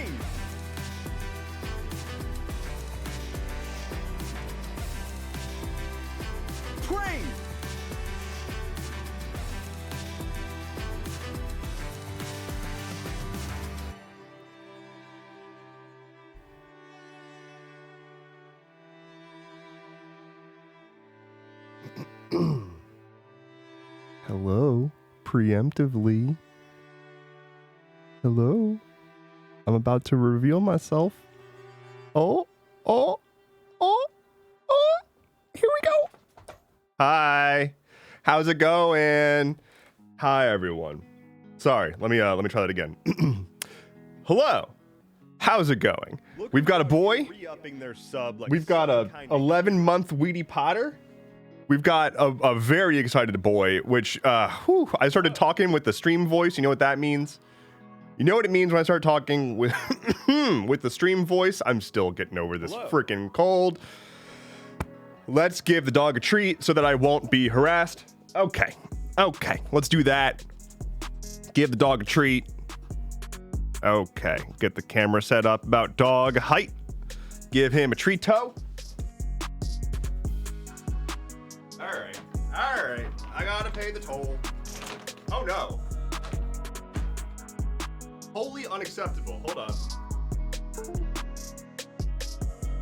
Train! Train! Hello, preemptively. Hello, I'm about to reveal myself. Oh, here we go. Hi, how's it going? Hi, everyone. Sorry, let me try that again. Hello, how's it going? We've got a boy. We've got a 11-month Weedy Potter. We've got a very excited boy, which I started talking with the stream voice. You know what that means? You know what it means when I start talking with with the stream voice? I'm still getting over this freaking cold. Let's give the dog a treat so that I won't be harassed. Okay, let's do that. Give the dog a treat. Okay, get the camera set up about dog height. Give him a treat toe. All right, I gotta pay the toll. Oh no. Wholly unacceptable, hold on.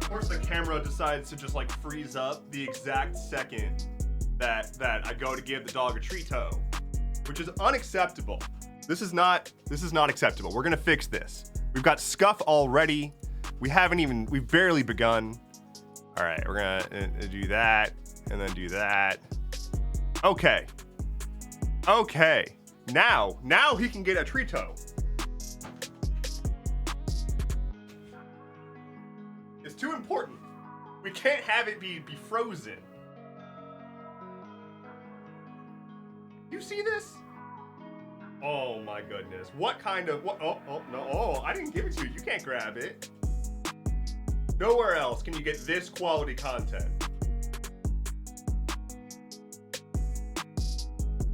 Of course the camera decides to just like freeze up the exact second that I go to give the dog a treat toe, which is unacceptable. This is not acceptable. We're gonna fix this. We've got scuff already. We've barely begun. All right, we're gonna do that and then do that. Okay. Now he can get a treat toe. It's too important. We can't have it be frozen. You see this? Oh my goodness. What? Oh, no. Oh, I didn't give it to you. You can't grab it. Nowhere else can you get this quality content.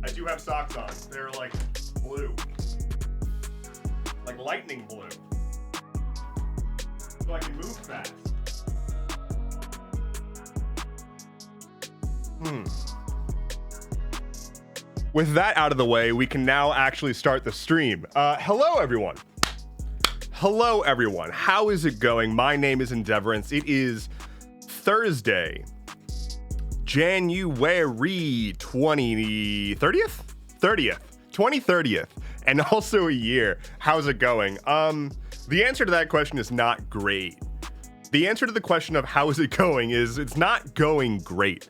I do have socks on. They're like blue. Like lightning blue. So I can move fast. With that out of the way, we can now actually start the stream. Hello, everyone. Hello, everyone. How is it going? My name is Endeavorance. It is Thursday, January 2030th, and also a year. How's it going? The answer to that question is not great. The answer to the question of how is it going is it's not going great.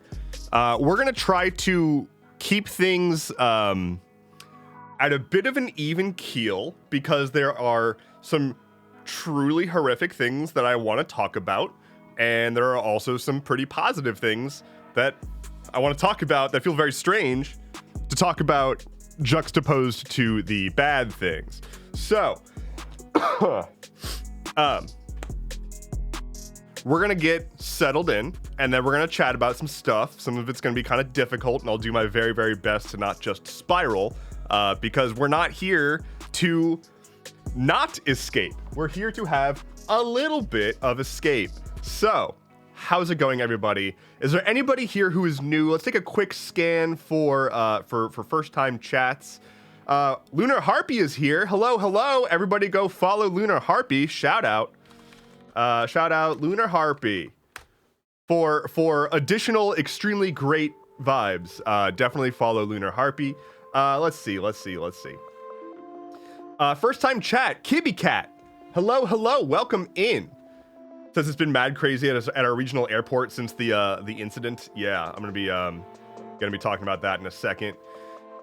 We're gonna try to keep things at a bit of an even keel because there are some truly horrific things that I want to talk about, and there are also some pretty positive things that I want to talk about that feel very strange to talk about juxtaposed to the bad things. So, we're gonna get settled in, and then we're gonna chat about some stuff. Some of it's gonna be kind of difficult, and I'll do my very, very best to not just spiral, because we're not here to not escape. We're here to have a little bit of escape. So, how's it going, everybody? Is there anybody here who is new? Let's take a quick scan for first-time chats. Lunar Harpy is here. Hello. Everybody go follow Lunar Harpy. Shout out Lunar Harpy for additional extremely great vibes. Definitely follow Lunar Harpy. Let's see. First time chat, Kibby Cat. Hello, welcome in. Says it's been mad crazy at our regional airport since the incident. Yeah, I'm gonna be talking about that in a second.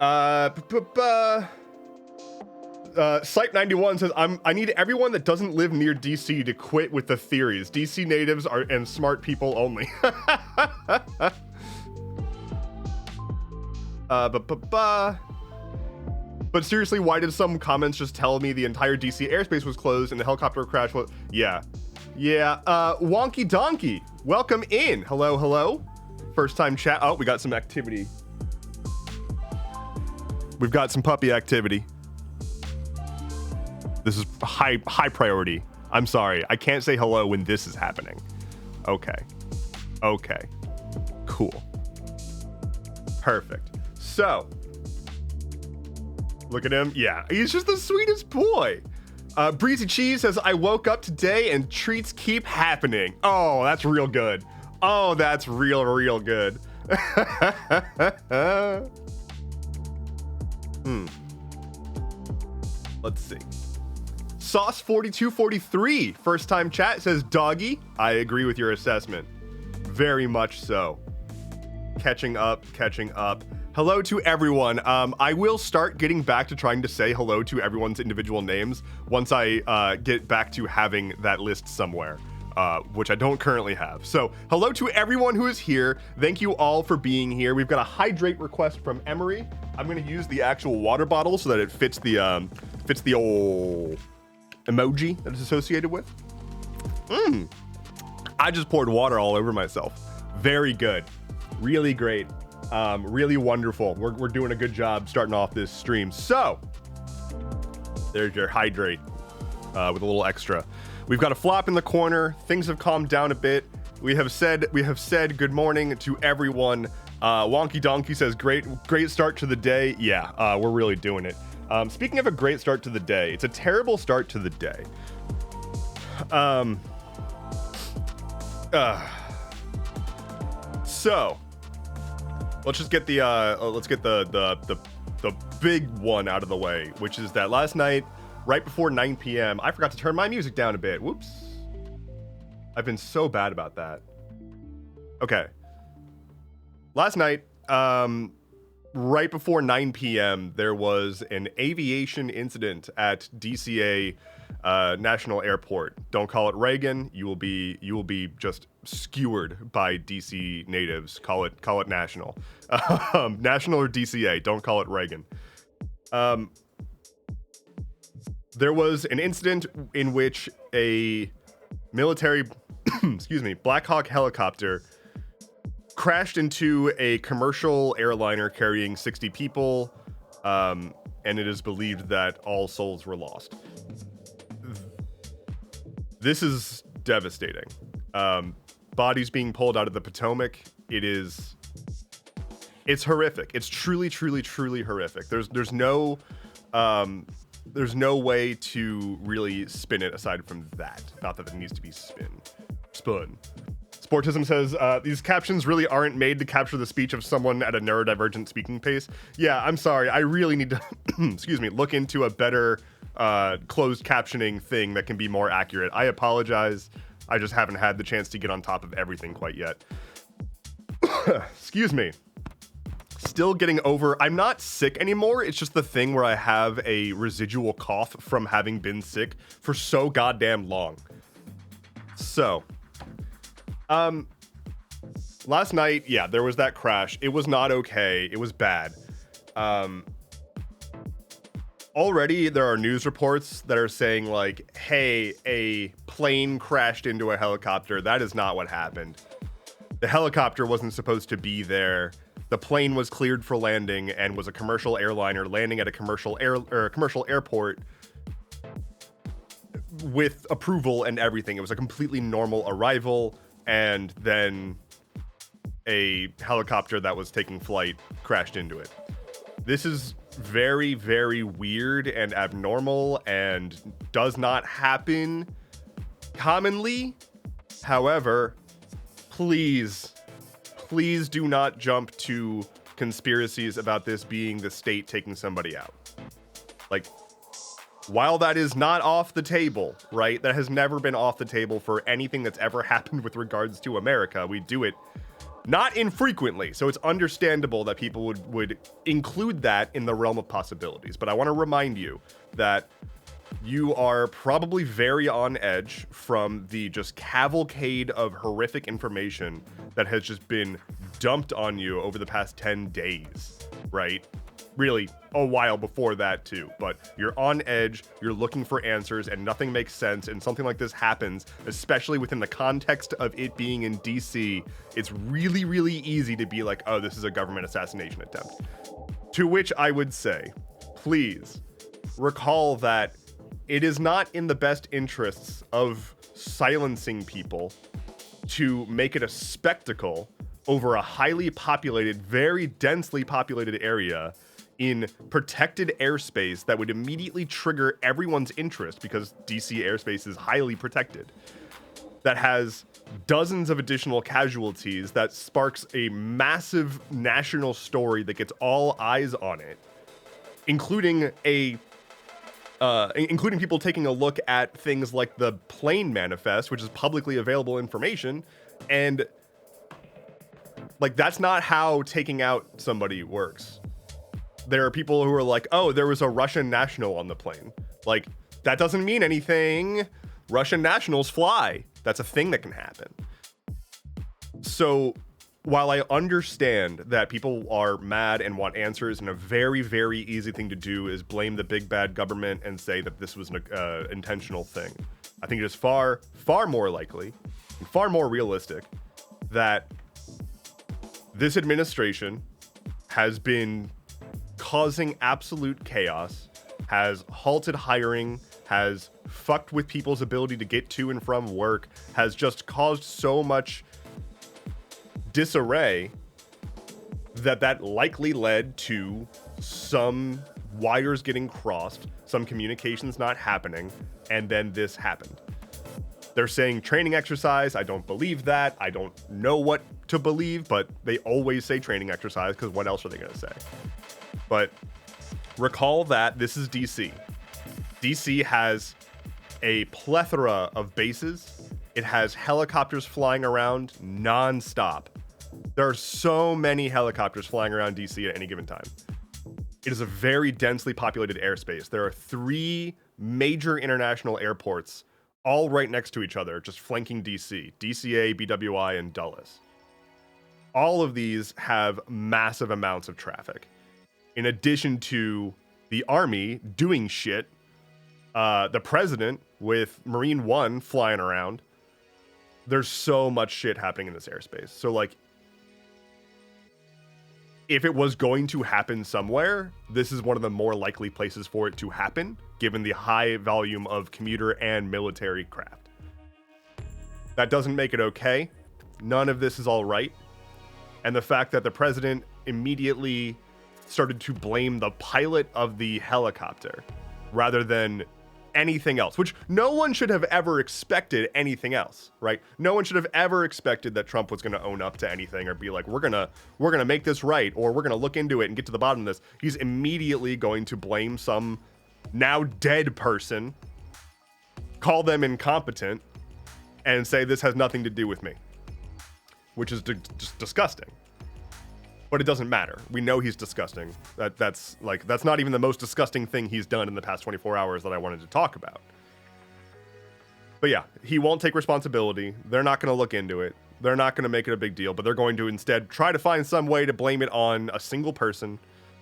Site91 says I need everyone that doesn't live near DC to quit with the theories. DC natives and smart people only. But seriously, why did some comments just tell me the entire DC airspace was closed and the helicopter crash was... Yeah. Wonky Donkey, welcome in. Hello. First time chat. Oh, we got some activity. We've got some puppy activity. This is high priority. I'm sorry. I can't say hello when this is happening. Okay. Okay. Cool. Perfect. So, look at him. Yeah, he's just the sweetest boy. Breezy Cheese says, I woke up today and treats keep happening. Oh, that's real good. Oh, that's real good. Let's see. Sauce4243, first time chat, says, Doggy, I agree with your assessment. Very much so. Catching up. Hello to everyone. I will start getting back to trying to say hello to everyone's individual names once I get back to having that list somewhere, which I don't currently have. So hello to everyone who is here. Thank you all for being here. We've got a hydrate request from Emery. I'm going to use the actual water bottle so that it fits the old emoji that it's associated with. I just poured water all over myself. Very good. Really great. Really wonderful. We're doing a good job starting off this stream. So there's your hydrate with a little extra. We've got a flop in the corner. Things have calmed down a bit. We have said good morning to everyone. Wonky Donkey says great start to the day. Yeah, we're really doing it. Speaking of a great start to the day, it's a terrible start to the day. So let's just get the big one out of the way, which is that last night, right before 9 p.m., I forgot to turn my music down a bit. Whoops. I've been so bad about that. Okay. Last night, right before 9 p.m., there was an aviation incident at DCA National Airport. Don't call it Reagan. You will be just skewered by DC natives. Call it National. National or DCA. Don't call it Reagan. There was an incident in which a military, Black Hawk helicopter crashed into a commercial airliner carrying 60 people, and it is believed that all souls were lost. This is devastating. Bodies being pulled out of the Potomac. It's horrific. It's truly horrific. There's no way to really spin it aside from that. Not that it needs to be spun. Sportism says, these captions really aren't made to capture the speech of someone at a neurodivergent speaking pace. Yeah, I'm sorry. I really need to, look into a better closed captioning thing that can be more accurate. I apologize. I just haven't had the chance to get on top of everything quite yet. Excuse me. Still getting over, I'm not sick anymore. It's just the thing where I have a residual cough from having been sick for so goddamn long. So, last night, yeah, there was that crash. It was not okay. It was bad. Already there are news reports that are saying like, hey, a plane crashed into a helicopter. That is not what happened. The helicopter wasn't supposed to be there. The plane was cleared for landing and was a commercial airliner landing at a commercial airport with approval and everything. It was a completely normal arrival, and then a helicopter that was taking flight crashed into it. This is very, very weird and abnormal and does not happen commonly. However, please do not jump to conspiracies about this being the state taking somebody out. Like, while that is not off the table, right? That has never been off the table for anything that's ever happened with regards to America. We do it not infrequently, so it's understandable that people would include that in the realm of possibilities. But I want to remind you that you are probably very on edge from the just cavalcade of horrific information that has just been dumped on you over the past 10 days, right? Really, a while before that too, but you're on edge, you're looking for answers, and nothing makes sense, and something like this happens, especially within the context of it being in DC, it's really, really easy to be like, oh, this is a government assassination attempt. To which I would say, please recall that it is not in the best interests of silencing people to make it a spectacle over a highly populated, very densely populated area in protected airspace that would immediately trigger everyone's interest because DC airspace is highly protected. That has dozens of additional casualties, that sparks a massive national story that gets all eyes on it, including people taking a look at things like the plane manifest, which is publicly available information, and like that's not how taking out somebody works. There are people who are like, oh, there was a Russian national on the plane. Like, that doesn't mean anything. Russian nationals fly. That's a thing that can happen. So while I understand that people are mad and want answers, and a very, very easy thing to do is blame the big bad government and say that this was an intentional thing, I think it is far, far more likely and far more realistic that this administration has been causing absolute chaos, has halted hiring, has fucked with people's ability to get to and from work, has just caused so much disarray that likely led to some wires getting crossed, some communications not happening, and then this happened. They're saying training exercise. I don't believe that. I don't know what to believe, but they always say training exercise because what else are they going to say? But recall that this is DC. DC has a plethora of bases. It has helicopters flying around non-stop. There are so many helicopters flying around DC at any given time. It is a very densely populated airspace. There are 3 major international airports all right next to each other, just flanking DC, DCA, BWI, and Dulles. All of these have massive amounts of traffic. In addition to the army doing shit, the president with Marine One flying around, there's so much shit happening in this airspace. So like, if it was going to happen somewhere, this is one of the more likely places for it to happen, given the high volume of commuter and military craft. That doesn't make it okay. None of this is all right. And the fact that the president immediately started to blame the pilot of the helicopter rather than anything else, which no one should have ever expected anything else, right? No one should have ever expected that Trump was going to own up to anything or be like, we're going to make this right, or we're going to look into it and get to the bottom of this. He's immediately going to blame some now dead person, call them incompetent, and say this has nothing to do with me, which is just disgusting. But it doesn't matter. We know he's disgusting. That's not even the most disgusting thing he's done in the past 24 hours that I wanted to talk about. But yeah, he won't take responsibility. They're not going to look into it. They're not going to make it a big deal, but they're going to instead try to find some way to blame it on a single person.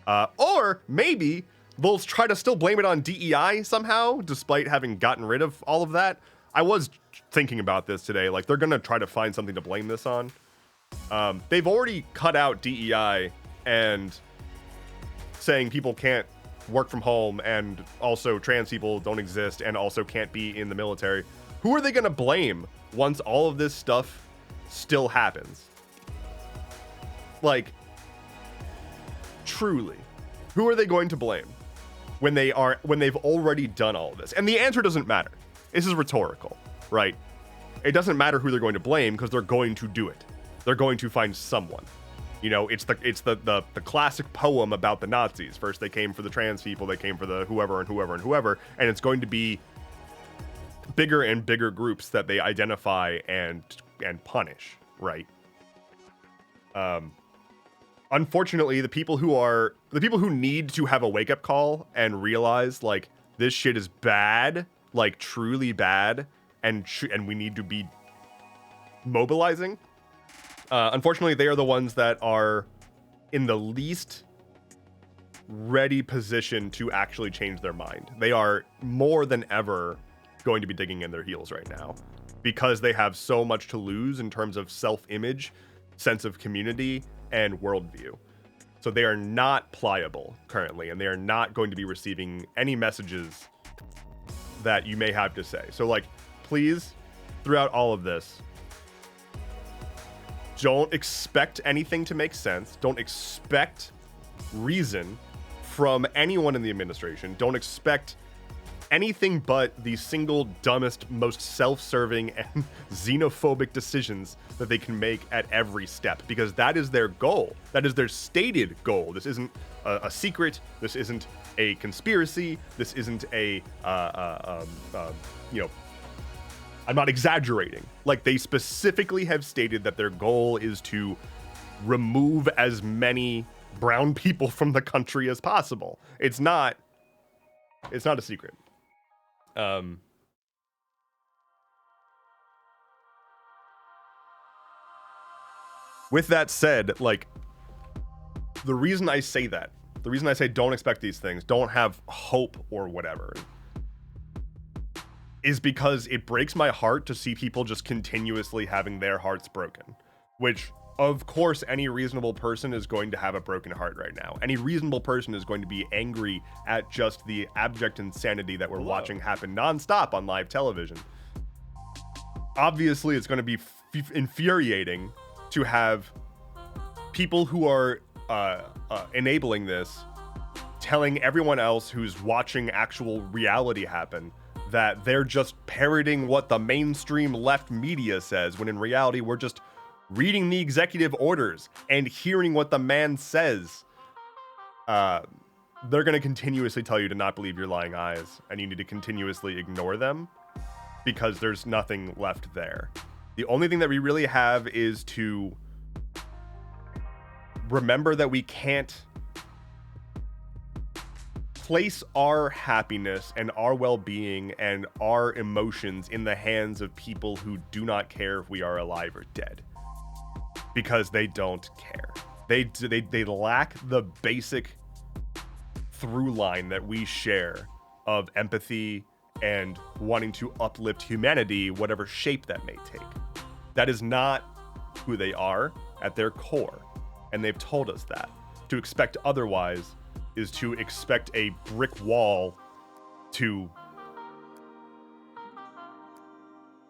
Or maybe they'll try to still blame it on DEI somehow, despite having gotten rid of all of that. I was thinking about this today. Like, they're going to try to find something to blame this on. They've already cut out DEI and saying people can't work from home, and also trans people don't exist and also can't be in the military. Who are they going to blame once all of this stuff still happens? Like, truly, who are they going to blame when they've already done all of this? And the answer doesn't matter. This is rhetorical, right? It doesn't matter who they're going to blame because they're going to do it. They're going to find someone. You know, it's the classic poem about the Nazis. First they came for the trans people, they came for the whoever and whoever and whoever, and it's going to be bigger and bigger groups that they identify and punish, right? Unfortunately, the people who need to have a wake-up call and realize like this shit is bad, like truly bad, and we need to be mobilizing. Unfortunately, they are the ones that are in the least ready position to actually change their mind. They are more than ever going to be digging in their heels right now because they have so much to lose in terms of self-image, sense of community, and worldview. So they are not pliable currently, and they are not going to be receiving any messages that you may have to say. So like, please, throughout all of this, don't expect anything to make sense. Don't expect reason from anyone in the administration. Don't expect anything but the single dumbest, most self-serving and xenophobic decisions that they can make at every step, because that is their goal. That is their stated goal. This isn't a secret. This isn't a conspiracy. This isn't a, you know, I'm not exaggerating. Like, they specifically have stated that their goal is to remove as many brown people from the country as possible. It's not a secret. With that said, like, the reason I say that, the reason I say don't expect these things, don't have hope or whatever, is because it breaks my heart to see people just continuously having their hearts broken, which of course any reasonable person is going to have a broken heart right now. Any reasonable person is going to be angry at just the abject insanity that we're watching happen nonstop on live television. Obviously, it's going to be infuriating to have people who are enabling this telling everyone else who's watching actual reality happen that they're just parroting what the mainstream left media says, when in reality we're just reading the executive orders and hearing what the man says. They're going to continuously tell you to not believe your lying eyes, and you need to continuously ignore them because there's nothing left there. The only thing that we really have is to remember that we can't place our happiness and our well-being and our emotions in the hands of people who do not care if we are alive or dead, because they don't care. They lack the basic through line that we share of empathy and wanting to uplift humanity, whatever shape that may take. That is not who they are at their core, and they've told us that. To expect otherwise is to expect a brick wall to...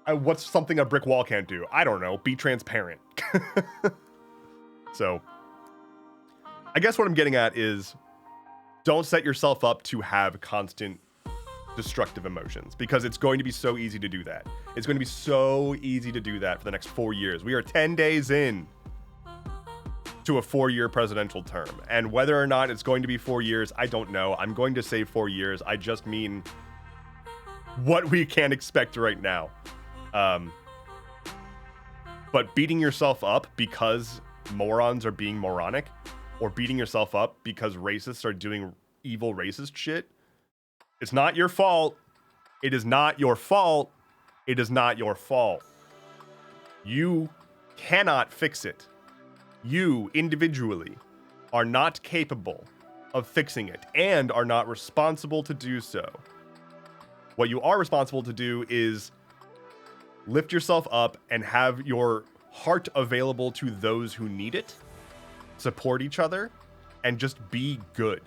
what's something a brick wall can't do? I don't know. Be transparent. So, I guess what I'm getting at is, don't set yourself up to have constant destructive emotions, because it's going to be so easy to do that. It's going to be so easy to do that for the next 4 years. We are 10 days in to a 4-year presidential term, and whether or not it's going to be 4 years, I don't know. I'm going to say 4 years. I just mean what we can expect right now. But beating yourself up because morons are being moronic, or beating yourself up because racists are doing evil racist shit, it's not your fault. It is not your fault. It is not your fault. You cannot fix it. You, individually, are not capable of fixing it and are not responsible to do so. What you are responsible to do is lift yourself up and have your heart available to those who need it, support each other, and just be good.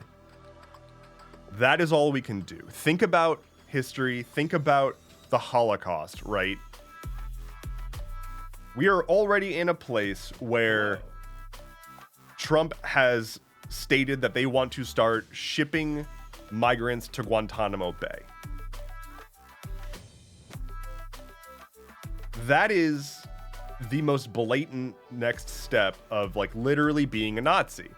That is all we can do. Think about history. Think about the Holocaust, right? We are already in a place where Trump has stated that they want to start shipping migrants to Guantanamo Bay. That is the most blatant next step of, like, literally being a Nazi.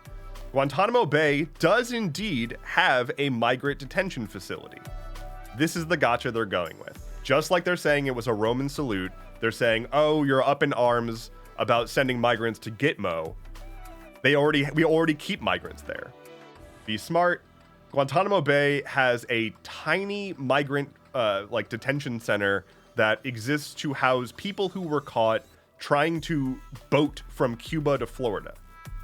Guantanamo Bay does indeed have a migrant detention facility. This is the gotcha they're going with. Just like they're saying it was a Roman salute, they're saying, oh, you're up in arms about sending migrants to Gitmo. We already keep migrants there. Be smart. Guantanamo Bay has a tiny migrant detention center that exists to house people who were caught trying to boat from Cuba to Florida.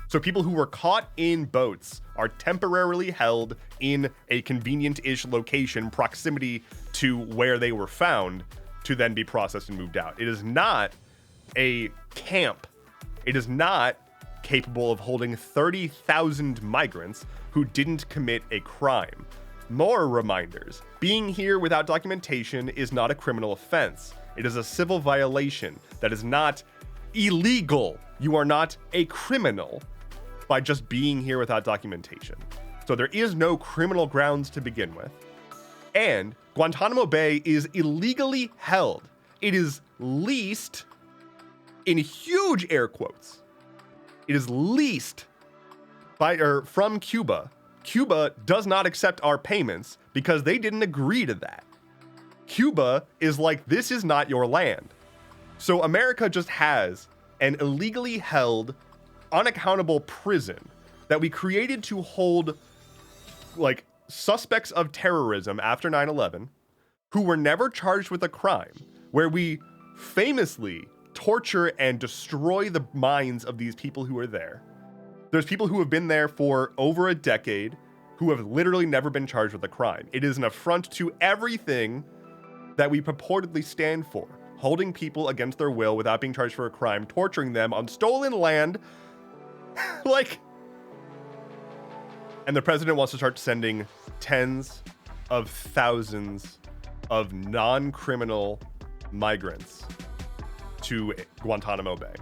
So people who were caught in boats are temporarily held in a convenient-ish location, proximity to where they were found, to then be processed and moved out. It is not a camp. It is not capable of holding 30,000 migrants who didn't commit a crime. More reminders. Being here without documentation is not a criminal offense. It is a civil violation that is not illegal. You are not a criminal by just being here without documentation. So there is no criminal grounds to begin with. And Guantanamo Bay is illegally held. It is leased, in huge air quotes, it is leased from Cuba. Cuba does not accept our payments because they didn't agree to that. Cuba is like, this is not your land. So America just has an illegally held, unaccountable prison that we created to hold like suspects of terrorism after 9/11 who were never charged with a crime, where we famously torture and destroy the minds of these people who are there. There's people who have been there for over a decade who have literally never been charged with a crime. It is an affront to everything that we purportedly stand for. Holding people against their will without being charged for a crime, torturing them on stolen land. Like, and the president wants to start sending tens of thousands of non-criminal migrants to Guantanamo Bay.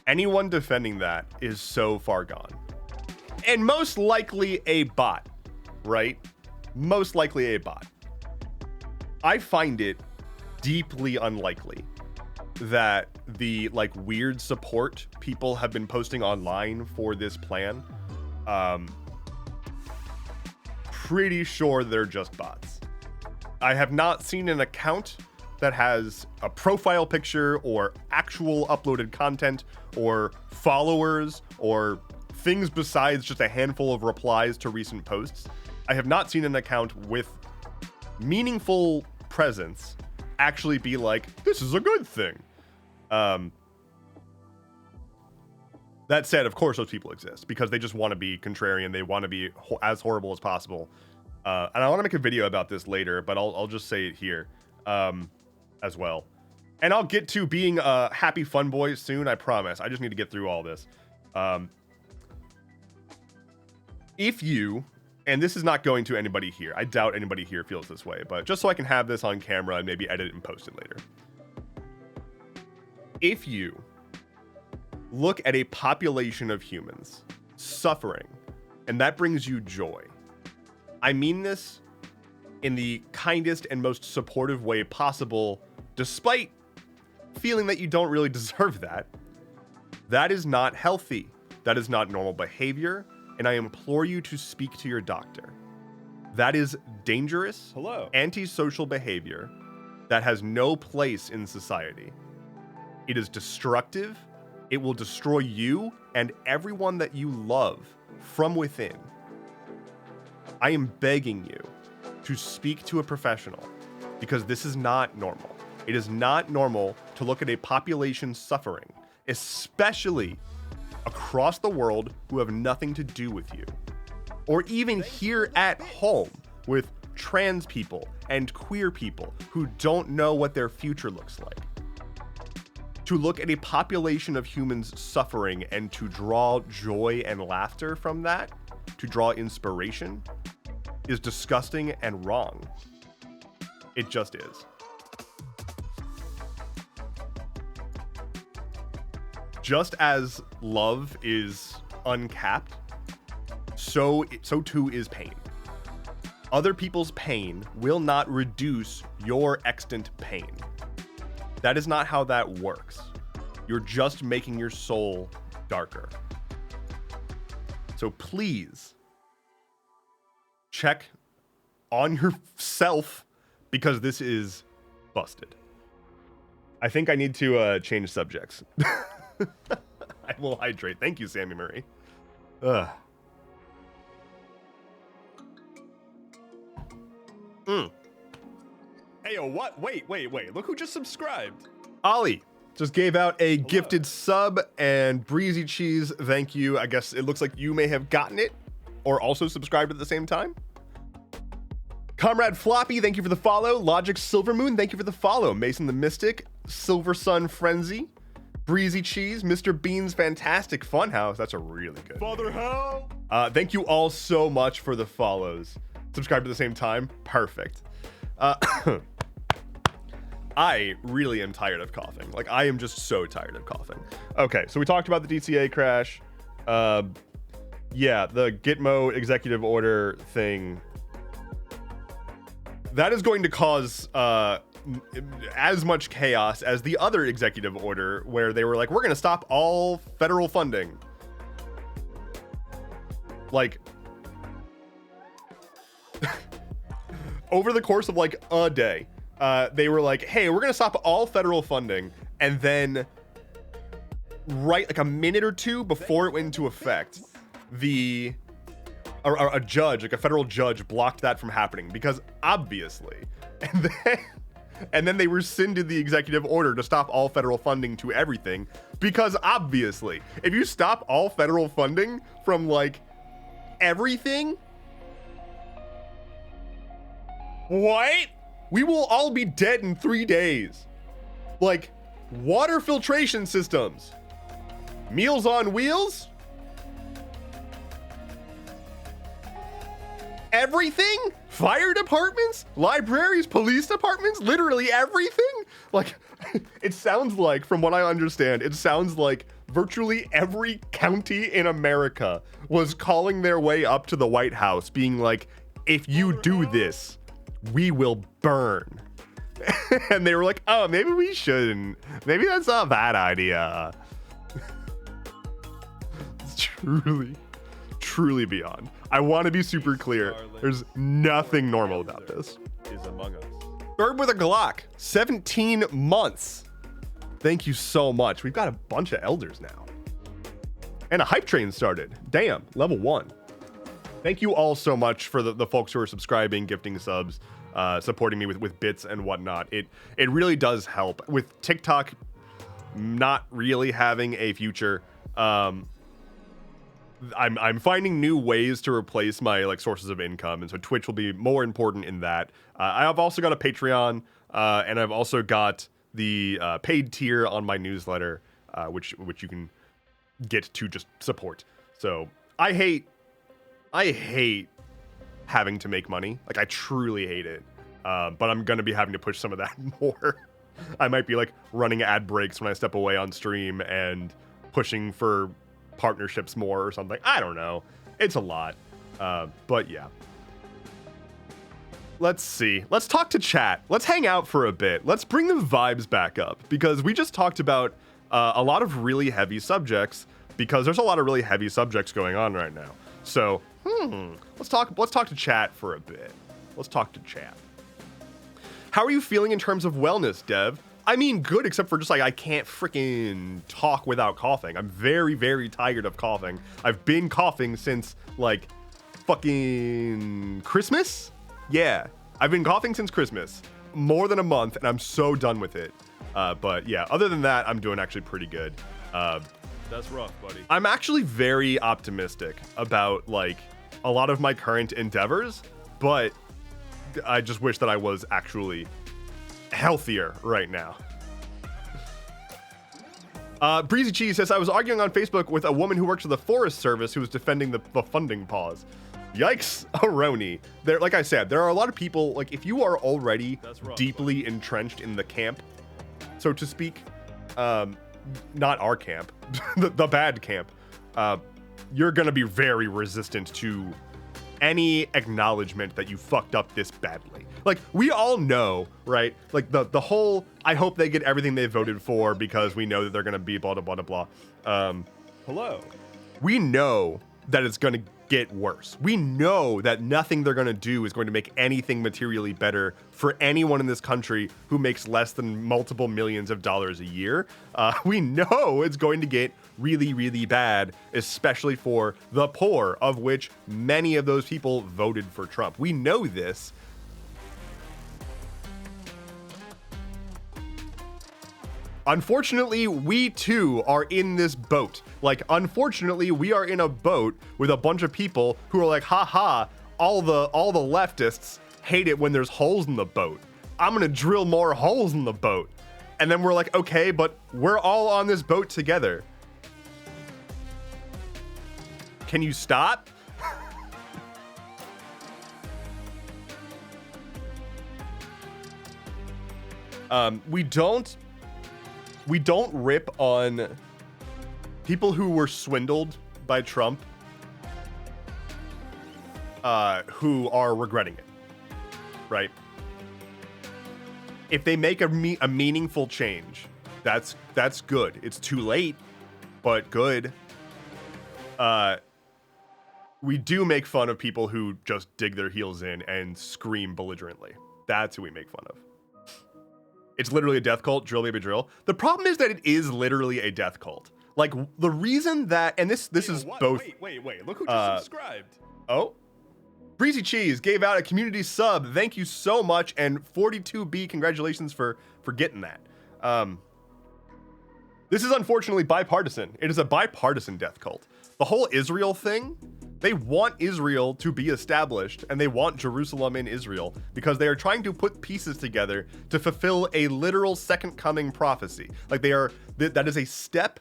Anyone defending that is so far gone. And most likely a bot, right? Most likely a bot. I find it deeply unlikely that the like weird support people have been posting online for this plan, pretty sure they're just bots. I have not seen an account that has a profile picture or actual uploaded content or followers or things besides just a handful of replies to recent posts. I have not seen an account with meaningful presence actually be like, this is a good thing. That said, of course those people exist because they just want to be contrarian. They want to be as horrible as possible. And I want to make a video about this later, but I'll just say it here as well. And I'll get to being a happy fun boy soon, I promise. I just need to get through all this. If you, and this is not going to anybody here, I doubt anybody here feels this way, but just so I can have this on camera and maybe edit and post it later. If you look at a population of humans suffering, and that brings you joy, I mean this in the kindest and most supportive way possible, despite feeling that you don't really deserve that. That is not healthy. That is not normal behavior, and I implore you to speak to your doctor. That is dangerous, antisocial behavior that has no place in society. It is destructive. It will destroy you and everyone that you love from within. I am begging you to speak to a professional because this is not normal. It is not normal to look at a population suffering, especially across the world, who have nothing to do with you. Or even here at home with trans people and queer people who don't know what their future looks like. To look at a population of humans suffering and to draw joy and laughter from that, to draw inspiration, is disgusting and wrong. It just is. Just as love is uncapped, so too is pain. Other people's pain will not reduce your extant pain. That is not how that works. You're just making your soul darker. So please check on yourself because this is busted. I think I need to change subjects. I will hydrate. Thank you, Sammy Murray. Ugh. Hey, yo, what? Wait. Look who just subscribed. Ollie just gave out a gifted sub, and Breezy Cheese, thank you. I guess it looks like you may have gotten it or also subscribed at the same time. Comrade Floppy, thank you for the follow. Logic Silvermoon, thank you for the follow. Mason the Mystic, Silver Sun Frenzy, Breezy Cheese, Mr. Bean's Fantastic Funhouse. That's a really good Father name. Hell. Thank you all so much for the follows. subscribed at the same time. Perfect. I really am tired of coughing. Like, I am just so tired of coughing. Okay, so we talked about the DCA crash. Yeah, the Gitmo executive order thing. That is going to cause as much chaos as the other executive order where they were like, we're going to stop all federal funding. Like, over the course of like a day, they were like, hey, we're going to stop all federal funding. And then right like a minute or two before it went into effect, a judge, like a federal judge, blocked that from happening because obviously, and then they rescinded the executive order to stop all federal funding to everything because obviously, if you stop all federal funding from like everything, what? We will all be dead in 3 days. Like, water filtration systems, Meals on Wheels, everything, fire departments, libraries, police departments, literally everything. Like, it sounds like, from what I understand, it sounds like virtually every county in America was calling their way up to the White House being like, if you do this, we will burn. And they were like, oh, maybe we shouldn't. Maybe that's not a bad idea. It's truly beyond. I want to be super clear. There's nothing normal about this. Is among us. Bird with a Glock, 17 months. Thank you so much. We've got a bunch of elders now. And a hype train started. Damn, level 1. Thank you all so much for the folks who are subscribing, gifting subs, supporting me with bits and whatnot. It really does help. With TikTok not really having a future, I'm finding new ways to replace my like sources of income, and so Twitch will be more important in that. I have also got a Patreon, and I've also got the paid tier on my newsletter, which you can get to just support. So I hate having to make money. Like, I truly hate it. But I'm gonna be having to push some of that more. I might be like running ad breaks when I step away on stream and pushing for partnerships more or something. I don't know. It's a lot. But yeah. Let's see. Let's talk to chat. Let's hang out for a bit. Let's bring the vibes back up because we just talked about a lot of really heavy subjects because there's a lot of really heavy subjects going on right now. So, let's talk to chat for a bit. Let's talk to chat. How are you feeling in terms of wellness, Dev? I mean, good, except for just like I can't freaking talk without coughing. I'm very, very tired of coughing. I've been coughing since like fucking Christmas. Yeah, I've been coughing since Christmas, more than a month, and I'm so done with it. But yeah, other than that, I'm doing actually pretty good. That's rough, buddy. I'm actually very optimistic about like a lot of my current endeavors, but I just wish that I was actually healthier right now. Breezy Cheese says, I was arguing on Facebook with a woman who works for the Forest Service who was defending the funding pause. Yikes, Aroni. There, like I said, there are a lot of people, like if you are already deeply entrenched in the camp, so to speak, not our camp, the bad camp, you're gonna be very resistant to any acknowledgement that you fucked up this badly. Like, we all know, right? Like the whole, I hope they get everything they voted for because we know that they're gonna be blah, blah, blah, blah. Hello. We know that it's gonna get worse. We know that nothing they're gonna do is going to make anything materially better for anyone in this country who makes less than multiple millions of dollars a year. We know it's going to get really, really bad, especially for the poor, of which many of those people voted for Trump. We know this. Unfortunately, we too are in this boat. Like, unfortunately, we are in a boat with a bunch of people who are like, haha, all the leftists hate it when there's holes in the boat. I'm gonna drill more holes in the boat. And then we're like, okay, but we're all on this boat together. Can you stop? We don't rip on people who were swindled by Trump, who are regretting it, right? If they make a meaningful change, that's good. It's too late, but good. We do make fun of people who just dig their heels in and scream belligerently. That's who we make fun of. It's literally a death cult, drill baby drill. The problem is that it is literally a death cult. Like, the reason that, and this is what? both. Wait, look who just subscribed. Oh, Breezy Cheese gave out a community sub. Thank you so much, and 42B, congratulations for getting that. This is unfortunately bipartisan. It is a bipartisan death cult. The whole Israel thing, they want Israel to be established, and they want Jerusalem in Israel because they are trying to put pieces together to fulfill a literal second coming prophecy. Like, that is a step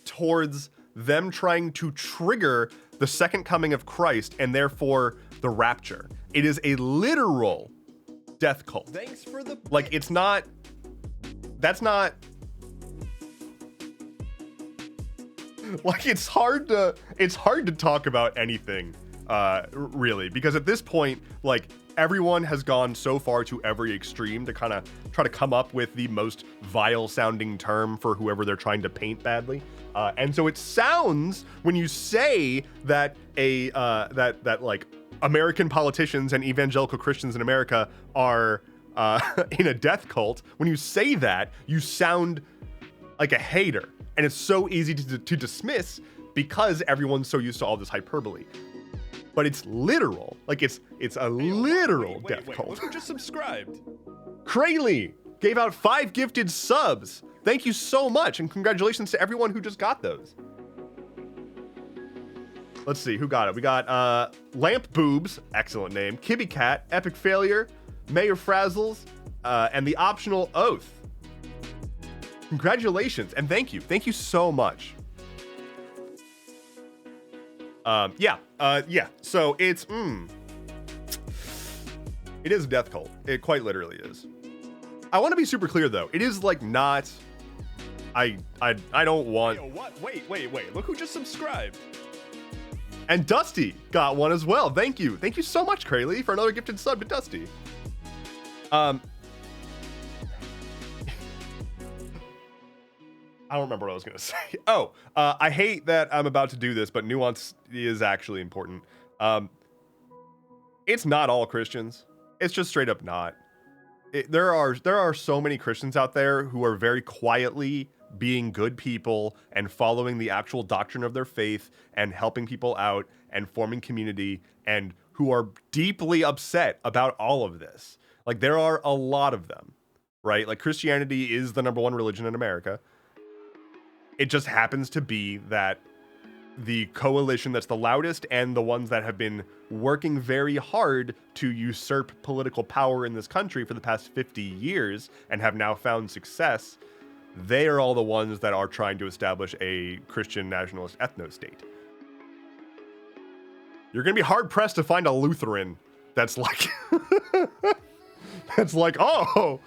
towards them trying to trigger the second coming of Christ and therefore the rapture. It is a literal death cult. Thanks for the like, it's not, that's not like, it's hard to talk about anything really, because at this point, like, everyone has gone so far to every extreme to kind of try to come up with the most vile sounding term for whoever they're trying to paint badly. And so it sounds, when you say that that like American politicians and evangelical Christians in America are in a death cult, when you say that, you sound like a hater. And it's so easy to dismiss because everyone's so used to all this hyperbole. But it's literal. Like, it's a literal death cult. Look who just subscribed. Krayley gave out 5 gifted subs. Thank you so much, and congratulations to everyone who just got those. Let's see, who got it? We got Lamp Boobs, excellent name, Kibby Cat, Epic Failure, Mayor Frazzles, and the optional Oath. Congratulations, and thank you. Thank you so much. Yeah. So it's, it is a death cult. It quite literally is. I want to be super clear though. It is like not, I don't want. Yo, what? Wait. Look who just subscribed. And Dusty got one as well. Thank you. Thank you so much, Krayley, for another gifted sub to Dusty. I don't remember what I was going to say. Oh, I hate that I'm about to do this, but nuance is actually important. It's not all Christians. It's just straight up not. There are so many Christians out there who are very quietly being good people and following the actual doctrine of their faith and helping people out and forming community, and who are deeply upset about all of this. Like, there are a lot of them, right? Like, Christianity is the #1 religion in America. It just happens to be that the coalition that's the loudest and the ones that have been working very hard to usurp political power in this country for the past 50 years and have now found success, they are all the ones that are trying to establish a Christian nationalist ethno-state. You're going to be hard-pressed to find a Lutheran that's like, that's like, oh,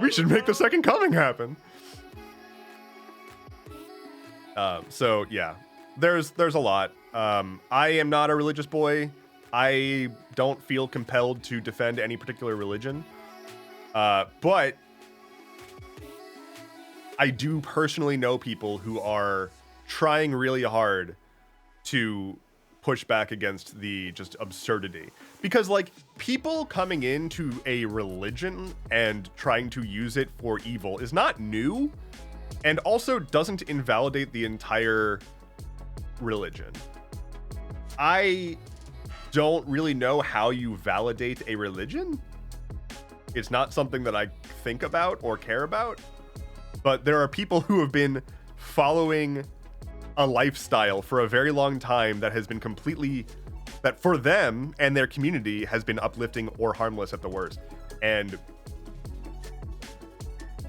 we should make the second coming happen. So yeah, there's a lot. I am not a religious boy. I don't feel compelled to defend any particular religion. But I do personally know people who are trying really hard to push back against the just absurdity. Because, like, people coming into a religion and trying to use it for evil is not new. And also doesn't invalidate the entire religion. I don't really know how you validate a religion. It's not something that I think about or care about. But there are people who have been following a lifestyle for a very long time that has been completely, that for them and their community has been uplifting or harmless at the worst. And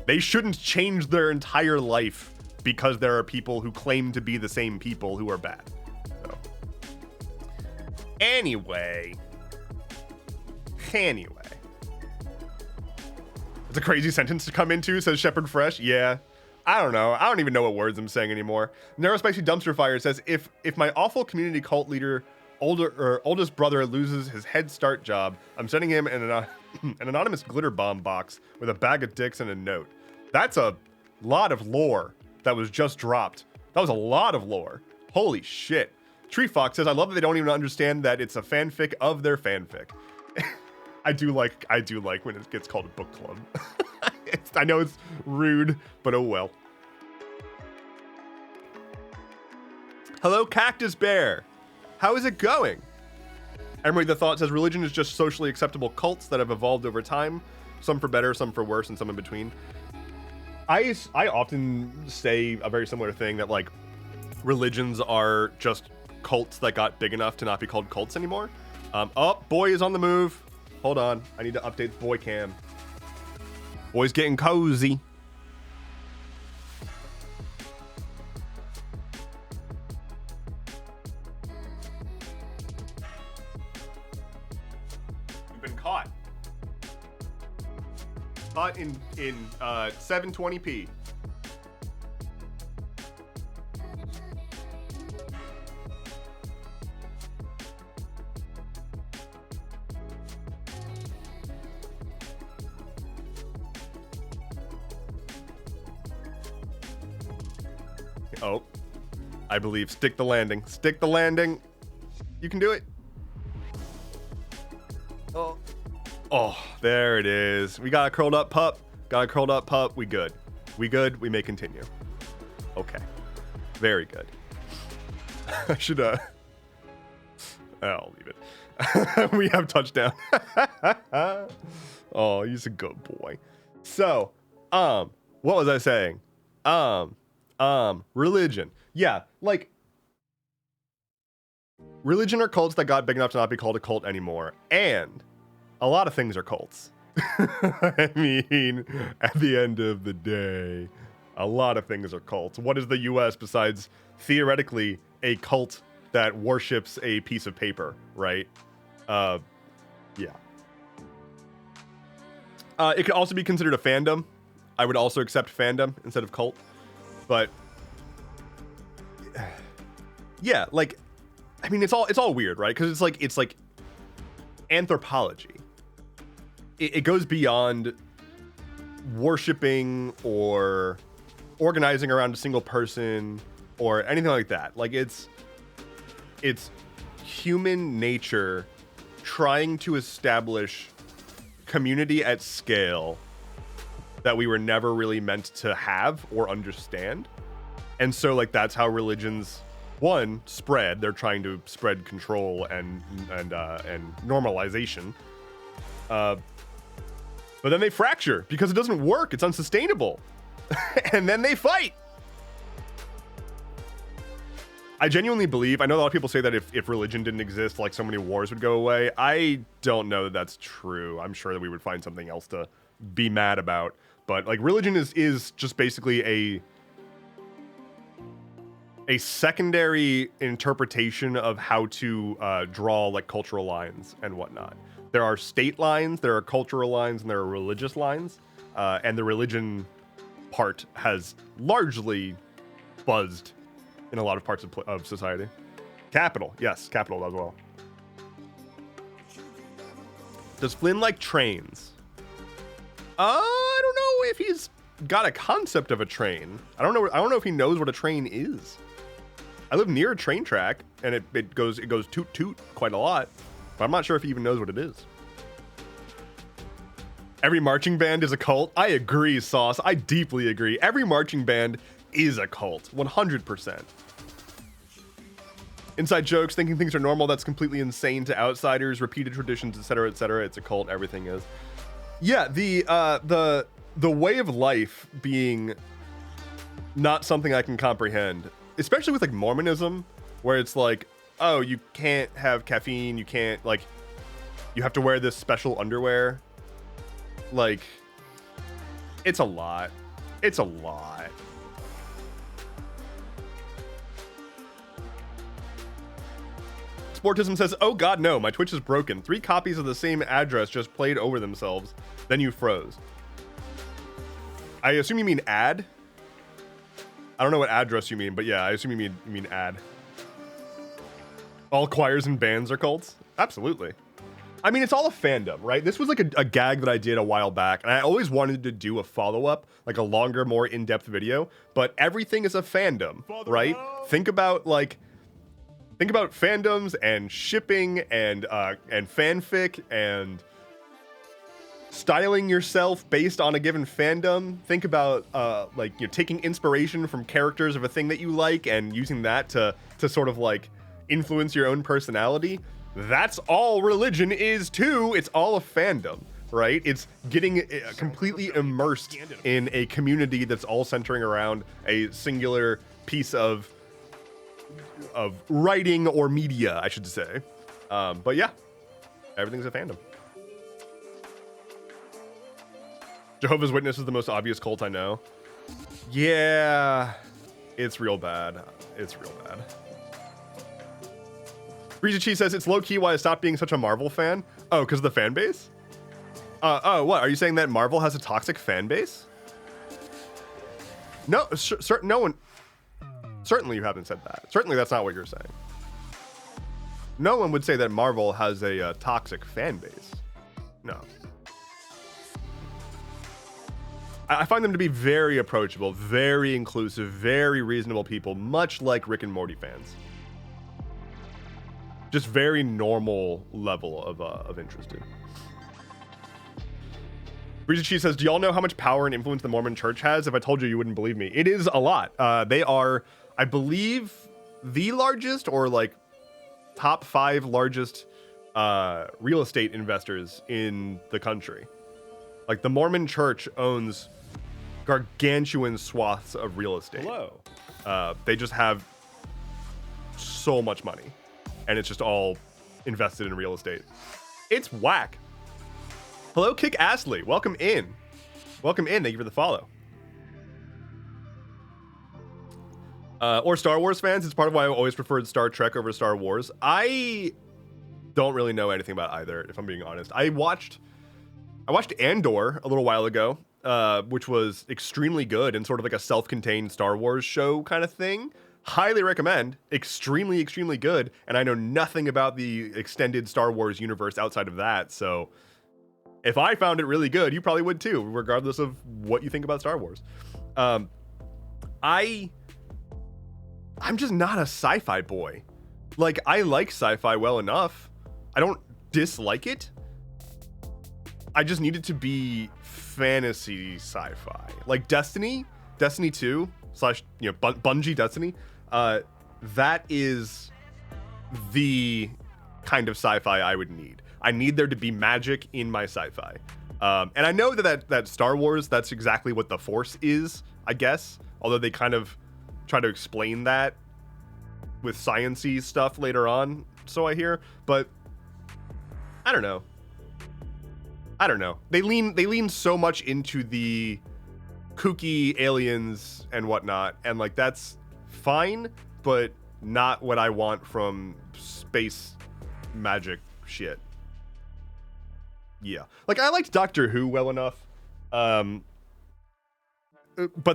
they shouldn't change their entire life because there are people who claim to be the same people who are bad. So. Anyway. It's It's a crazy sentence to come into, says Shepherd Fresh. Yeah. I don't know. I don't even know what words I'm saying anymore. Neurospicy Dumpster Fire says, if my awful community cult leader, oldest brother loses his Head Start job, I'm sending him an anonymous glitter bomb box with a bag of dicks and a note. That's a lot of lore that was just dropped. That was a lot of lore. Holy shit. Tree Fox says, I love that they don't even understand that it's a fanfic of their fanfic. I do like when it gets called a book club. I know it's rude, but oh well. Hello, Cactus Bear. How is it going? Emery the Thought says, religion is just socially acceptable cults that have evolved over time, some for better, some for worse, and some in between. I often say a very similar thing, that like religions are just cults that got big enough to not be called cults anymore. Oh, boy is on the move. Hold on, I need to update the boy cam. Boy's getting cozy. You've been caught. Caught in 720p. Oh, I believe. Stick the landing. Stick the landing. You can do it. Oh. Oh, there it is. We got a curled up pup. Got a curled up pup. We good. We good. We may continue. Okay. Very good. I should, I'll leave it. We have touchdown. Oh, he's a good boy. So, what was I saying? Religion. Yeah, like, religion are cults that got big enough to not be called a cult anymore, and a lot of things are cults. I mean, at the end of the day, a lot of things are cults. What is the US besides, theoretically, a cult that worships a piece of paper, right? Yeah. It could also be considered a fandom. I would also accept fandom instead of cult. But yeah, like, I mean, it's all weird, right? Because it's like anthropology. It goes beyond worshiping or organizing around a single person or anything like that. Like, it's human nature trying to establish community at scale that we were never really meant to have or understand. And so, like, that's how religions, one, spread. They're trying to spread control and normalization. But then they fracture because it doesn't work. It's unsustainable. And then they fight. I genuinely believe, I know a lot of people say that if religion didn't exist, like, so many wars would go away. I don't know that that's true. I'm sure that we would find something else to be mad about. But, like, religion is just basically a secondary interpretation of how to draw, like, cultural lines and whatnot. There are state lines, there are cultural lines, and there are religious lines. And the religion part has largely buzzed in a lot of parts of society. Capital, yes, capital as well. Does Flynn like trains? I don't know if he's got a concept of a train. I don't know if he knows what a train is. I live near a train track, and it goes toot toot quite a lot, but I'm not sure if he even knows what it is. Every marching band is a cult. I agree, Sauce. I deeply agree. Every marching band is a cult, 100%. Inside jokes, thinking things are normal, that's completely insane to outsiders. Repeated traditions, etc., etc. It's a cult. Everything is. Yeah, the way of life being not something I can comprehend, especially with, like, Mormonism, where it's like, oh, you can't have caffeine, you can't, like, you have to wear this special underwear. Like, it's a lot. It's a lot. Sportism says, oh god, no, my Twitch is broken. 3 copies of the same address just played over themselves. Then you froze. I assume you mean ad. I don't know what address you mean, but yeah, I assume you mean ad. All choirs and bands are cults? Absolutely. I mean, it's all a fandom, right? This was like a gag that I did a while back, and I always wanted to do a follow-up, like a longer, more in-depth video, but everything is a fandom, right? Think about fandoms and shipping and fanfic and styling yourself based on a given fandom. Think about like, you know, taking inspiration from characters of a thing that you like and using that to sort of like influence your own personality. That's all religion is too. It's all a fandom, right? It's getting completely immersed in a community that's all centering around a singular piece of writing or media, I should say. But yeah, everything's a fandom. Jehovah's Witness is the most obvious cult I know. Yeah, it's real bad. It's real bad. Breezy Cheese says it's low-key why I stopped being such a Marvel fan. Oh, because of the fan base? Oh, what? Are you saying that Marvel has a toxic fan base? No, no one... Certainly you haven't said that. Certainly that's not what you're saying. No one would say that Marvel has a toxic fan base. No. I find them to be very approachable, very inclusive, very reasonable people, much like Rick and Morty fans. Just very normal level of interest in. Breezy Cheese says, do y'all know how much power and influence the Mormon church has? If I told you, you wouldn't believe me. It is a lot. They are, I believe, the largest or like top 5 largest real estate investors in the country. Like the Mormon church owns gargantuan swaths of real estate. Hello. They just have so much money. And it's just all invested in real estate. It's whack. Hello, Kick Astley. Welcome in. Welcome in. Thank you for the follow. Or Star Wars fans. It's part of why I always preferred Star Trek over Star Wars. I don't really know anything about either, if I'm being honest. I watched Andor a little while ago, which was extremely good and sort of like a self-contained Star Wars show kind of thing. Highly recommend. Extremely, extremely good. And I know nothing about the extended Star Wars universe outside of that. So if I found it really good, you probably would too, regardless of what you think about Star Wars. I'm just not a sci-fi boy. Like, I like sci-fi well enough. I don't dislike it. I just need it to be fantasy sci-fi. Like Destiny 2 / Bungie Destiny. That is the kind of sci-fi I would need. I need there to be magic in my sci-fi. And I know that Star Wars, that's exactly what the Force is, I guess. Although they kind of try to explain that with science-y stuff later on, so I hear. But I don't know. They lean so much into the kooky aliens and whatnot, and like that's fine, but not what I want from space magic shit. Yeah, like I liked Doctor Who well enough, but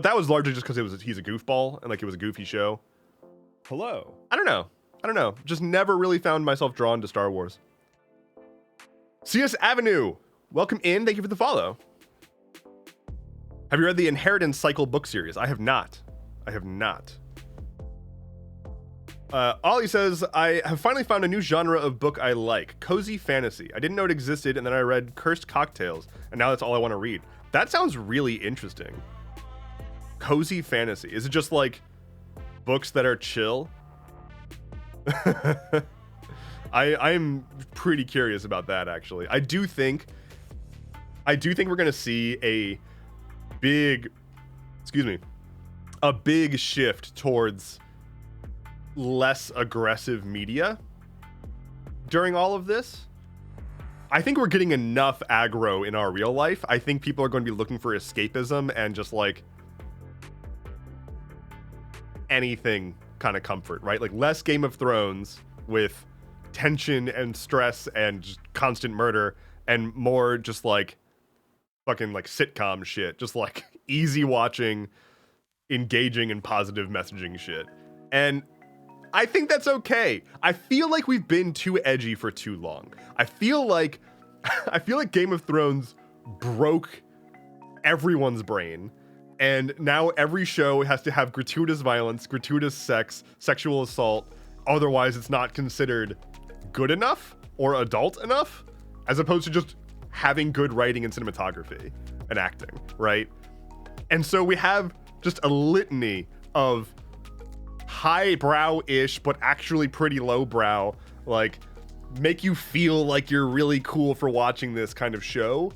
that was largely just because he's a goofball and like it was a goofy show. Hello. I don't know. Just never really found myself drawn to Star Wars. CS Avenue, welcome in. Thank you for the follow. Have you read the Inheritance Cycle book series? I have not. Ollie says, I have finally found a new genre of book I like. Cozy fantasy. I didn't know it existed, and then I read Cursed Cocktails, and now that's all I want to read. That sounds really interesting. Cozy fantasy. Is it just like books that are chill? I'm pretty curious about that, actually. I do think we're gonna see a big shift towards less aggressive media during all of this. I think we're getting enough aggro in our real life. I think people are going to be looking for escapism and just like anything kind of comfort, right? Like less Game of Thrones with tension and stress and just constant murder, and more just like fucking like sitcom shit, just like easy watching, engaging and positive messaging shit. And I think that's okay. I feel like we've been too edgy for too long. I feel like Game of Thrones broke everyone's brain, and now every show has to have gratuitous violence, gratuitous sex, sexual assault, otherwise it's not considered good enough or adult enough, as opposed to just having good writing and cinematography and acting, right? And so we have just a litany of highbrow-ish but actually pretty lowbrow, like make you feel like you're really cool for watching this kind of show,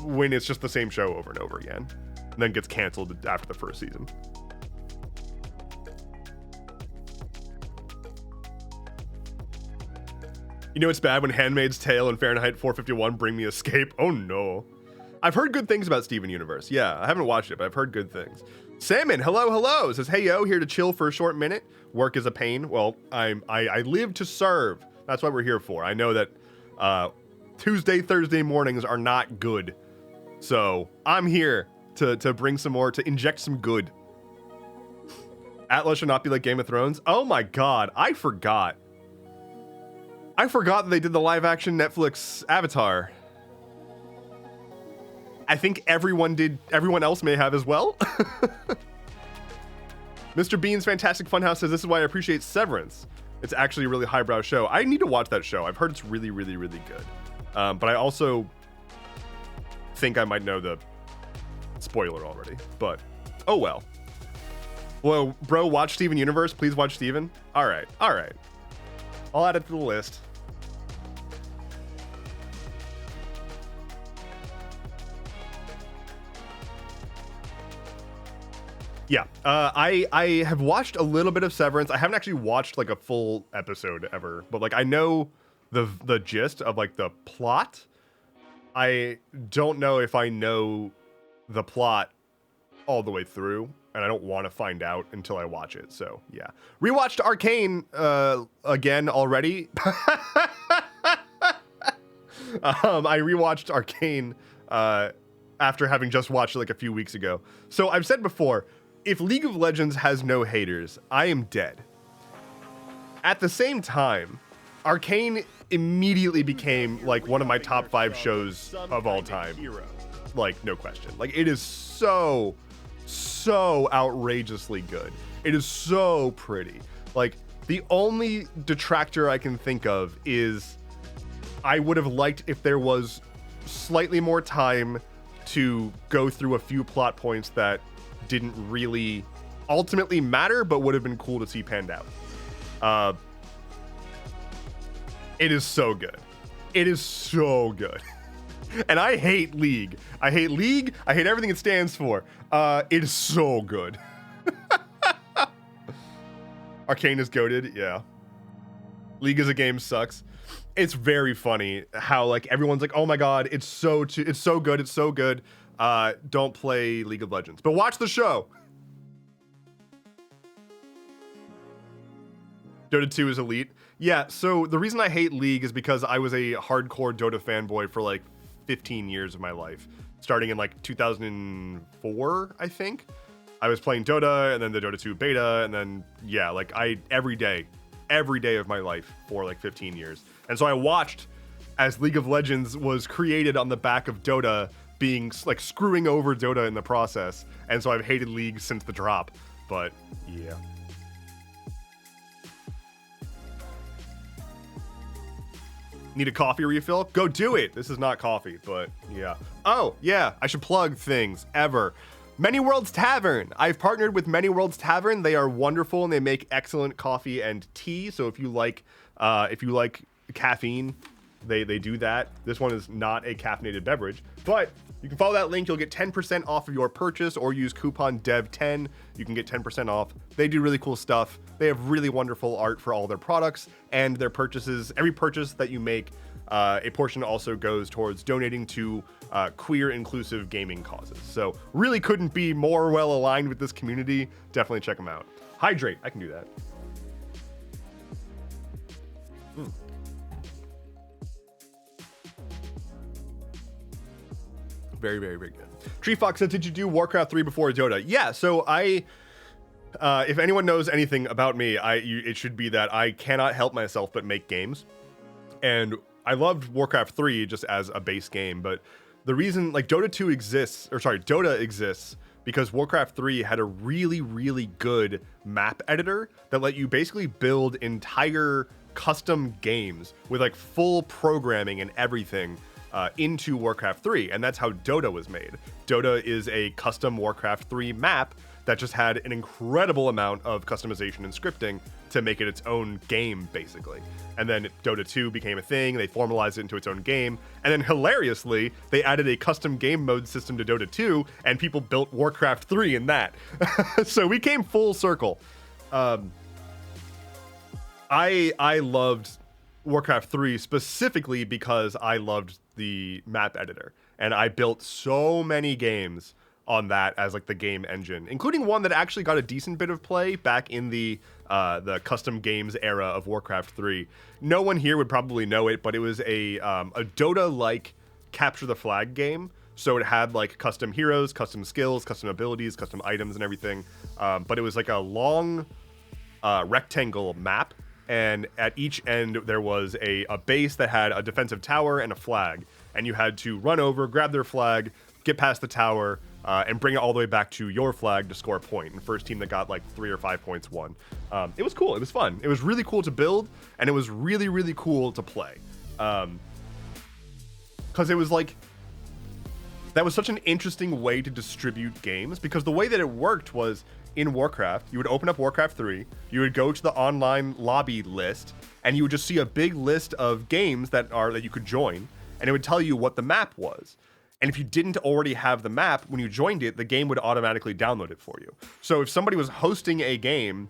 when it's just the same show over and over again, and then gets canceled after the first season. You know it's bad when Handmaid's Tale and Fahrenheit 451 bring me escape. Oh no. I've heard good things about Steven Universe. Yeah, I haven't watched it, but I've heard good things. Salmon, hello, says, hey yo, here to chill for a short minute. Work is a pain. Well, I live to serve. That's what we're here for. I know that Tuesday, Thursday mornings are not good. So I'm here to bring some more, to inject some good. Atlas should not be like Game of Thrones. Oh my God, I forgot that they did the live action Netflix Avatar. I think everyone else may have as well. Mr. Bean's Fantastic Funhouse says, this is why I appreciate Severance. It's actually a really highbrow show. I need to watch that show. I've heard it's really, really, really good. But I also think I might know the spoiler already, but oh well. Well, bro, watch Steven Universe. Please watch Steven. All right. I'll add it to the list. Yeah, I have watched a little bit of Severance. I haven't actually watched like a full episode ever, but like I know the gist of like the plot. I don't know if I know the plot all the way through, and I don't want to find out until I watch it. So yeah, rewatched Arcane again already. I rewatched Arcane after having just watched it like a few weeks ago. So I've said before, if League of Legends has no haters, I am dead. At the same time, Arcane immediately became like one of my top 5 shows of all time. Like, no question. Like, it is so outrageously good. It is so pretty. Like, the only detractor I can think of is I would have liked if there was slightly more time to go through a few plot points that didn't really ultimately matter, but would have been cool to see panned out. It is so good. It is so good. And I hate League. I hate League. I hate everything it stands for. It is so good. Arcane is goated. Yeah. League as a game sucks. It's very funny how like everyone's like, oh my God, it's so good. It's so good. Don't play League of Legends, but watch the show. Dota 2 is elite. Yeah, so the reason I hate League is because I was a hardcore Dota fanboy for like 15 years of my life. Starting in like 2004, I think. I was playing Dota and then the Dota 2 beta, and then yeah, like every day of my life for like 15 years. And so I watched as League of Legends was created on the back of Dota being like screwing over Dota in the process. And so I've hated League since the drop, but yeah. Need a coffee refill? Go do it. This is not coffee, but yeah. Oh, yeah, I should plug things ever. Many Worlds Tavern. I've partnered with Many Worlds Tavern. They are wonderful and they make excellent coffee and tea. So if you like caffeine, they do that. This one is not a caffeinated beverage, but you can follow that link. You'll get 10% off of your purchase, or use coupon DEV10. You can get 10% off. They do really cool stuff. They have really wonderful art for all their products and their purchases. Every purchase that you make, a portion also goes towards donating to queer inclusive gaming causes. So really couldn't be more well aligned with this community. Definitely check them out. Hydrate. I can do that. Very, very, very good. Tree Fox said, did you do Warcraft 3 before Dota? Yeah, so if anyone knows anything about me, it should be that I cannot help myself but make games. And I loved Warcraft 3 just as a base game, but the reason, like, Dota exists because Warcraft 3 had a really, really good map editor that let you basically build entire custom games with, like, full programming and everything into Warcraft 3, and that's how Dota was made. Dota is a custom Warcraft 3 map that just had an incredible amount of customization and scripting to make it its own game, basically. And then Dota 2 became a thing, they formalized it into its own game, and then hilariously, they added a custom game mode system to Dota 2, and people built Warcraft 3 in that. So we came full circle. I loved Warcraft 3 specifically because I loved the map editor, and I built so many games on that as like the game engine, including one that actually got a decent bit of play back in the custom games era of Warcraft 3. No one here would probably know it, but it was a Dota-like capture the flag game. So it had like custom heroes, custom skills, custom abilities, custom items, and everything. But it was like a long rectangle map, and at each end there was a base that had a defensive tower and a flag, and you had to run over, grab their flag, get past the tower, and bring it all the way back to your flag to score a point. And first team that got like 3 or 5 points won. It was cool. It was fun. It was really cool to build, and it was really, really cool to play. Because it was like, that was such an interesting way to distribute games, because the way that it worked was in Warcraft, you would open up Warcraft 3, you would go to the online lobby list, and you would just see a big list of games that you could join, and it would tell you what the map was. And if you didn't already have the map, when you joined it, the game would automatically download it for you. So if somebody was hosting a game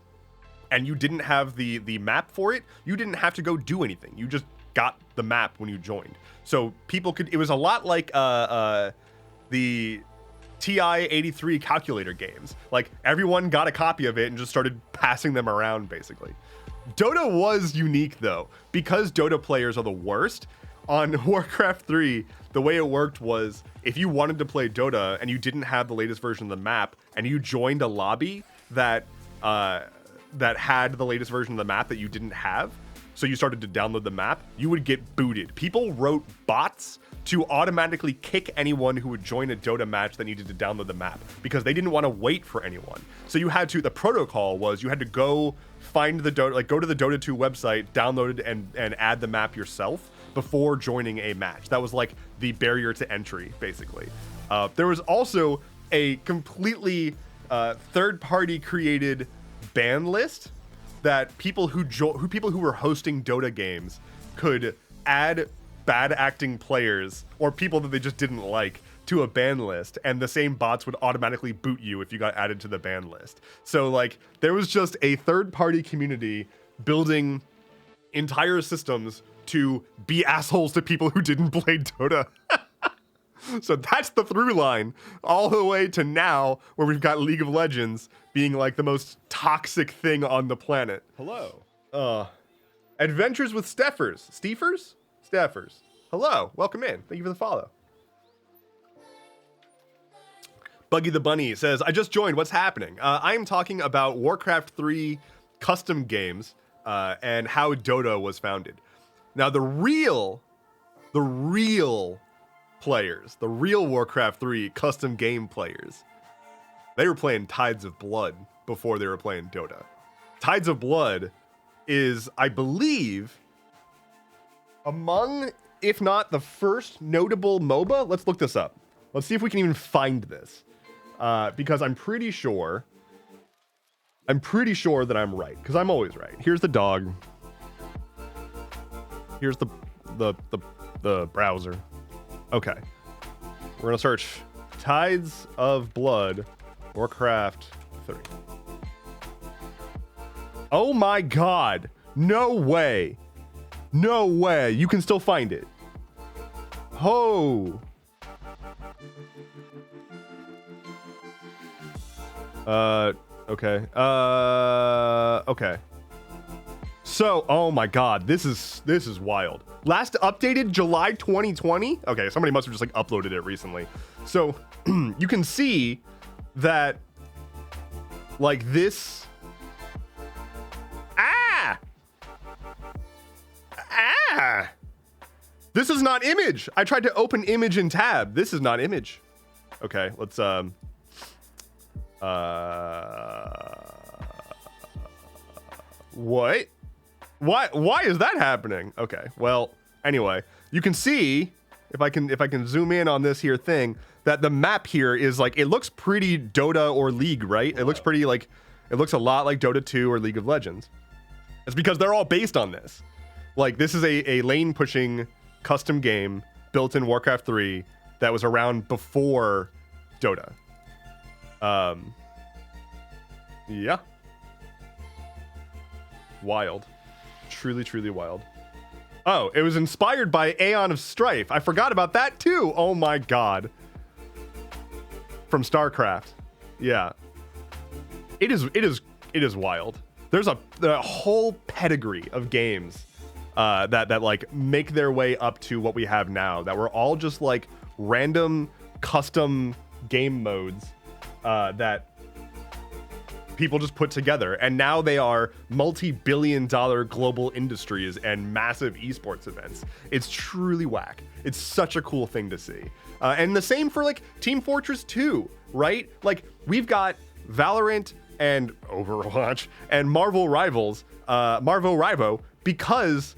and you didn't have the map for it, you didn't have to go do anything. You just got the map when you joined. So people could, it was a lot like the TI-83 calculator games. Like, everyone got a copy of it and just started passing them around, basically. Dota was unique, though. Because Dota players are the worst, on Warcraft 3, the way it worked was, if you wanted to play Dota and you didn't have the latest version of the map, and you joined a lobby that had the latest version of the map that you didn't have, so you started to download the map, you would get booted. People wrote bots to automatically kick anyone who would join a Dota match that needed to download the map, because they didn't want to wait for anyone. So you had to, the protocol was you had to go find the Dota, like go to the Dota 2 website, download it, and add the map yourself before joining a match. That was like the barrier to entry, basically. There was also a completely third-party created ban list that people who were hosting Dota games could add bad acting players or people that they just didn't like to a ban list, and the same bots would automatically boot you if you got added to the ban list. So like, there was just a third-party community building entire systems to be assholes to people who didn't play Dota. So that's the through line all the way to now, where we've got League of Legends being like the most toxic thing on the planet. Hello. Adventures with Steffers? Hello, welcome in. Thank you for the follow. Buggy the Bunny says, I just joined, what's happening? I am talking about Warcraft 3 custom games and how Dota was founded. Now the real players, the real Warcraft 3 custom game players, they were playing Tides of Blood before they were playing Dota. Tides of Blood is, I believe, among, if not the first notable MOBA. Let's look this up. Let's see if we can even find this. Because I'm pretty sure that I'm right, because I'm always right. Here's the dog. Here's the browser. Okay. We're gonna search Tides of Blood Warcraft 3. Oh my god. No way. No way. You can still find it. Oh. Okay. Okay. So, oh my god, this is wild. Last updated July 2020. Okay, somebody must have just like uploaded it recently. So you can see that like this. This is not image. I tried to open image in tab. This is not image. Okay, let's what? Why is that happening? Okay, well, anyway, you can see if I can zoom in on this here thing that the map here is like, it looks pretty Dota or League, right? It looks pretty like, it looks a lot like Dota 2 or League of Legends. It's because they're all based on this. Like, this is a lane pushing custom game built in Warcraft 3 that was around before Dota. Yeah. Wild. Truly, truly wild. Oh, it was inspired by Aeon of Strife. I forgot about that too. Oh my god. From StarCraft. Yeah. It is wild. There's a whole pedigree of games that like make their way up to what we have now, that were all just like random custom game modes that people just put together, and now they are multi-billion-dollar global industries and massive esports events. It's truly whack. It's such a cool thing to see. And the same for like Team Fortress 2, right? Like, we've got Valorant and Overwatch and Marvel Rivals, Marvel Rivo, because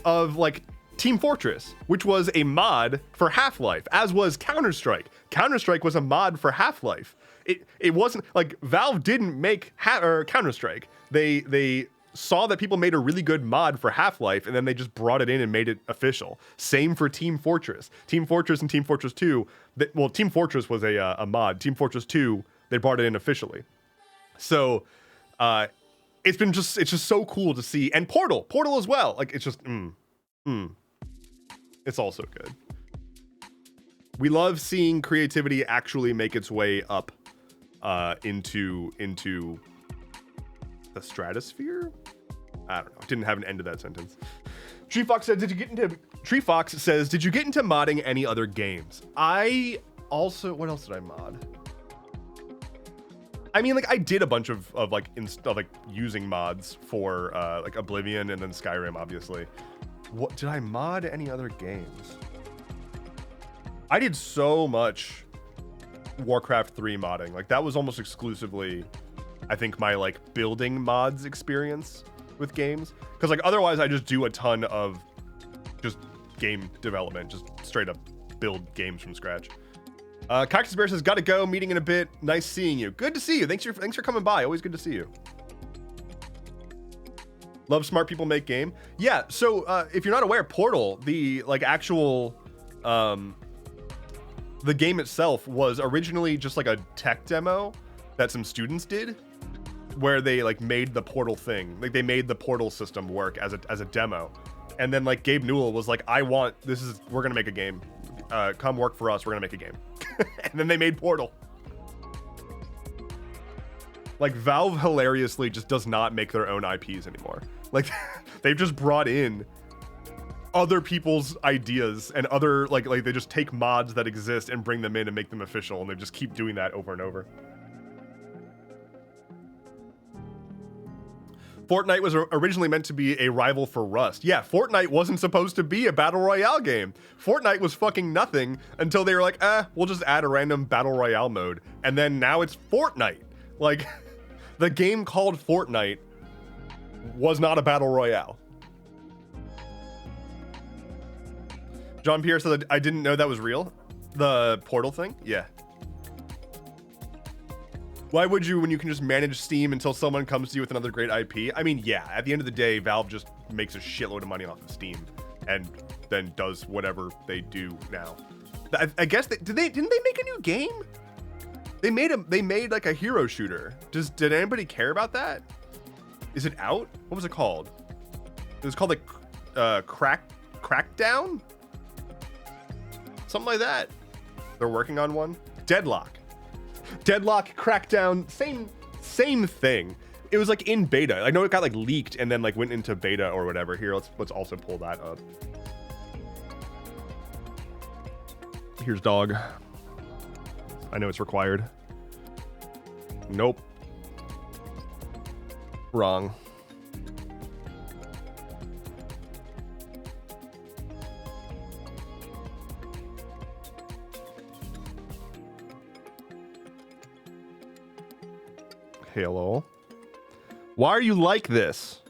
of like Team Fortress, which was a mod for Half-Life, as was Counter-Strike. Counter-Strike was a mod for Half-Life. It wasn't like Valve didn't make Counter-Strike. They saw that people made a really good mod for Half-Life, and then they just brought it in and made it official. Same for Team Fortress. Team Fortress and Team Fortress 2. Well, Team Fortress was a mod. Team Fortress 2, they brought it in officially. So it's just so cool to see. And Portal as well. Like, it's just it's also good. We love seeing creativity actually make its way up into the stratosphere. I don't know. Didn't have an end to that sentence. Tree Fox says, did you get into modding any other games? I also, what else did I mod? I mean, like, I did a bunch of like using mods for like Oblivion and then Skyrim, obviously. What did I mod any other games? I did so much Warcraft 3 modding. Like, that was almost exclusively, I think, my like building mods experience with games. Because like otherwise I just do a ton of just game development, just straight up build games from scratch. Cactus Bear says, gotta go, meeting in a bit. Nice seeing you. Good to see you. Thanks for coming by. Always good to see you. Love smart people make game. Yeah, so if you're not aware, Portal, the like actual the game itself was originally just like a tech demo that some students did, where they like made the Portal thing. Like, they made the Portal system work as a demo. And then like Gabe Newell was like, we're gonna make a game. Come work for us, we're gonna make a game. And then they made Portal. Like, Valve hilariously just does not make their own IPs anymore. Like, they've just brought in other people's ideas and other like they just take mods that exist and bring them in and make them official, and they just keep doing that over and over. Fortnite was originally meant to be a rival for Rust. Yeah, Fortnite wasn't supposed to be a battle royale game. Fortnite was fucking nothing until they were like, we'll just add a random battle royale mode. And then now it's Fortnite. Like, the game called Fortnite was not a battle royale. John Pierre said, I didn't know that was real. The Portal thing? Yeah. Why would you, when you can just manage Steam until someone comes to you with another great IP? I mean, yeah, at the end of the day, Valve just makes a shitload of money off of Steam and then does whatever they do now. I guess didn't they make a new game? They made like a hero shooter. Did anybody care about that? Is it out? What was it called? It was called like Crackdown? Something like that. They're working on one. Deadlock Crackdown, same thing. It was like in beta. I know it got like leaked and then like went into beta or whatever. Here, let's also pull that up. Here's dog. I know it's required. Nope. Wrong. Hello. Why are you like this?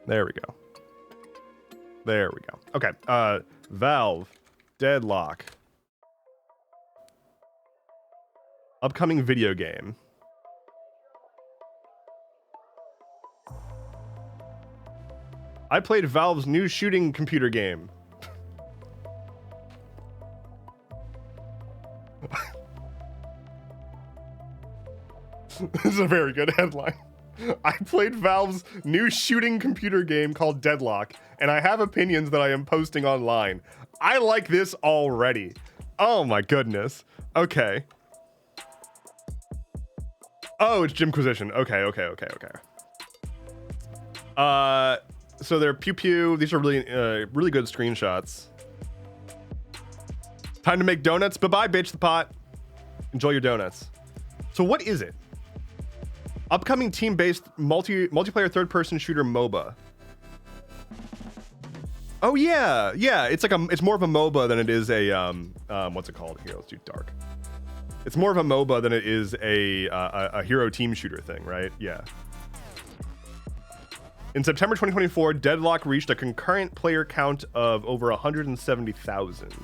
There we go. There we go. Okay. Valve. Deadlock. Upcoming video game. I played Valve's new shooting computer game. This is a very good headline. I played Valve's new shooting computer game called Deadlock, and I have opinions that I am posting online. I like this already. Oh my goodness. Okay. Oh, it's Jimquisition. Okay. So they're pew pew. These are really good screenshots. Time to make donuts. Bye-bye, bitch the pot. Enjoy your donuts. So what is it? Upcoming team-based multiplayer third-person shooter MOBA. Oh yeah. It's more of a MOBA than it is a what's it called? Here, let's do dark. It's more of a MOBA than it is a hero team shooter thing, right? Yeah. In September 2024, Deadlock reached a concurrent player count of over 170,000.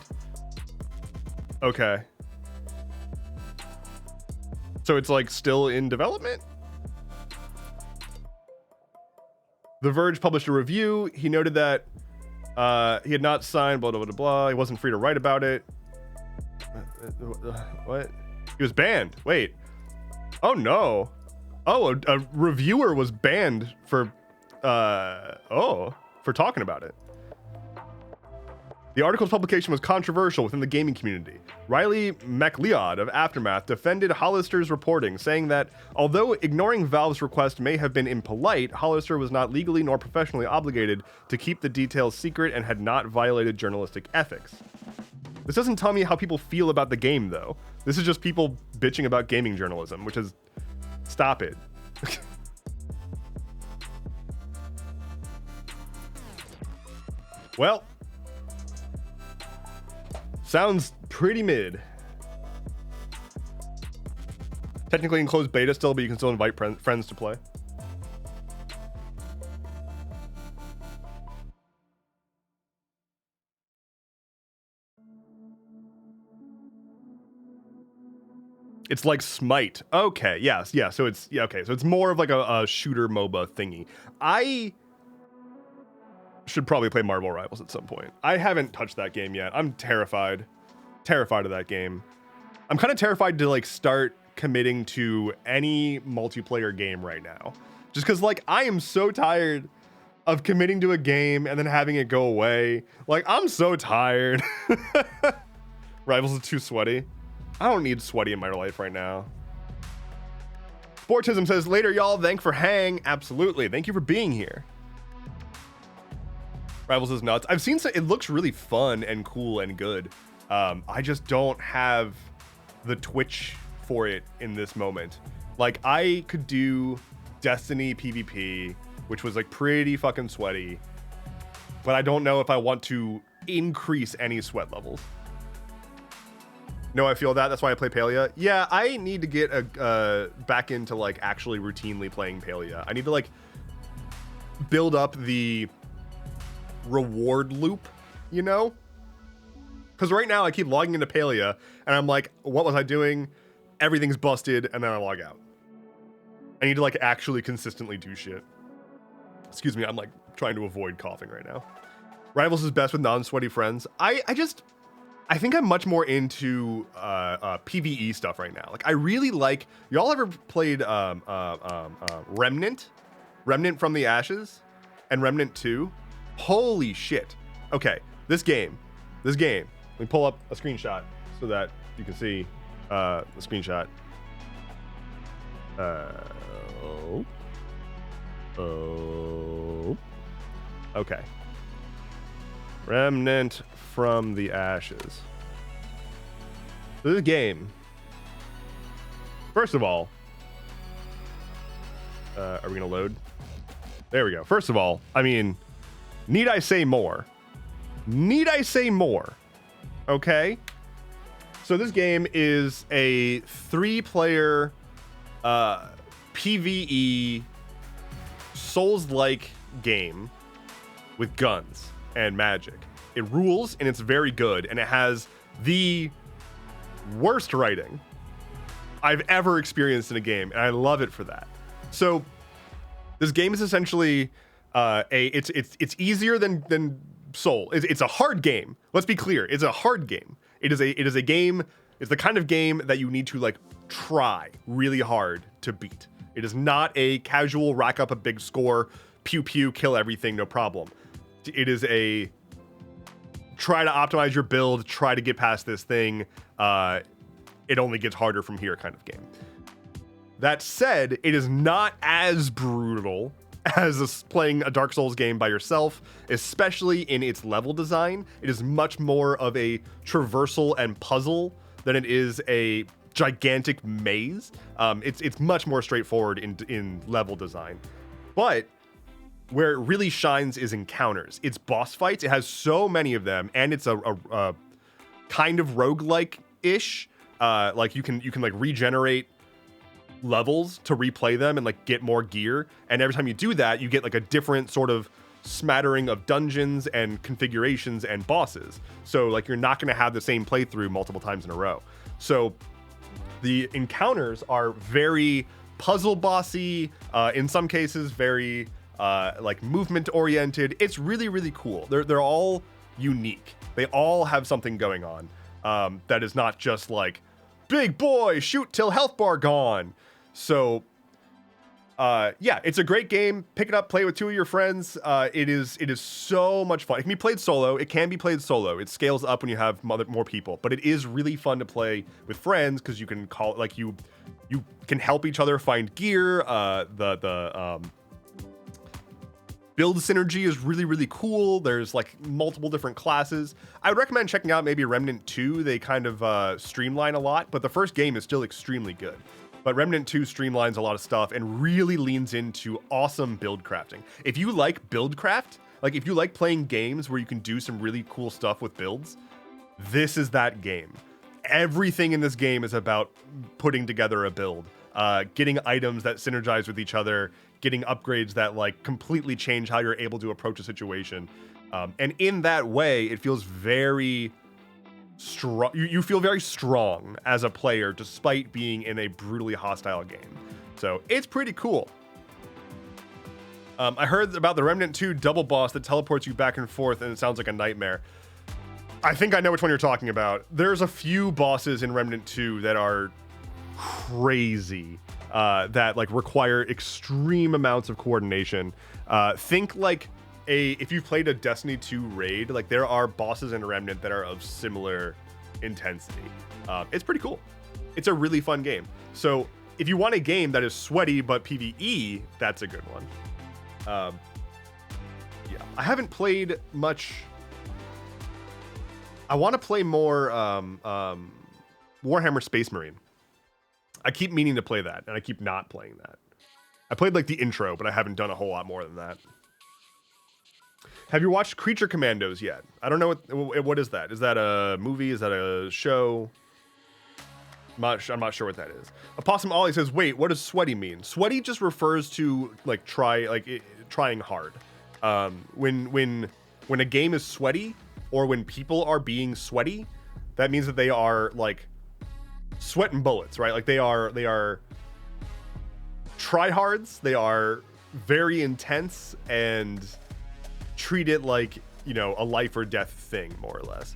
Okay. So it's like still in development? The Verge published a review. He noted that he had not signed blah, blah, blah, blah. He wasn't free to write about it. What? He was banned. Wait. Oh, no. Oh, a reviewer was banned for talking about it. The article's publication was controversial within the gaming community. Riley MacLeod of Aftermath defended Hollister's reporting, saying that although ignoring Valve's request may have been impolite, Hollister was not legally nor professionally obligated to keep the details secret and had not violated journalistic ethics. This doesn't tell me how people feel about the game, though. This is just people bitching about gaming journalism, which is... Stop it. Well... Sounds pretty mid. Technically in closed beta still, but you can still invite friends to play. It's like Smite. Okay, yes, yeah. So it's okay. So it's more of like a shooter MOBA thingy. I should probably play Marvel Rivals at some point. I haven't touched that game yet. I'm terrified of that game. I'm kind of terrified to like start committing to any multiplayer game right now, just because like I am so tired of committing to a game and then having it go away. Like I'm so tired. Rivals is too sweaty. I don't need sweaty in my life right now. Sportism says, later y'all, thanks for hang. Absolutely, thank you for being here. Rivals is nuts. I've seen it looks really fun and cool and good. I just don't have the twitch for it in this moment. Like I could do Destiny PvP, which was like pretty fucking sweaty, but I don't know if I want to increase any sweat levels. No, I feel that. That's why I play Palia. Yeah, I need to get back into like actually routinely playing Palia. I need to like build up the reward loop, you know? Because right now I keep logging into Palia and I'm like, what was I doing? Everything's busted, and then I log out. I need to like actually consistently do shit. Excuse me, I'm like trying to avoid coughing right now. Rivals is best with non-sweaty friends. I think I'm much more into PvE stuff right now. Like I really like, y'all ever played Remnant? Remnant from the Ashes and Remnant 2? Holy shit. Okay, this game. Let me pull up a screenshot so that you can see the screenshot. Okay. Remnant from the ashes. This game, first of all, are we gonna load? There we go. First of all, I mean, need I say more? Need I say more? Okay. So this game is a 3-player PvE Souls-like game with guns and magic. It rules and it's very good, and it has the worst writing I've ever experienced in a game, and I love it for that. So this game is essentially it's easier than Soul. It's a hard game. Let's be clear. It's a hard game. It is a game. It's the kind of game that you need to like try really hard to beat. It is not a casual rack up a big score, pew pew, kill everything, no problem. It is a try to optimize your build, try to get past this thing. It only gets harder from here kind of game. That said, it is not as brutal as playing a Dark Souls game by yourself, especially in its level design. It is much more of a traversal and puzzle than it is a gigantic maze. It's much more straightforward in level design. But where it really shines is encounters. It's boss fights. It has so many of them, and it's a kind of roguelike-ish. Like you can like regenerate levels to replay them and like get more gear, and every time you do that you get like a different sort of smattering of dungeons and configurations and bosses, so like you're not going to have the same playthrough multiple times in a row. So the encounters are very puzzle bossy, in some cases very like movement oriented. It's really cool. They're all unique. They all have something going on that is not just like big boy shoot till health bar gone. So yeah, it's a great game. Pick it up, play it with 2 of your friends. It is so much fun. It can be played solo. It can be played solo. It scales up when you have more people, but it is really fun to play with friends because you can call like you can help each other find gear. The build synergy is really cool. There's like multiple different classes. I would recommend checking out maybe Remnant 2. They kind of streamline a lot, but the first game is still extremely good. But Remnant 2 streamlines a lot of stuff and really leans into awesome build crafting. If you like build craft, like if you like playing games where you can do some really cool stuff with builds, this is that game. Everything in this game is about putting together a build, getting items that synergize with each other, getting upgrades that like completely change how you're able to approach a situation. And in that way, it feels very strong. You feel very strong as a player despite being in a brutally hostile game. So it's pretty cool. I heard about the Remnant 2 double boss that teleports you back and forth, and it sounds like a nightmare. I think I know which one you're talking about. There's a few bosses in Remnant 2 that are crazy, that like require extreme amounts of coordination. Think like if you've played a Destiny 2 raid, like there are bosses in Remnant that are of similar intensity. It's pretty cool. It's a really fun game. So if you want a game that is sweaty but PvE, that's a good one. Yeah, I haven't played much. I want to play more Warhammer Space Marine. I keep meaning to play that, and I keep not playing that. I played like the intro, but I haven't done a whole lot more than that. Have you watched Creature Commandos yet? I don't know what is that. Is that a movie? Is that a show? I'm not sure what that is. Opossum Ollie says, "Wait, what does sweaty mean?" Sweaty just refers to like trying hard. When a game is sweaty, or when people are being sweaty, that means that they are like sweating bullets, right? Like they are tryhards. They are very intense and treat it like, you know, a life or death thing, more or less.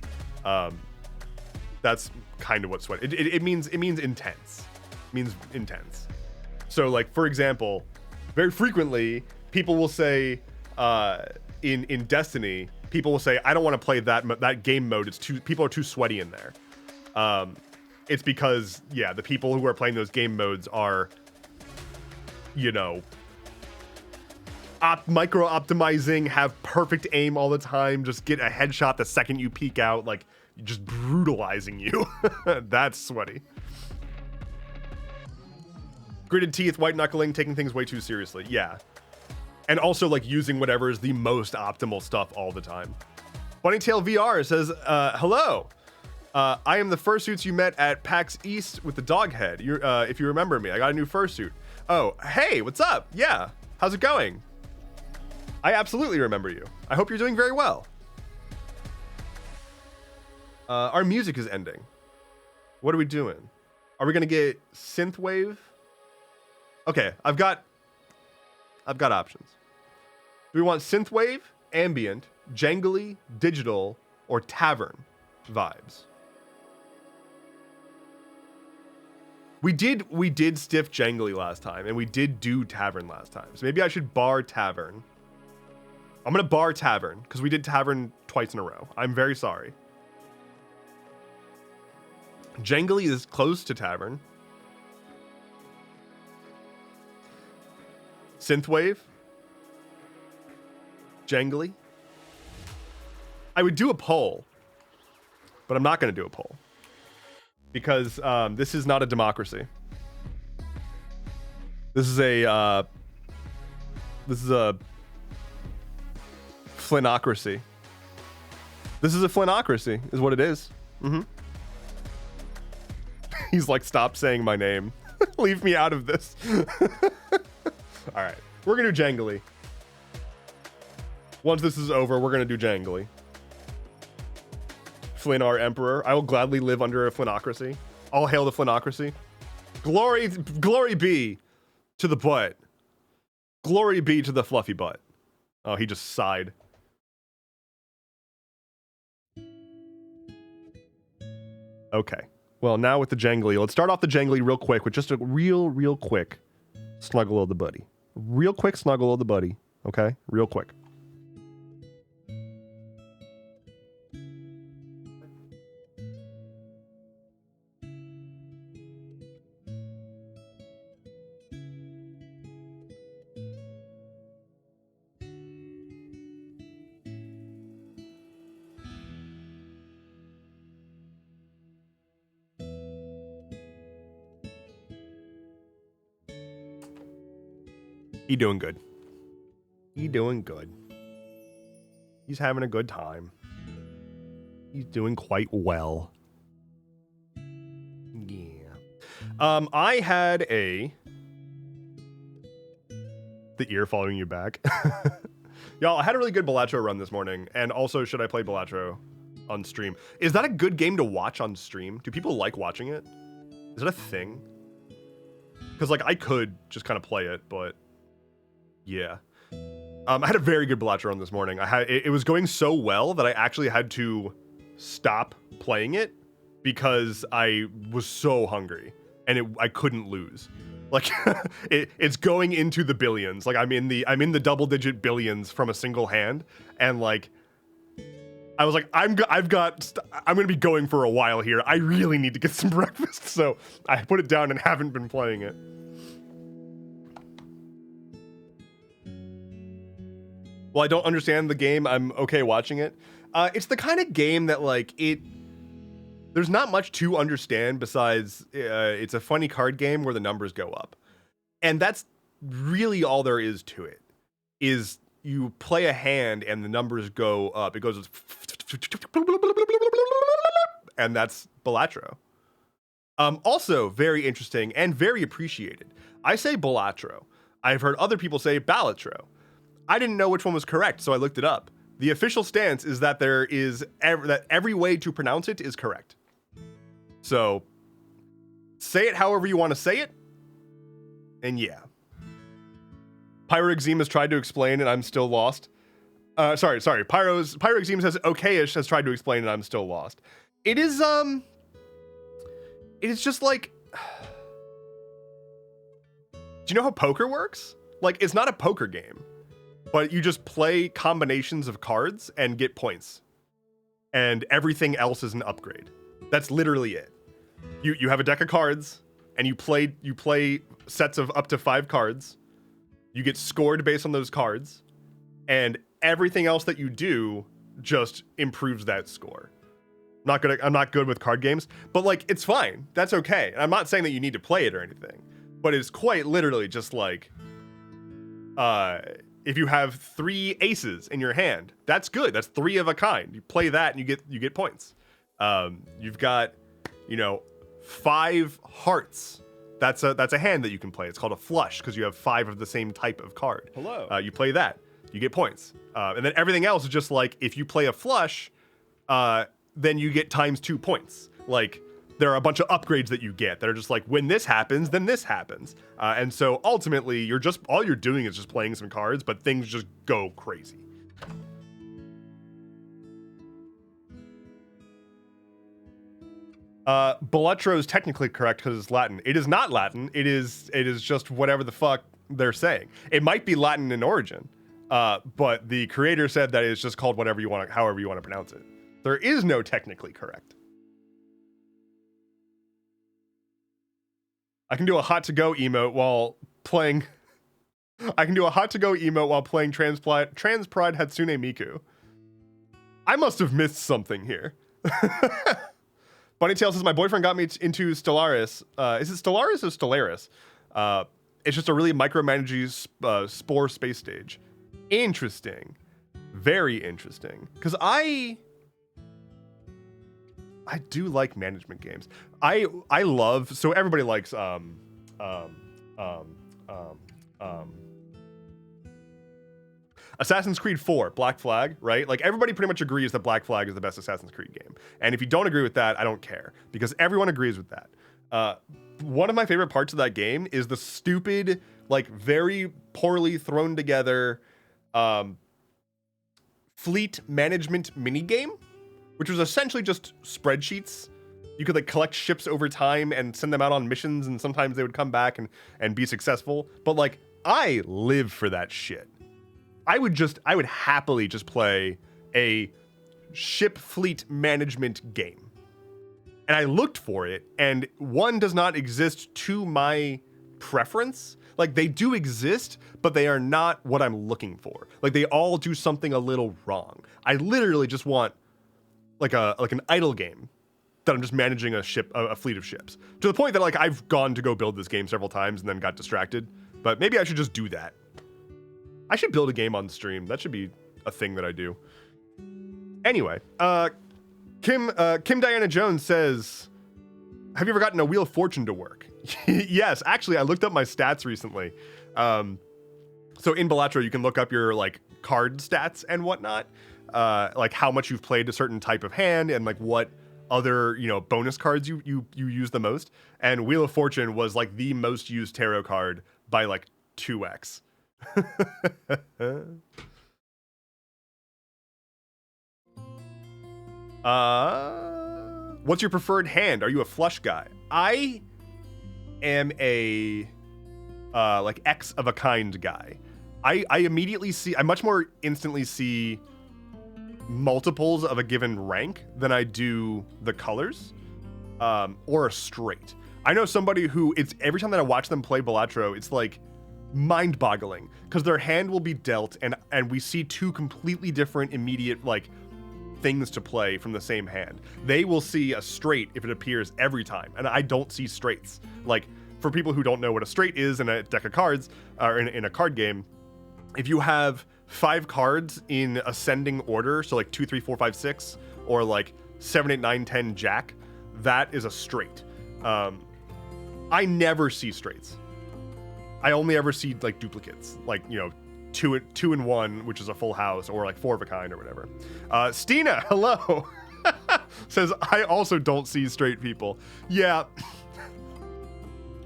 That's kind of what sweat. It means intense. It means intense. So, like for example, very frequently people will say in Destiny, people will say, "I don't want to play that game mode. People are too sweaty in there." It's because the people who are playing those game modes are, you know, micro optimizing, have perfect aim all the time, just get a headshot the second you peek out, like just brutalizing you. That's sweaty. Gritted teeth, white knuckling, taking things way too seriously. Yeah. And also like using whatever is the most optimal stuff all the time. Bunnytail VR says, hello. I am the fursuits you met at PAX East with the dog head. If you remember me, I got a new fursuit. Oh, hey, what's up? Yeah, how's it going? I absolutely remember you. I hope you're doing very well. Our music is ending. What are we doing? Are we gonna get synthwave? Okay, I've got options. Do we want synthwave, ambient, jangly, digital, or tavern vibes? We did stiff jangly last time, and we did do tavern last time. So maybe I should bar tavern. I'm gonna bar tavern because we did tavern twice in a row. I'm very sorry. Jangly is close to tavern. Synthwave. Jangly. I would do a poll, but I'm not gonna do a poll. Because this is not a democracy. This is a flinocracy. This is a flinocracy, is what it is. Mm-hmm. He's like, stop saying my name. Leave me out of this. All right, we're gonna do jangly. Once this is over, we're gonna do jangly. Flynn, our emperor. I will gladly live under a flinocracy. All hail the flinocracy. Glory be to the butt. Glory be to the fluffy butt. Oh, he just sighed. Okay. Well, now with the jangly. Let's start off the jangly real quick with just a real quick snuggle of the buddy. Real quick snuggle of the buddy. Okay? Real quick. He doing good. He doing good. He's having a good time. He's doing quite well. Yeah. I had the ear following you back. Y'all, I had a really good Balatro run this morning, and also should I play Balatro on stream? Is that a good game to watch on stream? Do people like watching it? Is it a thing? Because like I could just kind of play it, but yeah. I had a very good Balatro run this morning. It was going so well that I actually had to stop playing it because I was so hungry and I couldn't lose. Like it's going into the billions. Like I'm in the double digit billions from a single hand, and like I was like I'm gonna be going for a while here. I really need to get some breakfast, so I put it down and haven't been playing it. Well, I don't understand the game. I'm okay watching it. It's the kind of game that like there's not much to understand besides it's a funny card game where the numbers go up. And that's really all there is to it. Is you play a hand and the numbers go up. It goes and that's Balatro. Also very interesting and very appreciated. I say Balatro. I've heard other people say Balatro. I didn't know which one was correct, so I looked it up. The official stance is that that every way to pronounce it is correct. So, say it however you want to say it, and yeah. Pyroxeme has tried to explain, and I'm still lost. Sorry. Pyroxeme says okayish has tried to explain, and I'm still lost. It is just like, do you know how poker works? Like, it's not a poker game. But you just play combinations of cards and get points. And everything else is an upgrade. That's literally it. You have a deck of cards, and you play sets of up to 5 cards, You get scored based on those cards, and everything else that you do just improves that score. I'm not good with card games, but like it's fine. That's okay. I'm not saying that you need to play it or anything, but it's quite literally just like if you have 3 aces in your hand, that's good. That's 3 of a kind. You play that and you get points. You've got, 5 hearts. That's a hand that you can play. It's called a flush because you have 5 of the same type of card. Hello. You play that, you get points. And then everything else is just like if you play a flush, then you get times 2 points. Like there are a bunch of upgrades that you get that are just like when this happens, then this happens. And so ultimately, all you're doing is just playing some cards, but things just go crazy. Balatro is technically correct because it's Latin. It is not Latin. It is just whatever the fuck they're saying. It might be Latin in origin, but the creator said that it's just called however you want to pronounce it. There is no technically correct. I can do a hot to go emote while playing. Trans Pride Hatsune Miku. I must have missed something here. Bunnytail says my boyfriend got me into Stellaris. Is it Stellaris or Stellaris? It's just a really micromanaging spore space stage. Interesting, very interesting. Because I do like management games. I love, so everybody likes Assassin's Creed 4, Black Flag, right? Like everybody pretty much agrees that Black Flag is the best Assassin's Creed game. And if you don't agree with that, I don't care because everyone agrees with that. One of my favorite parts of that game is the stupid, like very poorly thrown together fleet management minigame, which was essentially just spreadsheets. You could like collect ships over time and send them out on missions, and sometimes they would come back and be successful. But like, I live for that shit. I would happily just play a ship fleet management game. And I looked for it, and one does not exist to my preference. Like they do exist, but they are not what I'm looking for. Like they all do something a little wrong. I literally just want like an idle game that I'm just managing a fleet of ships, to the point that like I've gone to go build this game several times and then got distracted. But maybe I should just do that. I should build a game on stream. That should be a thing that I do. Anyway, Kim Diana Jones says, have you ever gotten a Wheel of Fortune to work? Yes, actually, I looked up my stats recently. So in Balatro, you can look up your like card stats and whatnot, like how much you've played a certain type of hand and like what other bonus cards you use the most. And Wheel of Fortune was like the most used tarot card by like 2x. What's your preferred hand? Are you a flush guy? I am a like X of a kind guy. I much more instantly see multiples of a given rank than I do the colors, or a straight. I know somebody who it's every time that I watch them play Balatro, it's like mind-boggling because their hand will be dealt and we see 2 completely different immediate like things to play from the same hand. They will see a straight if it appears every time, and I don't see straights. Like for people who don't know what a straight is in a deck of cards or in a card game, if you have 5 cards in ascending order, so like 2, 3, 4, 5, 6, or like 7, 8, 9, 10 jack, that is a straight. I never see straights. I only ever see like duplicates, like 2 and 1, which is a full house, or like 4 of a kind or whatever. Stina, hello, says I also don't see straight people. Yeah,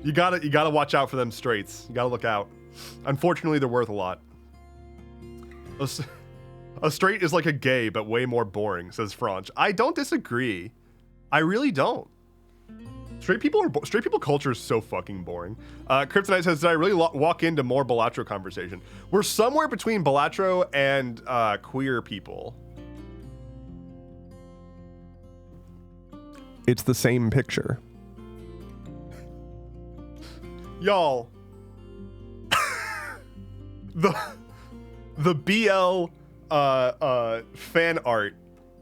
you gotta watch out for them straights. You gotta look out. Unfortunately, they're worth a lot. A straight is like a gay, but way more boring, says Franch. I don't disagree. I really don't. Straight people culture is so fucking boring. Kryptonite says, did I really walk into more Balatro conversation? We're somewhere between Balatro and queer people. It's the same picture. Y'all. the BL fan art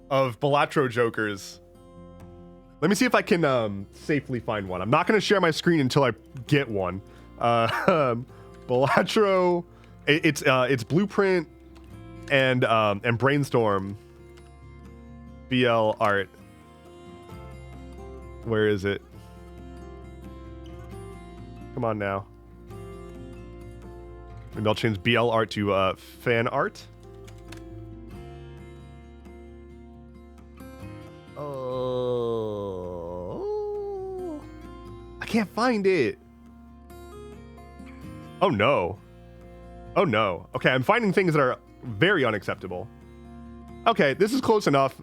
of Balatro Jokers. Let me see if I can safely find one. I'm not going to share my screen until I get one. Balatro, it's Blueprint and Brainstorm BL art. Where is it? Come on now. Maybe I'll change BL art to fan art. Oh, I can't find it. Oh no. Oh no. Okay, I'm finding things that are very unacceptable. Okay, this is close enough.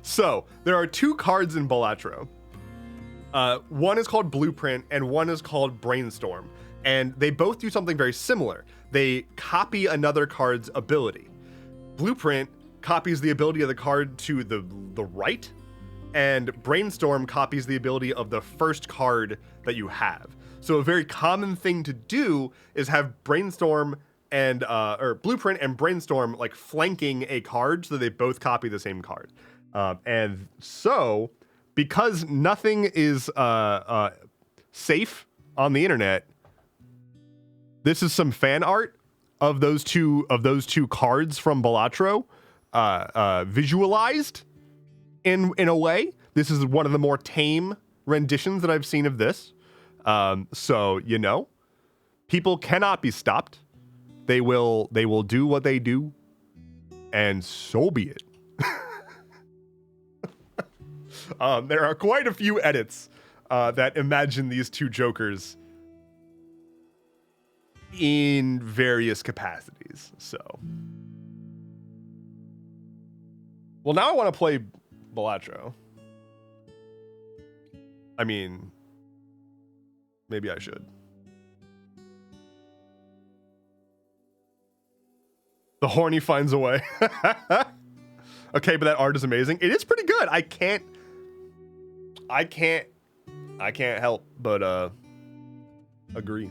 So there are two cards in Balatro. One is called Blueprint and one is called Brainstorm, and they both do something very similar. They copy another card's ability. Blueprint copies the ability of the card to the right, and Brainstorm copies the ability of the first card that you have. So a very common thing to do is have Brainstorm and or Blueprint and Brainstorm like flanking a card so that they both copy the same card. And so because nothing is safe on the internet, this is some fan art of those two cards from Balatro, visualized in a way. This is one of the more tame renditions that I've seen of this. So you know, people cannot be stopped. They will do what they do, and so be it. There are quite a few edits that imagine these two Jokers in various capacities. So, well, now I want to play Balatro. I mean, maybe I should. The horny finds a way. Okay, but that art is amazing. It is pretty good. I can't help but agree.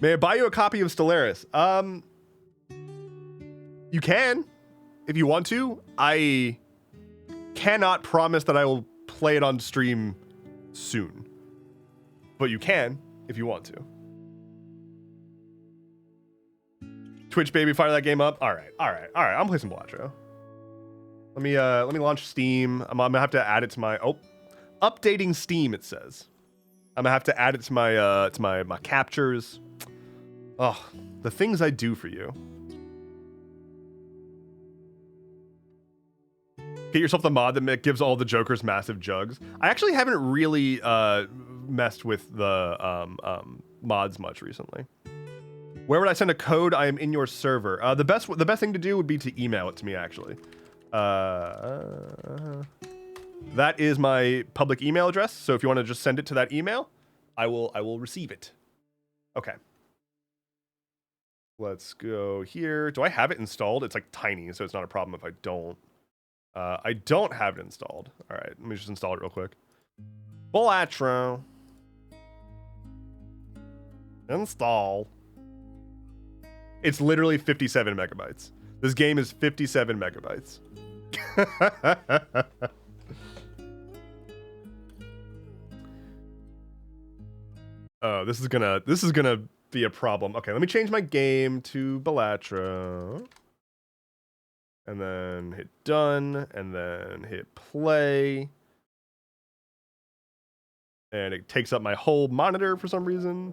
May I buy you a copy of Stellaris? You can, if you want to. I cannot promise that I will play it on stream soon, but you can if you want to. Twitch baby, fire that game up. All right. I'm playing some Balatro. Let me launch Steam. I'm gonna have to add it to my updating Steam. It says I'm gonna have to add it to my captures. Oh, the things I do for you. Get yourself the mod that gives all the Jokers massive jugs. I actually haven't really messed with the mods much recently. Where would I send a code? I am in your server. The best thing to do would be to email it to me, actually. That is my public email address. So if you want to just send it to that email, I will receive it. Okay. Let's go here. Do I have it installed? It's like tiny, so it's not a problem if I don't. I don't have it installed. All right, let me just install it real quick. Balatro. Install. It's literally 57 megabytes. This game is 57 megabytes. Oh, this is gonna be a problem. Okay, let me change my game to Balatro. And then hit done, and then hit play. And it takes up my whole monitor for some reason.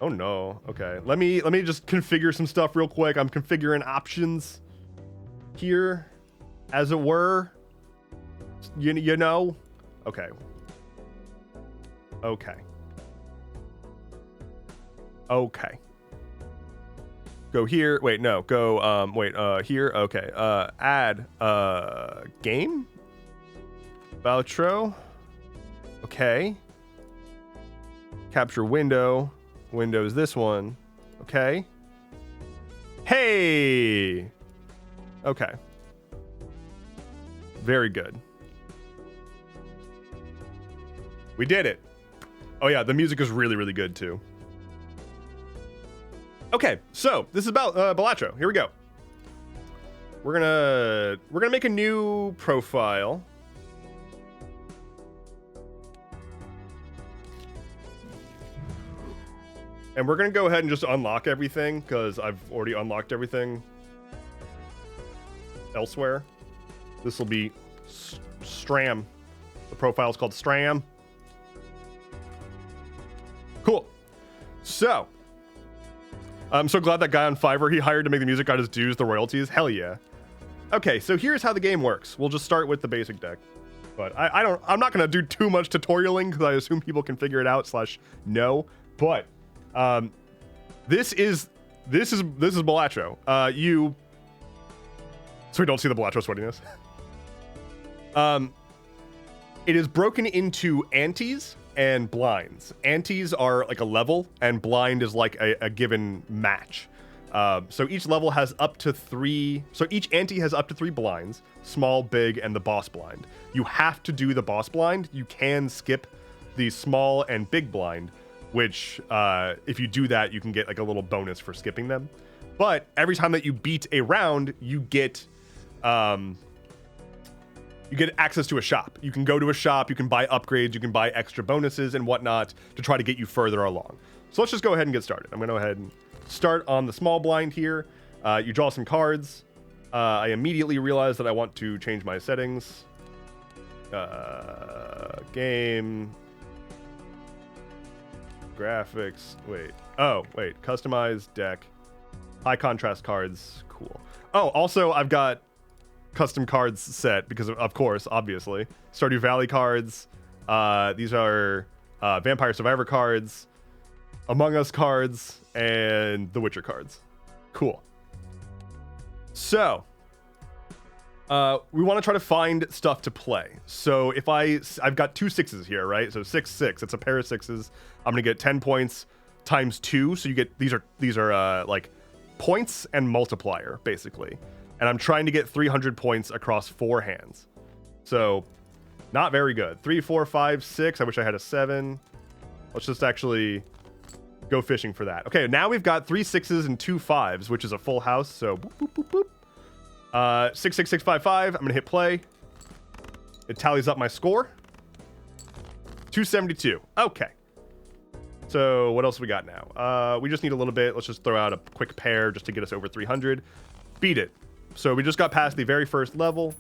Oh no. Okay. Let me just configure some stuff real quick. I'm configuring options here, as it were. You know? Okay. Okay. Okay. Go here. Wait, no. Go here. Okay. Add game. Balatro. Okay. Capture window. Windows this one. Okay. Hey. Okay. Very good. We did it. Oh yeah, the music is really, really good too. Okay, so this is about Balatro. Here we go. We're gonna make a new profile. And we're gonna go ahead and just unlock everything because I've already unlocked everything elsewhere. This will be Stram. The profile is called Stram. Cool. So, I'm so glad that guy on Fiverr he hired to make the music got his dues, the royalties. Hell yeah. Okay, so here's how the game works. We'll just start with the basic deck. But I'm not gonna do too much tutorialing because I assume people can figure it out / no. But this is Balatro. So we don't see the Balatro sweatiness. It is broken into antes and blinds. Antes are like a level, and blind is like a given match. So each level has up to 3. So each ante has up to 3 blinds: small, big, and the boss blind. You have to do the boss blind. You can skip the small and big blind, which if you do that, you can get like a little bonus for skipping them. But every time that you beat a round, you get access to a shop. You can go to a shop, you can buy upgrades, you can buy extra bonuses and whatnot to try to get you further along. So let's just go ahead and get started. I'm gonna go ahead and start on the small blind here. You draw some cards. I immediately realize that I want to change my settings. Game. Graphics. Wait. Customize deck. High contrast cards. Cool. Oh, also I've got custom cards set because of course, obviously. Stardew Valley cards. These are Vampire Survivor cards, Among Us cards, and The Witcher cards. Cool. So, we want to try to find stuff to play. So if I've got 2 6s here, right? So 6, 6. It's a pair of 6s. I'm gonna get 10 points times 2. So you get these are like points and multiplier basically. And I'm trying to get 300 points across 4 hands. So, not very good. 3, 4, 5, 6. I wish I had a 7. Let's just actually go fishing for that. Okay, now we've got 3 6s and 2 5s, which is a full house. So, boop, boop, boop, boop. 6, 6, 6, 5, 5. I'm gonna hit play. It tallies up my score. 272. Okay. So, what else we got now? We just need a little bit. Let's just throw out a quick pair just to get us over 300. Beat it. So we just got past the very first level,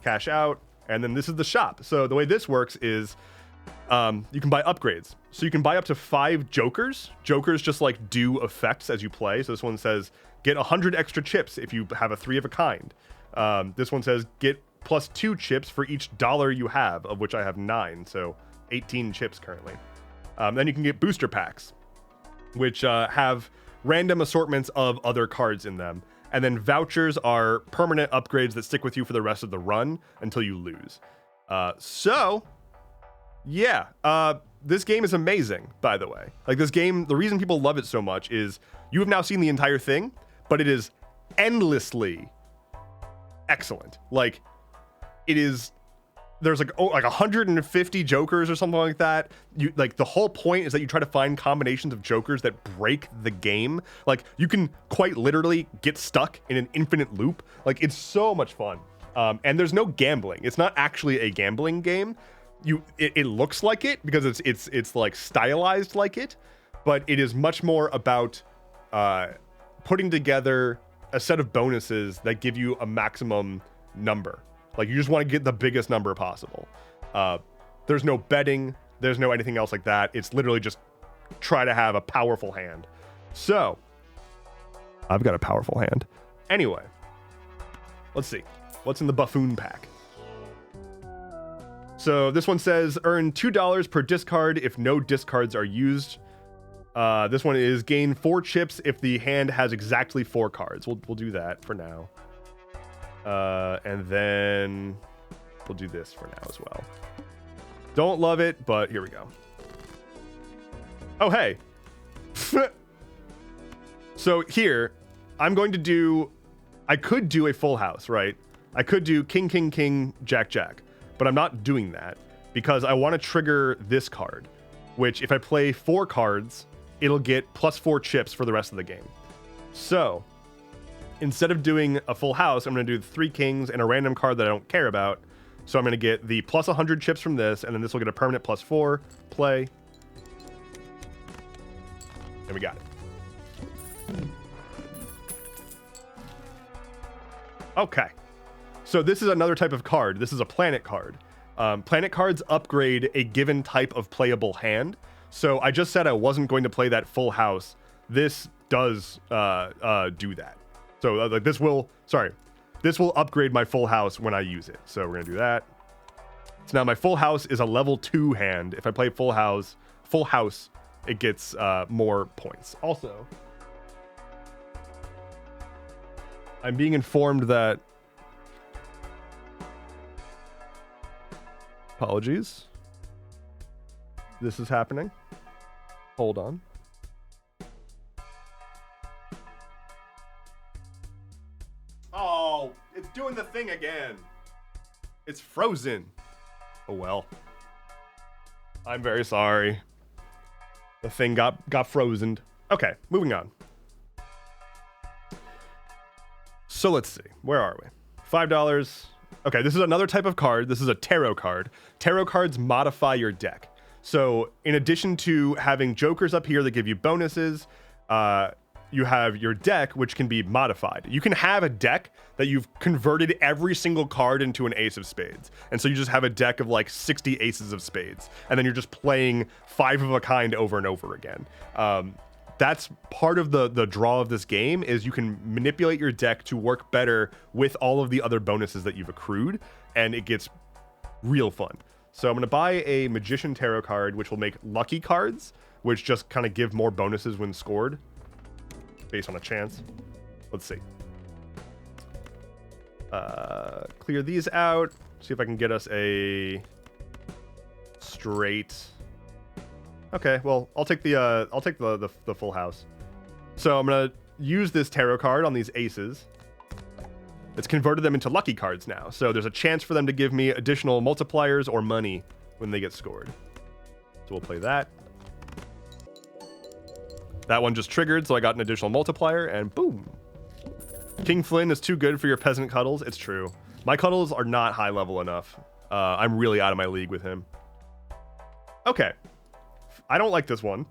cash out, and then this is the shop. So the way this works is you can buy upgrades. So you can buy up to 5 jokers. Jokers just like do effects as you play. So this one says get 100 extra chips if you have a 3 of a kind. This one says get plus 2 chips for each dollar you have, of which I have 9. So 18 chips currently. Then you can get booster packs, which have random assortments of other cards in them. And then vouchers are permanent upgrades that stick with you for the rest of the run until you lose. This game is amazing, by the way. Like this game, the reason people love it so much is you have now seen the entire thing, but it is endlessly excellent. Like it is, there's like 150 jokers or something like that. You like the whole point is that you try to find combinations of jokers that break the game. Like you can quite literally get stuck in an infinite loop. Like it's so much fun. And there's no gambling. It's not actually a gambling game. It looks like it because it's like stylized like it, but it is much more about putting together a set of bonuses that give you a maximum number. Like you just want to get the biggest number possible. There's no betting. There's no anything else like that. It's literally just try to have a powerful hand. So I've got a powerful hand. Anyway, let's see. What's in the buffoon pack? So this one says earn $2 per discard if no discards are used. This one is gain 4 chips if the hand has exactly 4 cards. We'll do that for now. And then we'll do this for now as well. Don't love it, but here we go. Oh, hey. So here, I'm going to do, I could do a full house, right? I could do king, king, king, jack, jack, but I'm not doing that because I want to trigger this card, which if I play 4 cards, it'll get +4 chips for the rest of the game. So instead of doing a full house, I'm going to do 3 kings and a random card that I don't care about. So I'm going to get the +100 chips from this, and then this will get a permanent +4. Play. And we got it. Okay. So this is another type of card. This is a planet card. Planet cards upgrade a given type of playable hand. So I just said I wasn't going to play that full house. This does do that. So like this will upgrade my full house when I use it. So we're gonna do that. So now my full house is a level 2 hand. If I play full house, it gets more points. Also, I'm being informed that, apologies, this is happening. Hold on. Oh, it's doing the thing again. It's frozen. Oh well. I'm very sorry. The thing got frozen. Okay, moving on. So let's see. Where are we? $5. Okay, this is another type of card. This is a tarot card. Tarot cards modify your deck. So in addition to having jokers up here that give you bonuses, you have your deck, which can be modified. You can have a deck that you've converted every single card into an ace of spades. And so you just have a deck of like 60 aces of spades. And then you're just playing 5 of a kind over and over again. That's part of the draw of this game, is you can manipulate your deck to work better with all of the other bonuses that you've accrued. And it gets real fun. So I'm going to buy a Magician Tarot card, which will make lucky cards, which just kind of give more bonuses when scored based on a chance. Let's see. Clear these out. See if I can get us a straight. Okay, well, I'll take the full house. So I'm gonna use this tarot card on these aces. It's converted them into lucky cards now. So there's a chance for them to give me additional multipliers or money when they get scored. So we'll play that. That one just triggered, so I got an additional multiplier, and boom. King Flynn is too good for your peasant cuddles. It's true. My cuddles are not high level enough. I'm really out of my league with him. Okay. I don't like this one.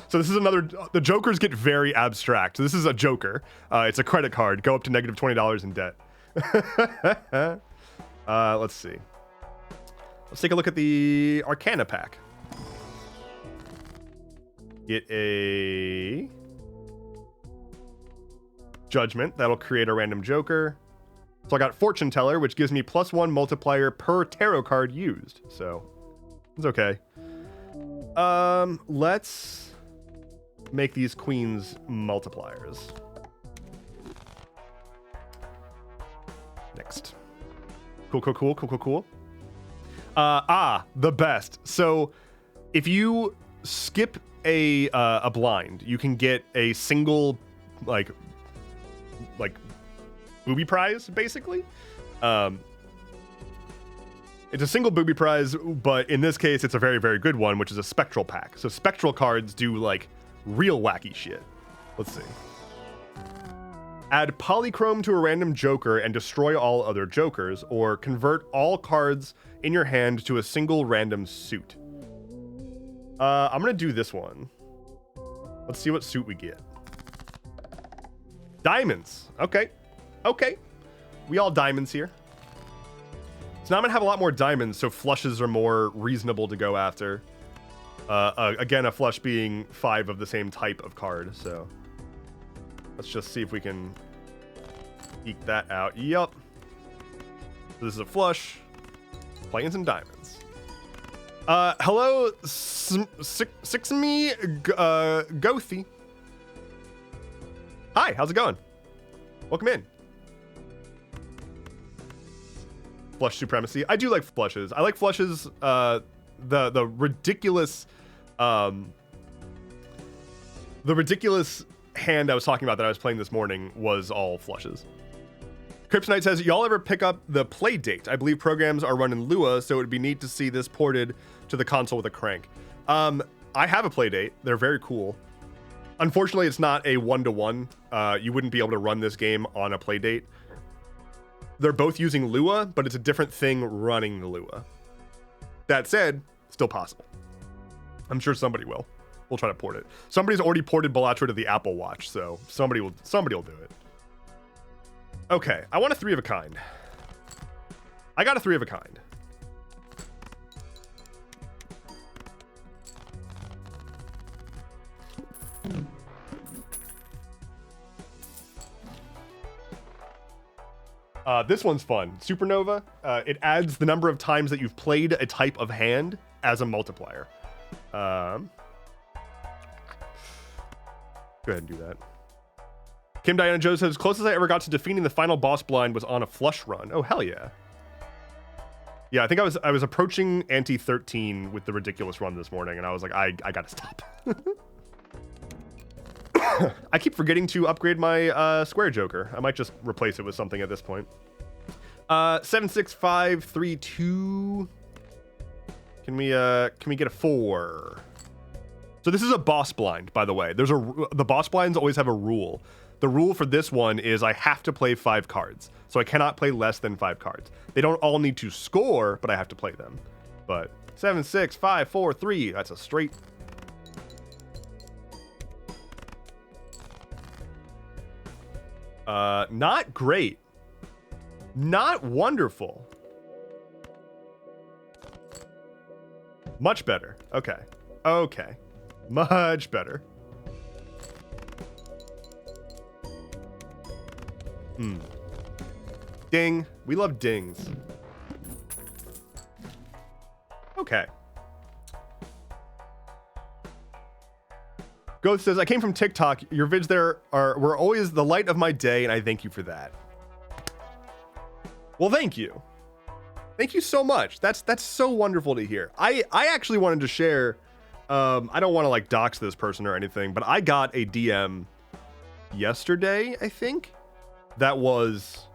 So this is another, the jokers get very abstract. So this is a joker. It's a credit card. Go up to negative $20 in debt. Let's see. Let's take a look at the Arcana pack. Get a Judgment. That'll create a random joker. So I got Fortune Teller, which gives me +1 multiplier per tarot card used. So it's okay. Let's make these queens multipliers. Next. Cool. The best. So if you skip a blind, you can get a single like booby prize, basically. It's a single booby prize, but in this case, it's a very, very good one, which is a spectral pack. So spectral cards do like real wacky shit. Let's see. Add polychrome to a random joker and destroy all other jokers, or convert all cards in your hand to a single random suit. I'm gonna do this one. Let's see what suit we get. Diamonds. Okay. We all diamonds here. So now I'm gonna have a lot more diamonds, so flushes are more reasonable to go after. Again, a flush being 5 of the same type of card, so let's just see if we can eke that out. Yup. So this is a flush. Playing some diamonds. Hello, Sixme Gothy. Hi, how's it going? Welcome in. Flush supremacy. I do like flushes. I like flushes. The ridiculous hand I was talking about that I was playing this morning was all flushes. Kryptonite says, y'all ever pick up the Play Date? I believe programs are run in Lua, so it would be neat to see this ported to the console with a crank. I have a Play Date. They're very cool. Unfortunately, it's not a 1-to-1. You wouldn't be able to run this game on a play date. They're both using Lua, but it's a different thing running the Lua. That said, still possible. I'm sure somebody will. We'll try to port it. Somebody's already ported Balatro to the Apple Watch, so somebody will do it. Okay, I want a 3 of a kind. I got a 3 of a kind. This one's fun. Supernova. It adds the number of times that you've played a type of hand as a multiplier. Go ahead and do that. Kim Diana Joe says, closest I ever got to defeating the final boss blind was on a flush run. Oh, hell yeah. Yeah, I think I was approaching ante 13 with the ridiculous run this morning, and I was like, I gotta stop. I keep forgetting to upgrade my square joker. I might just replace it with something at this point. 76532. Can we get a 4? So this is a boss blind, by the way. The boss blinds always have a rule. The rule for this one is I have to play 5 cards. So I cannot play less than 5 cards. They don't all need to score, but I have to play them. But 7, 6, 5, 4, 3. That's a straight. Not great. Not wonderful. Much better. Okay. Okay. Much better. Ding. We love dings. Okay. Ghost says, I came from TikTok. Your vids there were always the light of my day, and I thank you for that. Well, thank you. Thank you so much. That's so wonderful to hear. I actually wanted to share, I don't want to like dox this person or anything, but I got a DM yesterday, I think, that was,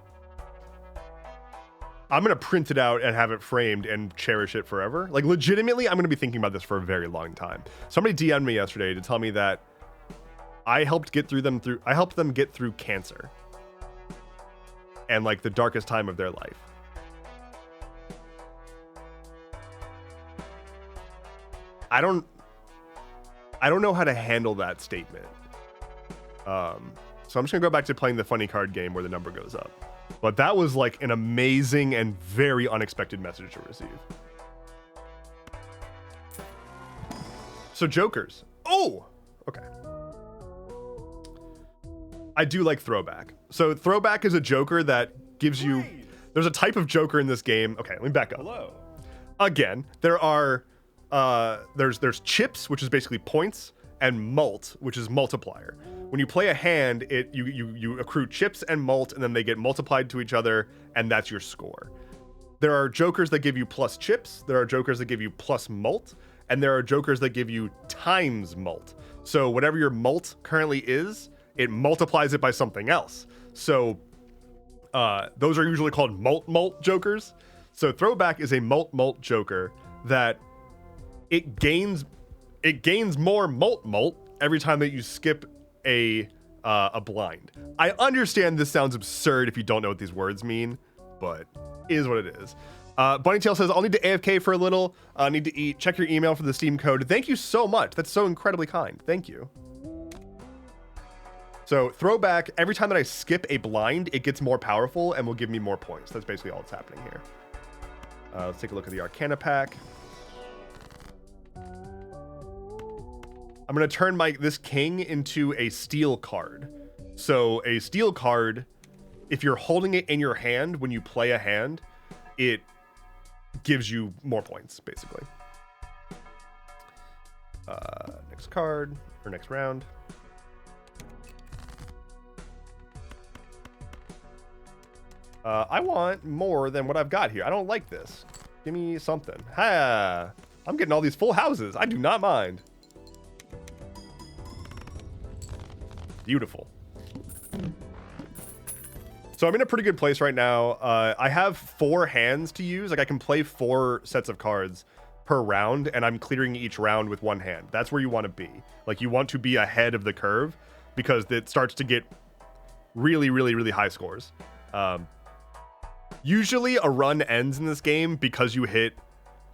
I'm going to print it out and have it framed and cherish it forever. Like legitimately, I'm going to be thinking about this for a very long time. Somebody DM'd me yesterday to tell me that I helped them get through cancer and like the darkest time of their life. I don't know how to handle that statement. So I'm just gonna go back to playing the funny card game where the number goes up. But that was like an amazing and very unexpected message to receive. So jokers. Oh, okay. I do like throwback. So throwback is a joker that gives you, there's a type of joker in this game. Okay, let me back up. Hello. Again, there are there's chips, which is basically points, and mult, which is multiplier. When you play a hand, you accrue chips and mult, and then they get multiplied to each other, and that's your score. There are jokers that give you plus chips, there are jokers that give you plus mult, and there are jokers that give you times mult. So whatever your mult currently is, it multiplies it by something else. So those are usually called mult jokers. So throwback is a mult joker that it gains more mult every time that you skip a blind. I understand this sounds absurd if you don't know what these words mean, but it is what it is. Bunnytail says, I'll need to AFK for a little. Need to eat. Check your email for the Steam code. Thank you so much. That's so incredibly kind. Thank you. So throwback, every time that I skip a blind, it gets more powerful and will give me more points. That's basically all that's happening here. Let's take a look at the Arcana pack. I'm going to turn this king into a steel card. So a steel card, if you're holding it in your hand when you play a hand, it gives you more points, basically. Next card, or next round. I want more than what I've got here. I don't like this. Give me something. Ha! I'm getting all these full houses. I do not mind. Beautiful. So I'm in a pretty good place right now. I have 4 hands to use. Like I can play 4 sets of cards per round, and I'm clearing each round with one hand. That's where you want to be. Like, you want to be ahead of the curve because it starts to get really, really, really high scores. Usually a run ends in this game because you hit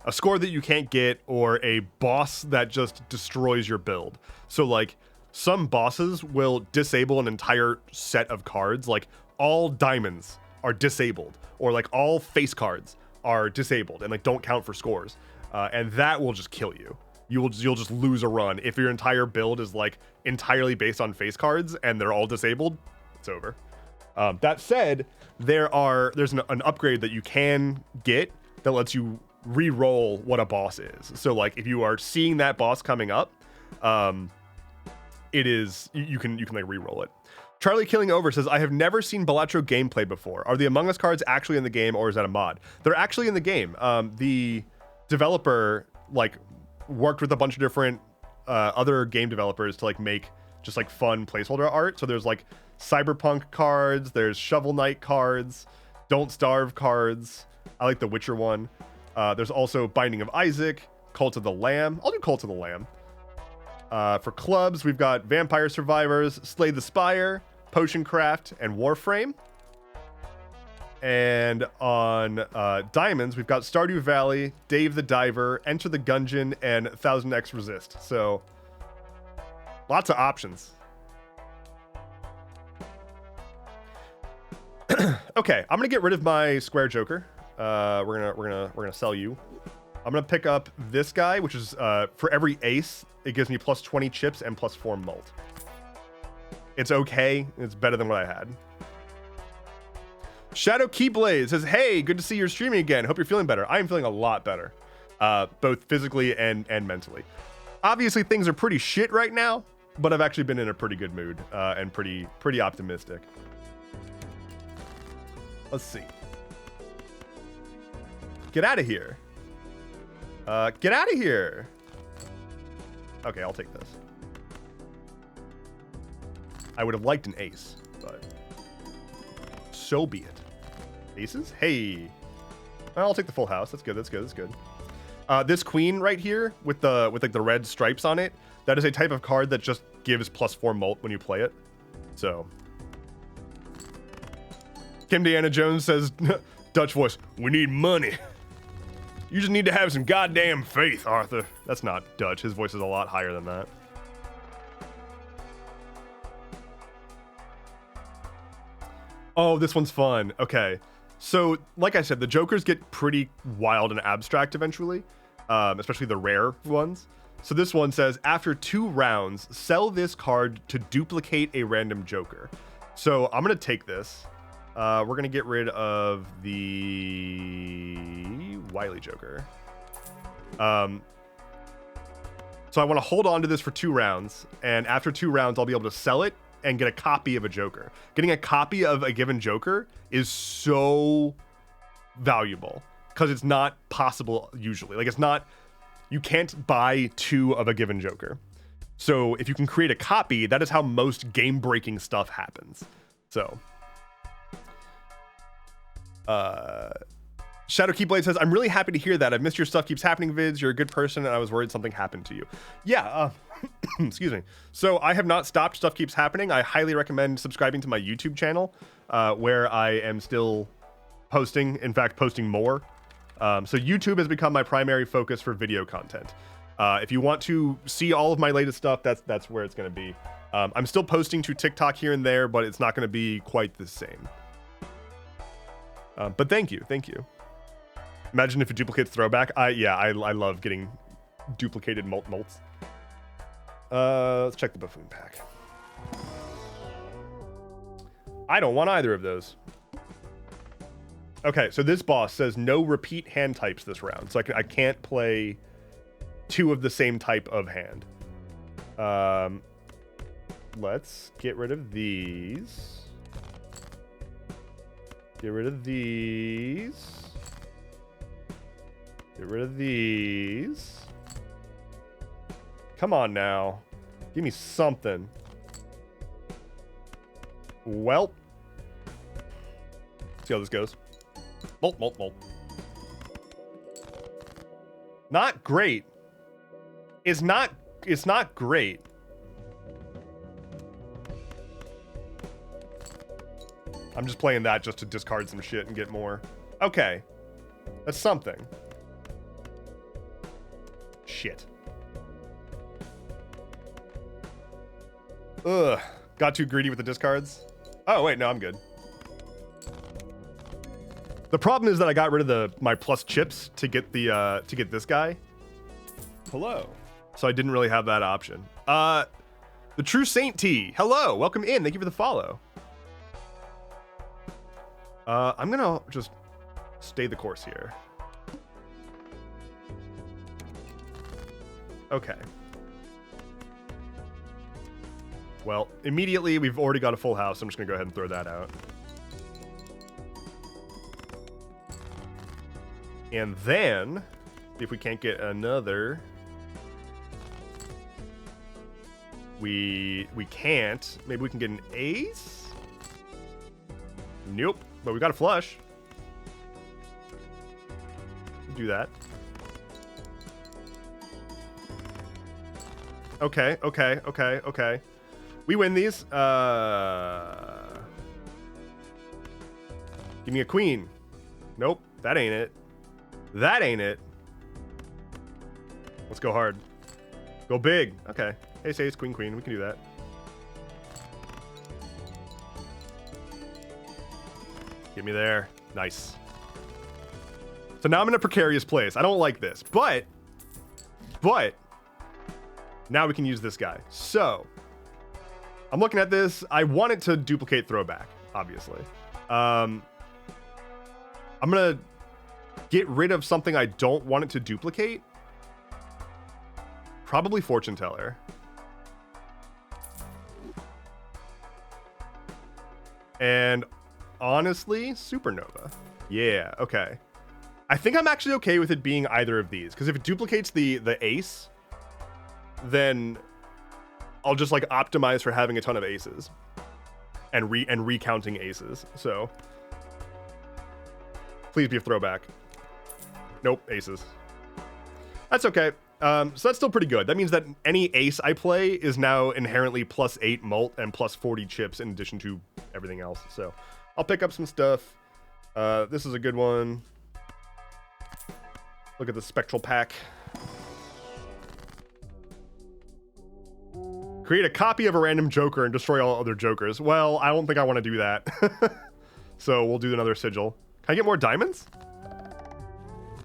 a score that you can't get or a boss that just destroys your build. So like some bosses will disable an entire set of cards, like all diamonds are disabled, or like all face cards are disabled and like don't count for scores. And that will just kill you. You'll just lose a run. If your entire build is like entirely based on face cards and they're all disabled, it's over. That said, there's an upgrade that you can get that lets you re-roll what a boss is. So like if you are seeing that boss coming up, it is you can like re-roll it. Charlie Killing Over says, I have never seen Balatro gameplay before. Are the Among Us cards actually in the game, or is that a mod? They're actually in the game. The developer like worked with a bunch of different other game developers to like make just like fun placeholder art. So there's like Cyberpunk cards, there's Shovel Knight cards, Don't Starve cards. I like the Witcher one. There's also Binding of Isaac, Cult of the Lamb. I'll do Cult of the Lamb. For clubs, we've got Vampire Survivors, Slay the Spire, Potion Craft, and Warframe. And on diamonds, we've got Stardew Valley, Dave the Diver, Enter the Gungeon, and 1000X Resist. So lots of options. Okay, I'm gonna get rid of my square joker. We're gonna sell you. I'm gonna pick up this guy, which is for every ace, it gives me plus 20 chips and plus 4 mult. It's okay. It's better than what I had. Shadow Keyblade says, hey, good to see you're streaming again. Hope you're feeling better. I am feeling a lot better, both physically and mentally. Obviously, things are pretty shit right now, but I've actually been in a pretty good mood and pretty optimistic. Let's see. Get out of here. Get out of here. Okay, I'll take this. I would have liked an ace, but so be it. Aces? Hey. I'll take the full house. That's good. That's good. That's good. This queen right here with like the red stripes on it, that is a type of card that just gives plus 4 mult when you play it. So Kim Deanna Jones says, Dutch voice, we need money. You just need to have some goddamn faith, Arthur. That's not Dutch. His voice is a lot higher than that. Oh, this one's fun. Okay. So, like I said, the jokers get pretty wild and abstract eventually, especially the rare ones. So this one says, after 2 rounds, sell this card to duplicate a random joker. So I'm going to take this. We're going to get rid of the Wily Joker. So I want to hold on to this for 2 rounds. And after 2 rounds, I'll be able to sell it and get a copy of a Joker. Getting a copy of a given Joker is so valuable because it's not possible usually. Like, it's not, you can't buy 2 of a given Joker. So if you can create a copy, that is how most game-breaking stuff happens. So Shadow Keyblade says, I'm really happy to hear that. I've missed your Stuff Keeps Happening vids. You're a good person, and I was worried something happened to you. Yeah, excuse me. So I have not stopped Stuff Keeps Happening. I highly recommend subscribing to my YouTube channel, where I am still posting, in fact, posting more. So YouTube has become my primary focus for video content. If you want to see all of my latest stuff, that's where it's going to be. I'm still posting to TikTok here and there, but it's not going to be quite the same. But thank you. Imagine if it duplicates throwback. I love getting duplicated mults. Let's check the buffoon pack. I don't want either of those. Okay, so this boss says no repeat hand types this round, so I can't play 2 of the same type of hand. Let's get rid of these. Get rid of these. Get rid of these. Come on now. Give me something. Welp. See how this goes. Molt. Not great. It's not great. I'm just playing that just to discard some shit and get more. Okay. That's something. Shit. Ugh. Got too greedy with the discards. Oh, wait, no, I'm good. The problem is that I got rid of my plus chips to get this guy. Hello. So I didn't really have that option. The True Saint T. Hello, welcome in. Thank you for the follow. I'm gonna just stay the course here. Okay. Well, immediately we've already got a full house. I'm just gonna go ahead and throw that out. And then, see if we can't get another. We can't. Maybe we can get an ace? Nope. But we got a flush. Do that. Okay, okay, okay, okay. We win these. Give me a queen. Nope, that ain't it. That ain't it. Let's go hard. Go big. Okay. Ace, ace, queen, queen. We can do that. Get me there. Nice. So now I'm in a precarious place. I don't like this, but now we can use this guy. So I'm looking at this. I want it to duplicate throwback, obviously. I'm gonna get rid of something I don't want it to duplicate. Probably fortune teller. And honestly, supernova. Yeah, okay. I think I'm actually okay with it being either of these, because if it duplicates the ace, then I'll just like optimize for having a ton of aces and recounting aces. So please be a throwback. Nope, aces. That's okay. So that's still pretty good. That means that any ace I play is now inherently +8 mult and +40 chips in addition to everything else. So I'll pick up some stuff. This is a good one. Look at the spectral pack. Create a copy of a random joker and destroy all other jokers. Well, I don't think I want to do that. So we'll do another sigil. Can I get more diamonds?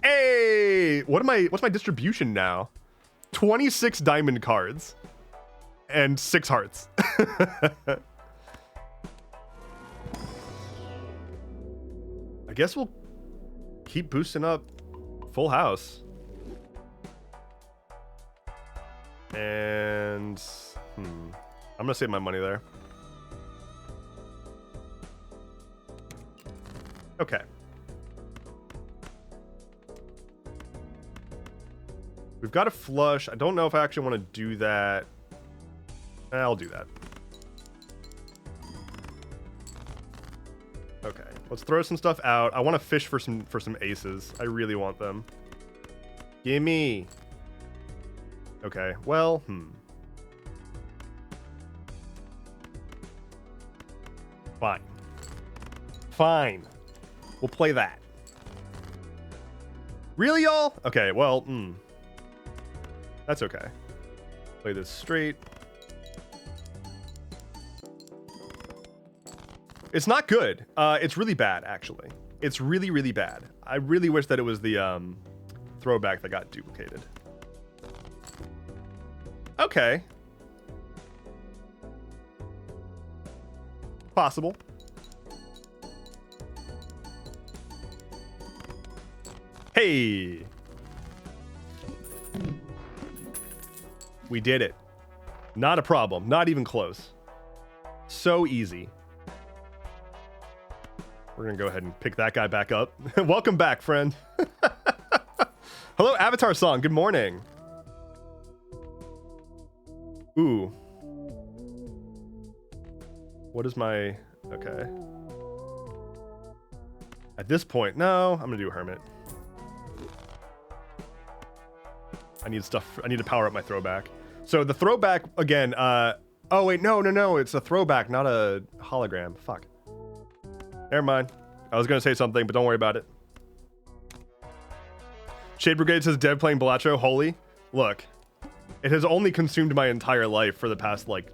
Hey, what's my distribution now? 26 diamond cards and 6 hearts. I guess we'll keep boosting up full house. And I'm gonna save my money there. Okay. We've got a flush. I don't know if I actually want to do that. I'll do that. Okay, let's throw some stuff out. I want to fish for some aces. I really want them. Gimme. Okay, well, Fine. Fine. We'll play that. Really, y'all? Okay, well, That's okay. Play this straight. It's not good. It's really bad, actually. It's really, really bad. I really wish that it was the throwback that got duplicated. Okay. Possible. Hey. We did it. Not a problem. Not even close. So easy. We're going to go ahead and pick that guy back up. Welcome back, friend. Hello, Avatar Song. Good morning. Ooh. What is my... Okay. At this point, no. I'm going to do Hermit. I need stuff. I need to power up my throwback. So the throwback again. Oh wait, no. It's a throwback, not a hologram. Fuck. Never mind. I was gonna say something, but don't worry about it. Shade Brigade says Dev playing Balatro. Holy, look, it has only consumed my entire life for the past like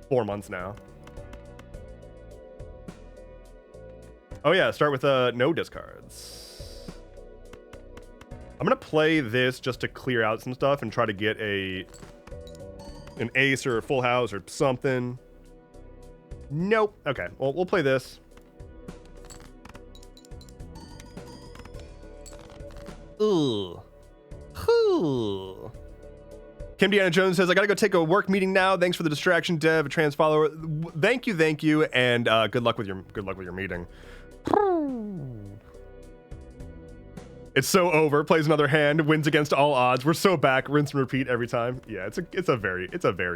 4 months now. Oh yeah, start with no discards. I'm gonna play this just to clear out some stuff and try to get an ace or a full house or something. Nope. Okay, well, we'll play this. Ooh. Ooh. Kim Deanna Jones says, I gotta go take a work meeting now. Thanks for the distraction, Dev, a trans follower. Thank you, and good luck with your meeting. It's so over. Plays another hand, wins against all odds. We're so back. Rinse and repeat every time. Yeah, it's a very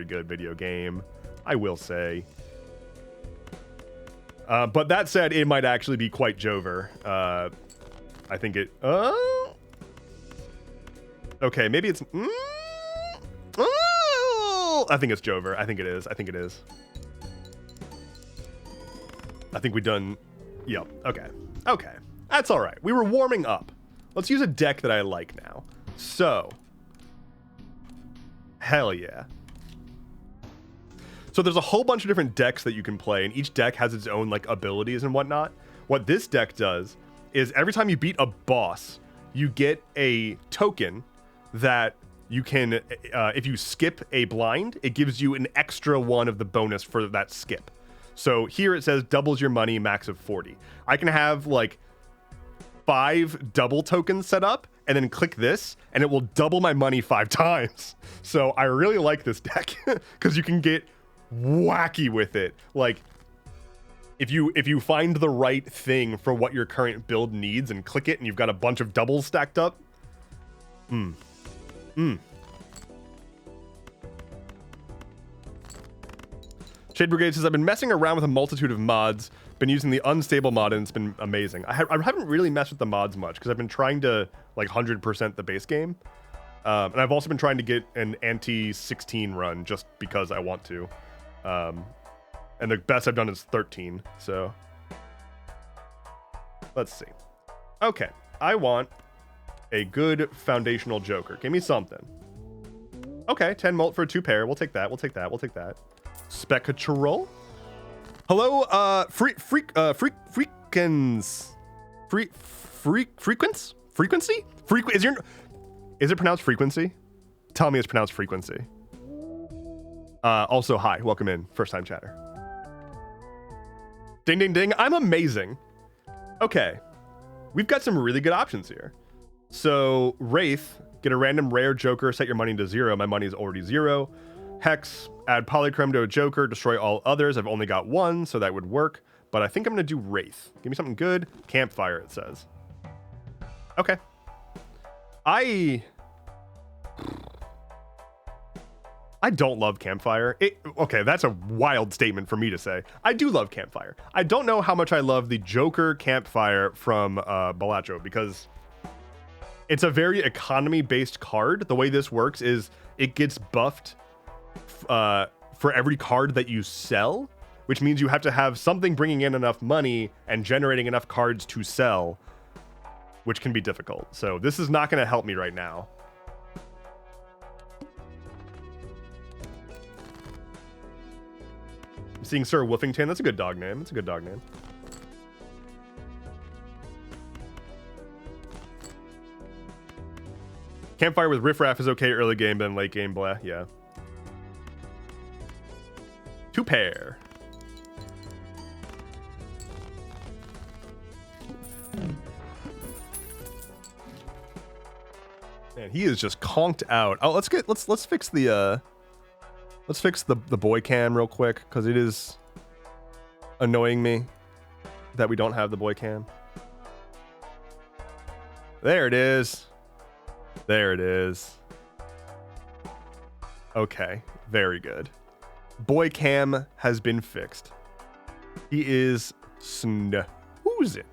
good video game, I will say. But that said, it might actually be quite Jover. I think it. Okay, maybe it's. I think it's Jover. I think it is. I think we done. Yep. Okay. That's all right. We were warming up. Let's use a deck that I like now. So. Hell yeah. So there's a whole bunch of different decks that you can play, and each deck has its own like abilities and whatnot. What this deck does is every time you beat a boss, you get a token that you can, if you skip a blind, it gives you an extra one of the bonus for that skip. So here it says doubles your money, max of 40. I can have like 5 double tokens set up and then click this and it will double my money 5 times. So I really like this deck because you can get wacky with it. Like if you find the right thing for what your current build needs and click it and you've got a bunch of doubles stacked up. Shade Brigade says, I've been messing around with a multitude of mods, been using the unstable mod, and it's been amazing. I haven't really messed with the mods much because I've been trying to like 100% the base game. And I've also been trying to get an anti-16 run just because I want to. And the best I've done is 13, so. Let's see. Okay, I want a good foundational Joker. Give me something. Okay, 10 molt for a 2 pair. We'll take that. Spectral. Hello, frequency? Is it pronounced frequency? Tell me it's pronounced frequency. Also, hi, welcome in, first time chatter. Ding, ding, ding, I'm amazing. Okay, we've got some really good options here. So, Wraith, get a random rare Joker, set your money to 0. My money is already 0. Hex, add Polychrome to a Joker, destroy all others. I've only got 1, so that would work. But I think I'm going to do Wraith. Give me something good. Campfire, it says. Okay. I don't love Campfire. Okay, that's a wild statement for me to say. I do love Campfire. I don't know how much I love the Joker Campfire from Balatro because it's a very economy-based card. The way this works is it gets buffed for every card that you sell, which means you have to have something bringing in enough money and generating enough cards to sell, which can be difficult. So this is not going to help me right now. I'm seeing Sir Woofington. That's a good dog name. Campfire with Riffraff is okay early game, but then late game, blah. Yeah. 2 pair. Man, he is just conked out. Oh, let's fix the boy cam real quick because it is annoying me that we don't have the boy cam. There it is. Okay, very good. Boy cam has been fixed. He is snoozing.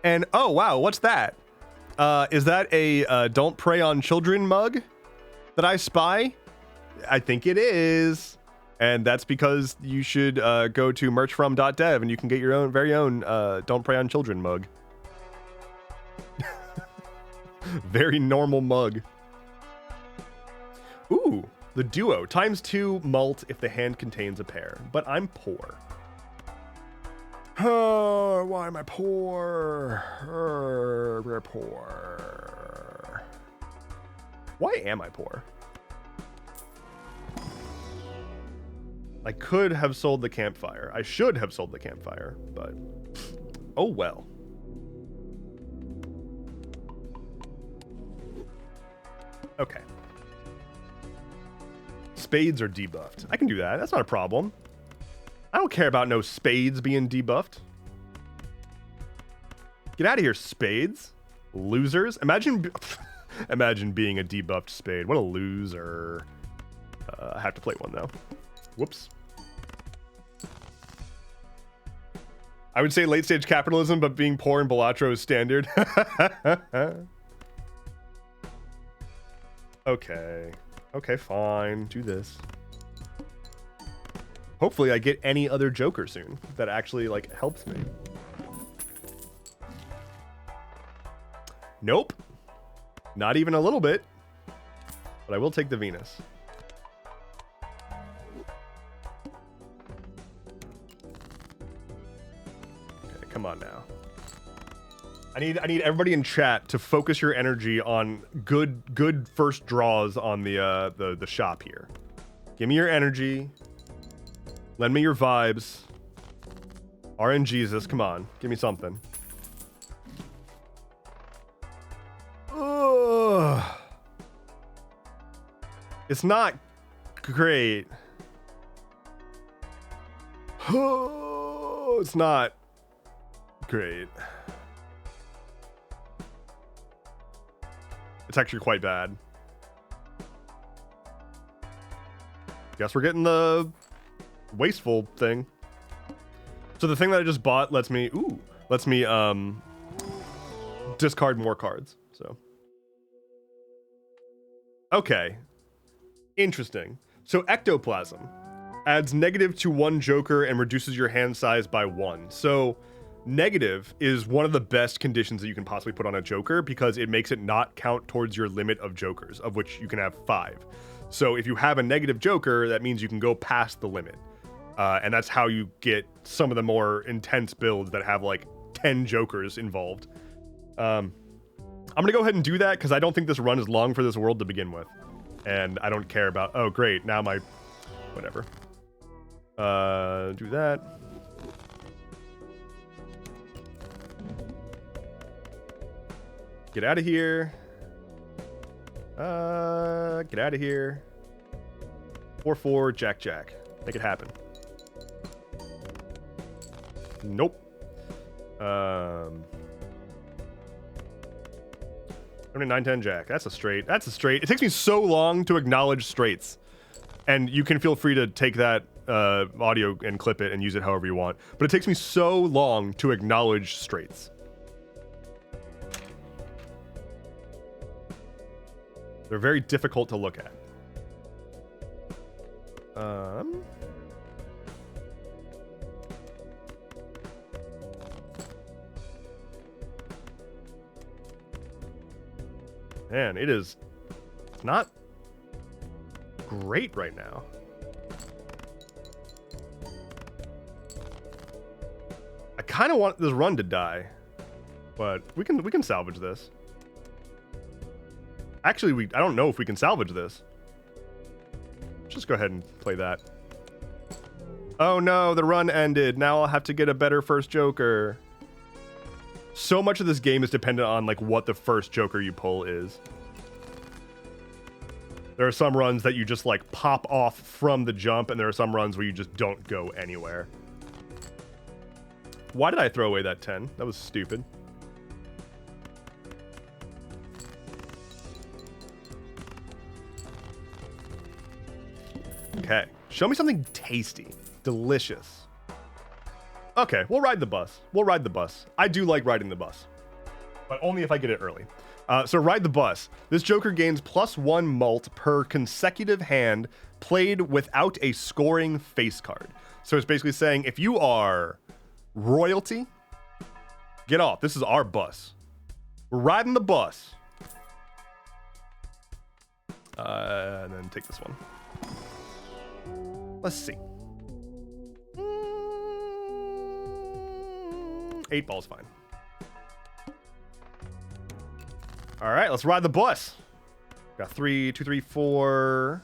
And oh wow, what's that? Is that a Don't Prey on Children mug that I spy? I think it is. And that's because you should go to merchfrom.dev and you can get your own very own Don't Prey on Children mug. Very normal mug. Ooh, the duo. ×2 malt if the hand contains a pair. But I'm poor. Oh, why am I poor? We're poor. Why am I poor? I could have sold the campfire. I should have sold the campfire, but oh well. Okay. Spades are debuffed. I can do that. That's not a problem. I don't care about no spades being debuffed. Get out of here, spades. Losers. Imagine being a debuffed spade. What a loser. I have to play one though. Whoops. I would say late stage capitalism, but being poor in Balatro is standard. Okay. Okay, fine. Do this. Hopefully I get any other Joker soon that actually, like, helps me. Nope. Not even a little bit. But I will take the Venus. Okay, come on now. I need everybody in chat to focus your energy on good first draws on the shop here. Give me your energy. Lend me your vibes. RNGesus, come on, give me something. Ugh. It's not great. Oh, it's not great. It's actually quite bad. Guess we're getting the wasteful thing. So the thing that I just bought lets me discard more cards. So okay, interesting. So ectoplasm adds negative to 1 Joker and reduces your hand size by 1. So negative is one of the best conditions that you can possibly put on a Joker because it makes it not count towards your limit of Jokers, of which you can have 5. So if you have a negative Joker, that means you can go past the limit. And that's how you get some of the more intense builds that have like 10 Jokers involved. I'm gonna go ahead and do that because I don't think this run is long for this world to begin with. And I don't care about, oh great, now my, whatever. Do that. Get out of here. Get out of here. 4/4, Jack Jack. Make it happen. Nope. 9/10 Jack. That's a straight. That's a straight. It takes me so long to acknowledge straights. And you can feel free to take that audio and clip it and use it however you want. But it takes me so long to acknowledge straights. They're very difficult to look at. Man, it's not great right now. I kind of want this run to die, but we can salvage this. Actually, I don't know if we can salvage this. Just go ahead and play that. Oh no, the run ended. Now I'll have to get a better first Joker. So much of this game is dependent on like what the first Joker you pull is. There are some runs that you just like pop off from the jump, and there are some runs where you just don't go anywhere. Why did I throw away that 10? That was stupid. Okay, show me something tasty, delicious. Okay, we'll ride the bus. We'll ride the bus. I do like riding the bus, but only if I get it early. So ride the bus. This Joker gains +1 mult per consecutive hand played without a scoring face card. So it's basically saying if you are royalty, get off. This is our bus. We're riding the bus. And then take this one. Let's see. 8 balls, fine. All right, let's ride the bus. Got 3, 2, 3, 4.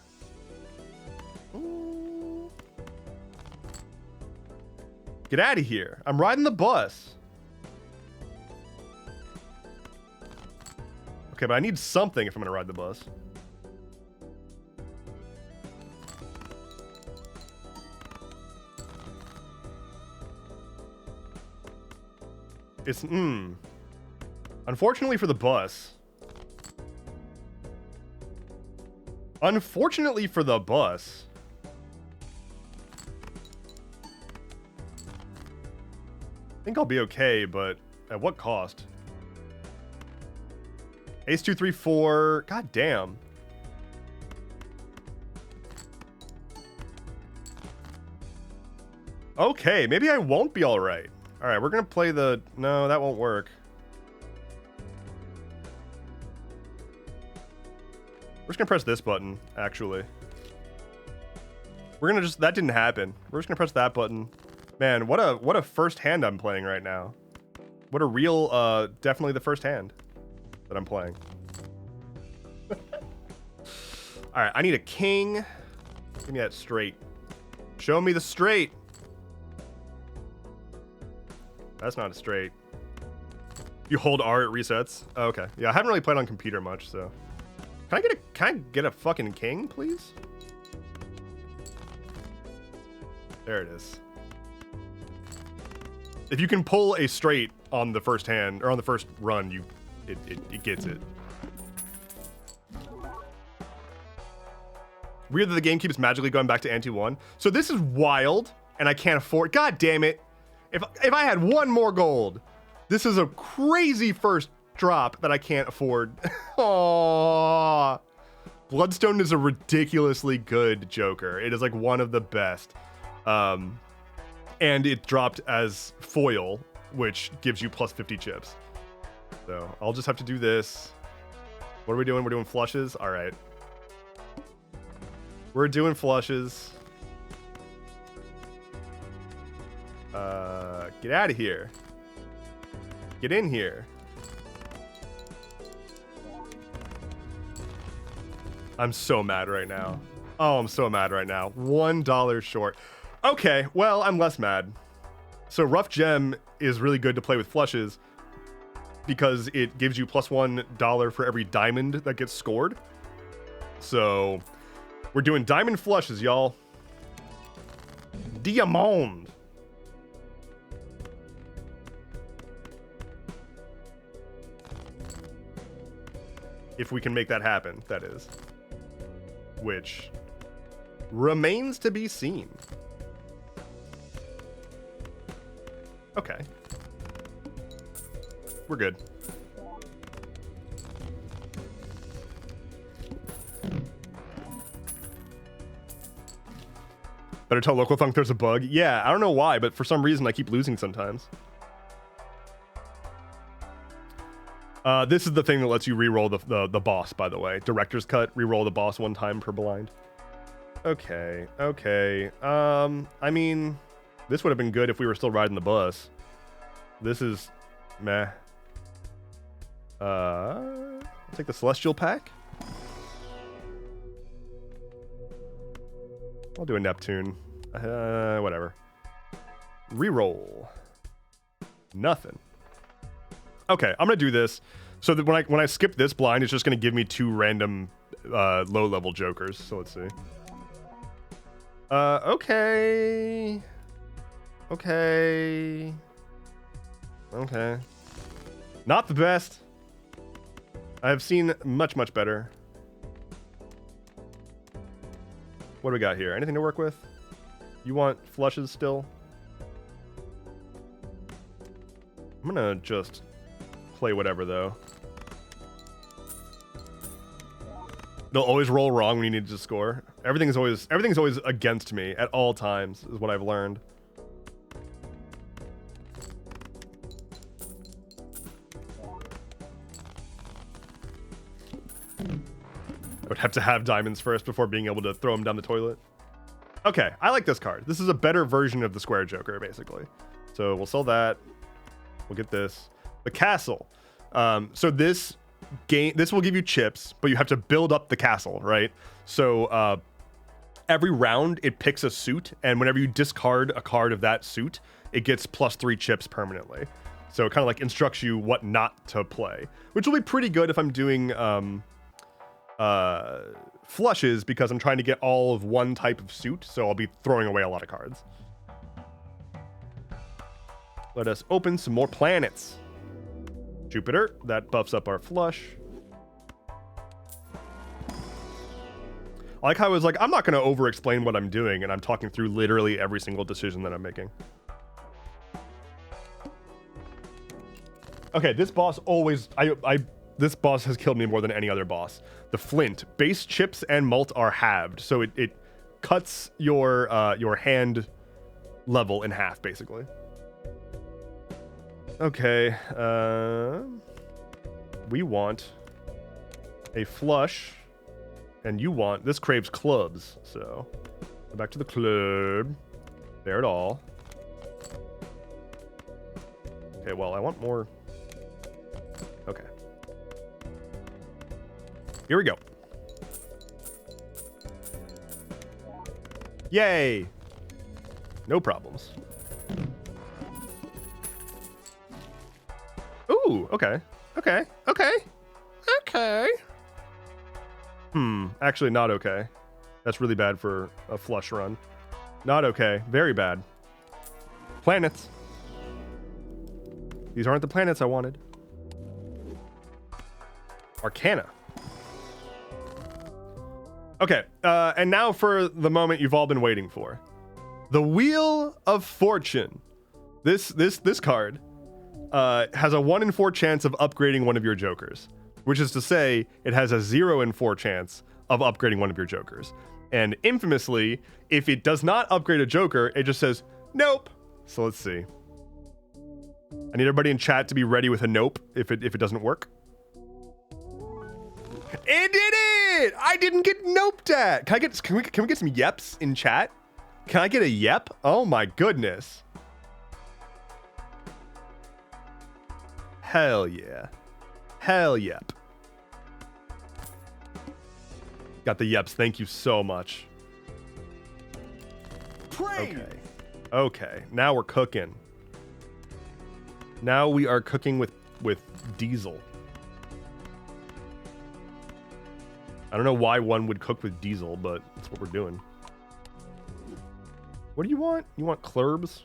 Get out of here. I'm riding the bus. Okay, but I need something if I'm gonna ride the bus. It's, Unfortunately for the bus. Unfortunately for the bus. I think I'll be okay, but at what cost? Ace 2, 3, 4. God damn. Okay, maybe I won't be alright. Alright, we're gonna play the... No, that won't work. We're just gonna press this button, actually. We're gonna just... That didn't happen. We're just gonna press that button. Man, what a first hand I'm playing right now. What a real, definitely the first hand that I'm playing. Alright, I need a king. Give me that straight. Show me the straight. That's not a straight. You hold R, it resets. Oh, okay. Yeah, I haven't really played on computer much, so. Can I get a fucking king, please? There it is. If you can pull a straight on the first hand, or on the first run, it gets it. Weird that the game keeps magically going back to ante 1. So this is wild, and I can't afford. God damn it! If I had one more gold, this is a crazy first drop that I can't afford. Aww. Bloodstone is a ridiculously good Joker. It is like one of the best. And it dropped as foil, which gives you +50 chips. So I'll just have to do this. What are we doing? We're doing flushes? All right. We're doing flushes. Get out of here. Get in here. I'm so mad right now. Oh, I'm so mad right now. $1 short. Okay, well, I'm less mad. So Rough Gem is really good to play with flushes because it gives you +$1 for every diamond that gets scored. So we're doing diamond flushes, y'all. Diamond. If we can make that happen, that is. Which remains to be seen. Okay. We're good. Better tell Local Thunk there's a bug. Yeah, I don't know why, but for some reason I keep losing sometimes. This is the thing that lets you reroll the boss, by the way. Director's Cut, reroll the boss 1 time per blind. Okay, okay. I mean, this would have been good if we were still riding the bus. This is meh. I'll take the Celestial Pack. I'll do a Neptune. Whatever. Reroll. Nothing. Okay, I'm gonna do this so that when I skip this blind, it's just gonna give me 2 random low-level jokers. So let's see. Okay. Okay. Okay. Not the best. I have seen much, much better. What do we got here? Anything to work with? You want flushes still? I'm gonna just play whatever, though. They'll always roll wrong when you need to score. Everything's always against me at all times, is what I've learned. I would have to have diamonds first before being able to throw them down the toilet. Okay, I like this card. This is a better version of the Square Joker, basically. So we'll sell that. We'll get this. The castle. So this will give you chips, but you have to build up the castle, right? So every round it picks a suit, and whenever you discard a card of that suit, it gets +3 chips permanently. So it kind of like instructs you what not to play, which will be pretty good if I'm doing flushes, because I'm trying to get all of one type of suit, so I'll be throwing away a lot of cards. Let us open some more planets. Jupiter, that buffs up our flush. I like how I was like, I'm not going to over-explain what I'm doing, and I'm talking through literally every single decision that I'm making. Okay, this boss always... This boss has killed me more than any other boss. The Flint. Base chips and mult are halved, so it cuts your hand level in half, basically. Okay, we want a flush, and you want... This craves clubs, so... Go back to the club. There it all. Okay, well, I want more... Okay. Here we go. Yay! No problems. Ooh, okay. Okay. Okay. Okay. Actually not okay. That's really bad for a flush run. Not okay. Very bad. Planets. These aren't the planets I wanted. Arcana. Okay, and now for the moment you've all been waiting for. The Wheel of Fortune. This card has a 1 in 4 chance of upgrading one of your jokers, which is to say it has a 0 in 4 chance of upgrading one of your jokers. And infamously, if it does not upgrade a joker, it just says, nope. So let's see. I need everybody in chat to be ready with a nope if it doesn't work. It did it! I didn't get noped at. Can we get some yeps in chat? Can I get a yep? Oh my goodness. Hell yeah. Hell yep. Got the yeps. Thank you so much. Okay. Okay. Now we're cooking. Now we are cooking with diesel. I don't know why one would cook with diesel, but that's what we're doing. What do you want? You want clurbs?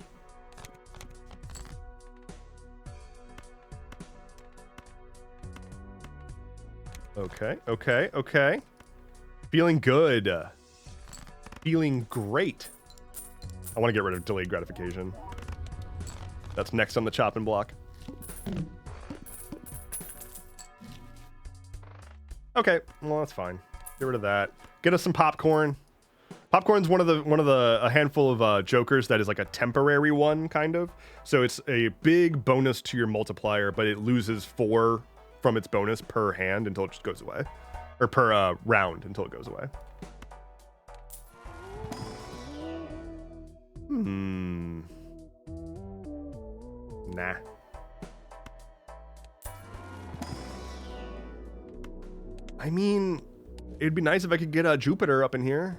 Okay, okay, okay. Feeling good. Feeling great. I want to get rid of delayed gratification. That's next on the chopping block. Okay, well that's fine. Get rid of that. Get us some popcorn. Popcorn's one of a handful of jokers that is like a temporary one, kind of. So it's a big bonus to your multiplier, but it loses 4 from its bonus per hand until it just goes away, or per round until it goes away. Nah. I mean, it'd be nice if I could get a Jupiter up in here.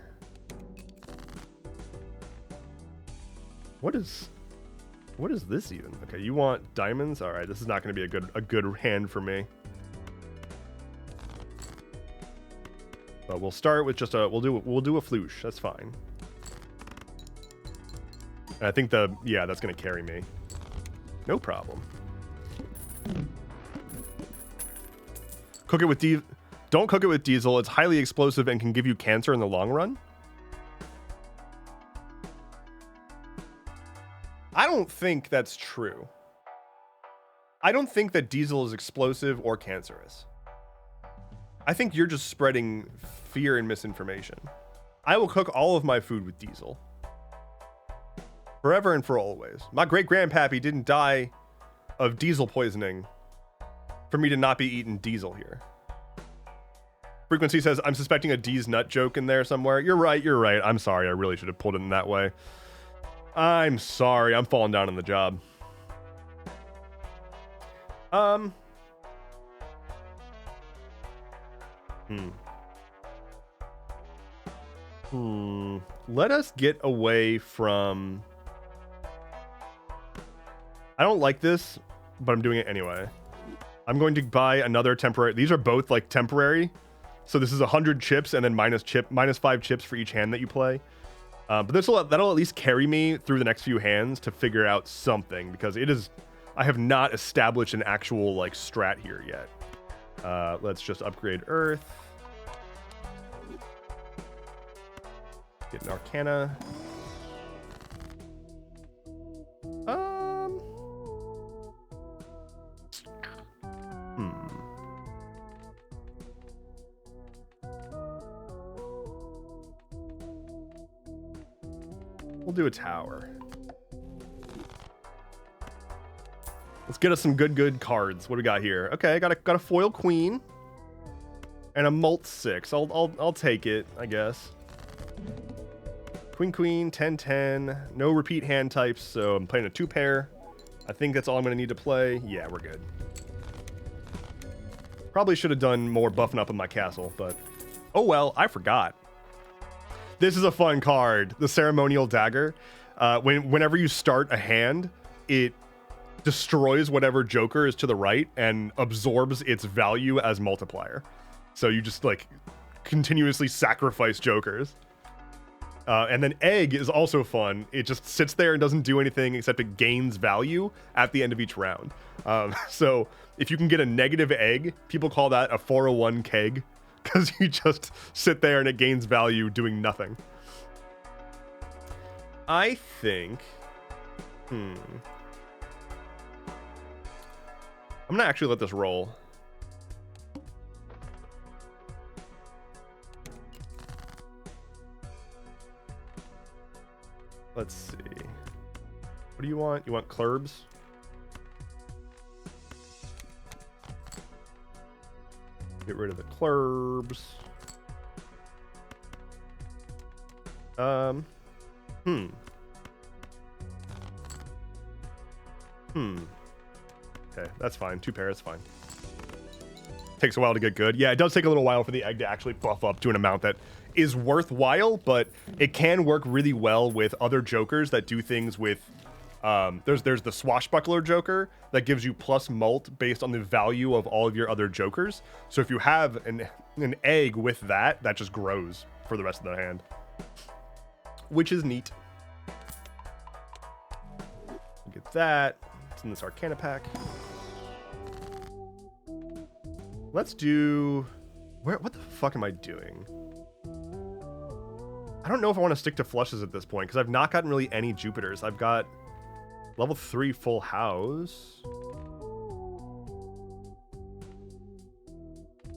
What is this even? Okay, you want diamonds? All right, this is not going to be a good hand for me. But we'll start with just a we'll do a floosh. That's fine. And I think that's going to carry me. No problem. Cook it with Don't cook it with diesel. It's highly explosive and can give you cancer in the long run. I don't think that's true. I don't think that diesel is explosive or cancerous. I think you're just spreading fear and misinformation. I will cook all of my food with diesel. Forever and for always. My great-grandpappy didn't die of diesel poisoning for me to not be eating diesel here. Frequency says, I'm suspecting a D's nut joke in there somewhere. You're right. I'm sorry. I really should have pulled it in that way. I'm sorry. I'm falling down on the job. Let us get away from... I don't like this, but I'm doing it anyway. I'm going to buy another temporary... These are both, like, temporary. So this is 100 chips and then minus 5 chips for each hand that you play. But that'll at least carry me through the next few hands to figure out something, because it is... I have not established an actual, like, strat here yet. Let's just upgrade Earth. Get an Arcana. We'll do a tower. Let's get us some good cards. What do we got here? Okay, got a foil queen and a molt 6. I'll take it, I guess. Queen, 10. No repeat hand types, so I'm playing a 2-pair. I think that's all I'm gonna need to play. Yeah, we're good. Probably should have done more buffing up in my castle, but oh well, I forgot. This is a fun card, the Ceremonial Dagger. Whenever you start a hand, it destroys whatever joker is to the right and absorbs its value as multiplier. So you just like continuously sacrifice jokers. And then Egg is also fun. It just sits there and doesn't do anything except it gains value at the end of each round. So if you can get a negative egg, people call that a 401 keg, because you just sit there and it gains value doing nothing. I think... I'm gonna actually let this roll. Let's see. What do you want? You want clurbs? Get rid of the clurbs. Okay, that's fine. 2 pairs, fine. Takes a while to get good. Yeah, it does take a little while for the egg to actually buff up to an amount that is worthwhile, but it can work really well with other jokers that do things with... there's the Swashbuckler Joker that gives you plus mult based on the value of all of your other jokers. So if you have an egg with that, that just grows for the rest of the hand, which is neat. Get that. It's in this Arcana pack. Let's do... What the fuck am I doing? I don't know if I want to stick to flushes at this point, because I've not gotten really any Jupiters. I've got level 3 full house.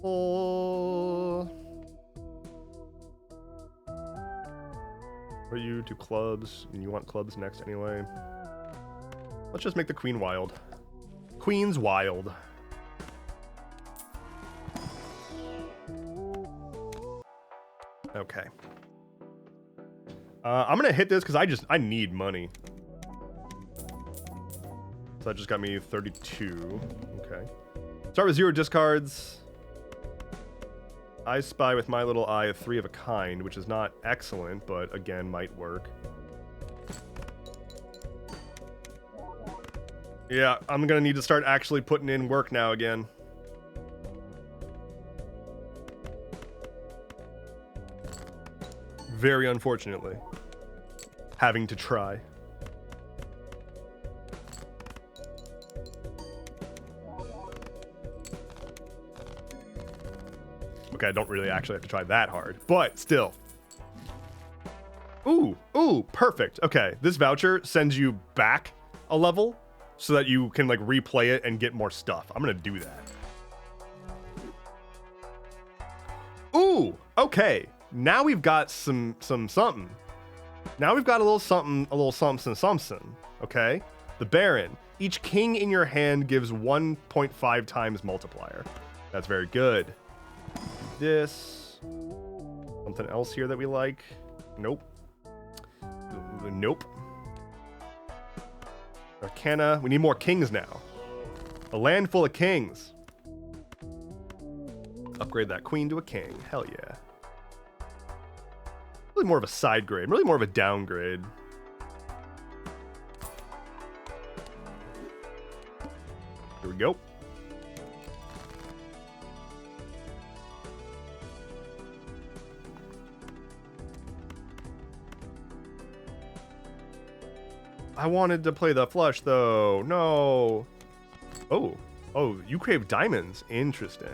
Oh. Or you do clubs, and you want clubs next anyway. Let's just make the queen wild. Queen's wild. Okay. I'm gonna hit this because I need money. So that just got me 32. Okay. Start with 0 discards. I spy with my little eye a 3 of a kind, which is not excellent, but again, might work. Yeah, I'm gonna need to start actually putting in work now again. Very unfortunately. Having to try. Okay, I don't really actually have to try that hard, but still. Ooh, perfect. Okay, this voucher sends you back a level so that you can like replay it and get more stuff. I'm gonna do that. Ooh, okay. Now we've got some something. Now we've got a little something. Okay. The Baron. Each king in your hand gives 1.5 times multiplier. That's very good. This. Something else here that we like? Nope. Nope. Arcana. We need more kings now. A land full of kings. Upgrade that queen to a king. Hell yeah. Really more of a side grade. Really more of a downgrade. Here we go. I wanted to play the flush though. No. Oh. Oh, you crave diamonds. Interesting.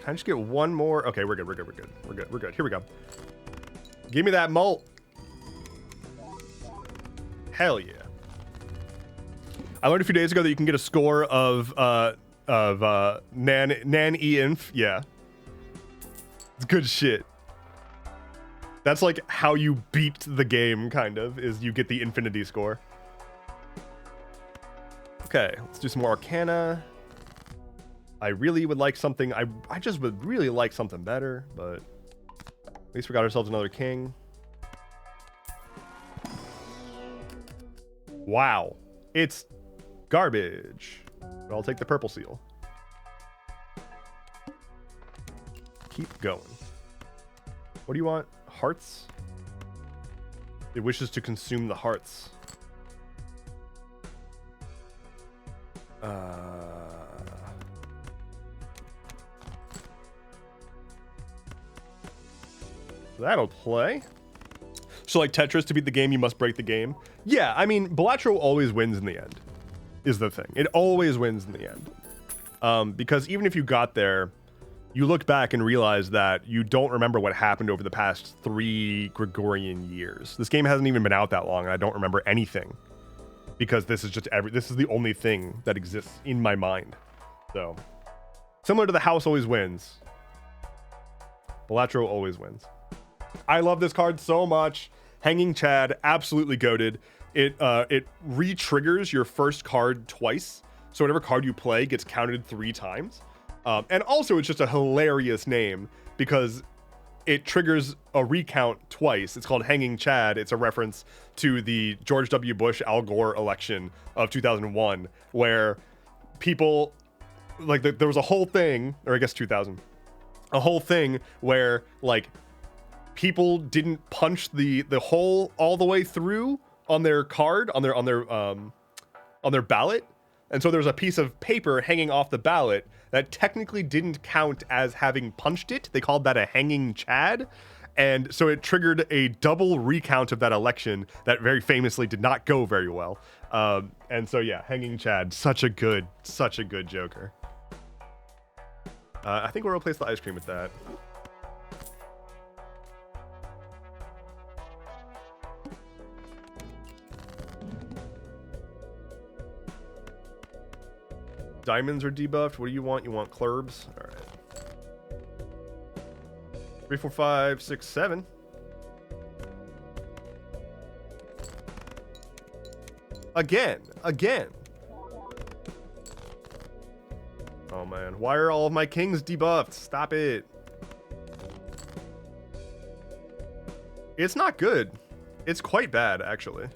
Can I just get one more? Okay, we're good. We're good. Here we go. Give me that mult. Hell yeah. I learned a few days ago that you can get a score of Nan E Inf. Yeah. It's good shit. That's like how you beat the game, kind of, is you get the infinity score. Okay, let's do some more Arcana. I really would like something, I just would really like something better, but at least we got ourselves another king. Wow, it's garbage, but I'll take the purple seal. Keep going. What do you want? Hearts? It wishes to consume the hearts. That'll play. So like Tetris, to beat the game, you must break the game. Yeah, I mean, Balatro always wins in the end, is the thing. It always wins in the end. Because even if you got there, you look back and realize that you don't remember what happened over the past 3 Gregorian years. This game hasn't even been out that long, and I don't remember anything. Because this is just this is the only thing that exists in my mind. So, similar to the house always wins, Balatro always wins. I love this card so much. Hanging Chad, absolutely goated. It re-triggers your first card twice. So whatever card you play gets counted 3 times. And also it's just a hilarious name because it triggers a recount twice. It's called Hanging Chad. It's a reference to the George W. Bush Al Gore election of 2001, where people, like, there was a whole thing, or I guess 2000, a whole thing where, like, people didn't punch the hole all the way through on their card, on their ballot. And so there's a piece of paper hanging off the ballot that technically didn't count as having punched it. They called that a hanging Chad. And so it triggered a double recount of that election that very famously did not go very well. And so, yeah, hanging Chad, such a good Joker. I think we'll replace the ice cream with that. Diamonds are debuffed. What do you want? You want clurbs? All right. 3, 4, 5, 6, 7. Again. Oh man, why are all of my kings debuffed? Stop it. It's not good. It's quite bad, actually.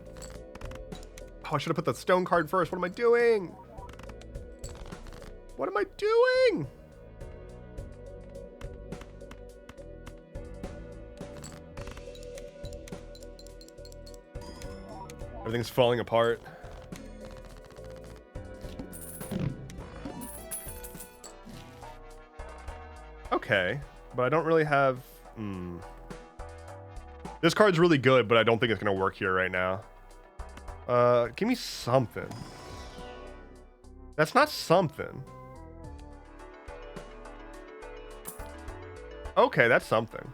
Oh, I should have put the stone card first. What am I doing? What am I doing? Everything's falling apart. Okay, but I don't really have... This card's really good, but I don't think it's going to work here right now. Give me something. That's not something. Okay, that's something.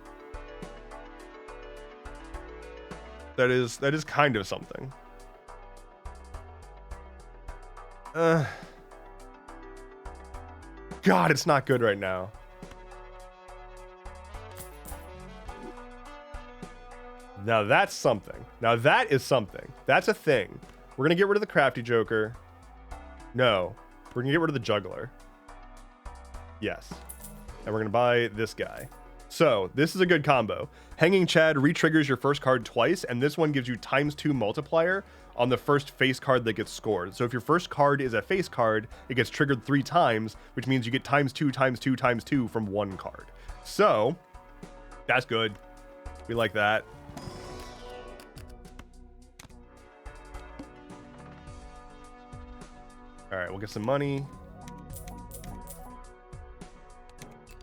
That is kind of something. God, it's not good right now. Now that's something. Now that is something. That's a thing. We're going to get rid of the crafty joker. No. We're going to get rid of the juggler. Yes. And we're going to buy this guy. So this is a good combo. Hanging Chad re-triggers your first card twice, and this one gives you ×2 multiplier on the first face card that gets scored. So if your first card is a face card, it gets triggered 3 times, which means you get ×2 ×2 ×2 from one card. So that's good. We like that. All right, we'll get some money.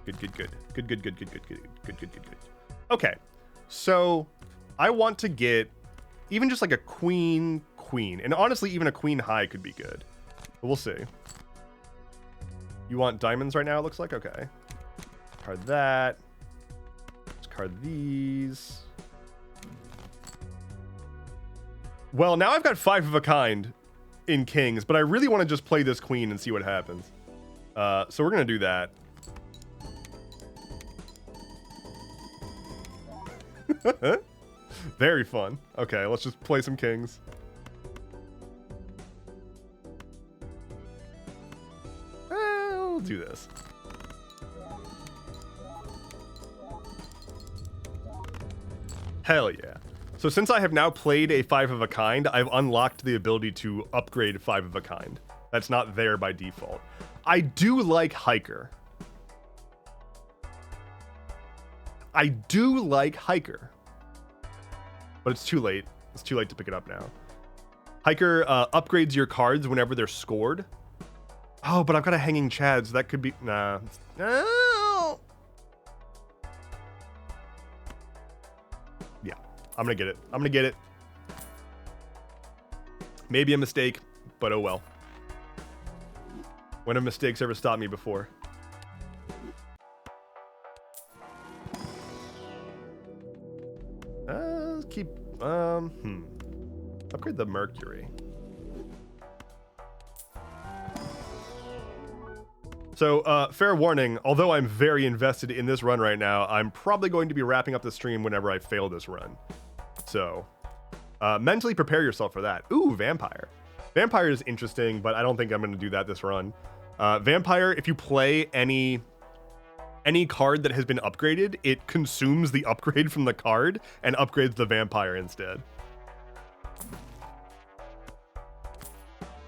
Good. Okay, so I want to get even just like a queen, and honestly, even a queen high could be good. But we'll see. You want diamonds right now? It looks like okay. Card that. Let's card these. Well, now I've got 5 of a kind in kings, but I really want to just play this queen and see what happens. So we're gonna do that. Very fun. Okay, let's just play some kings. We'll do this. Hell yeah. So since I have now played a 5 of a kind, I've unlocked the ability to upgrade 5 of a kind. That's not there by default. I do like Hiker. But it's too late. It's too late to pick it up now. Hiker upgrades your cards whenever they're scored. Oh, but I've got a Hanging Chad, so that could be... Nah. No. Yeah, I'm gonna get it. Maybe a mistake, but oh well. When have mistakes ever stopped me before? Keep upgrade the Mercury. So fair warning, although I'm very invested in this run right now, I'm probably going to be wrapping up the stream whenever I fail this run. So mentally prepare yourself for that. Ooh, Vampire. Vampire is interesting, but I don't think I'm going to do that this run. Vampire, if you play any card that has been upgraded, it consumes the upgrade from the card and upgrades the vampire instead.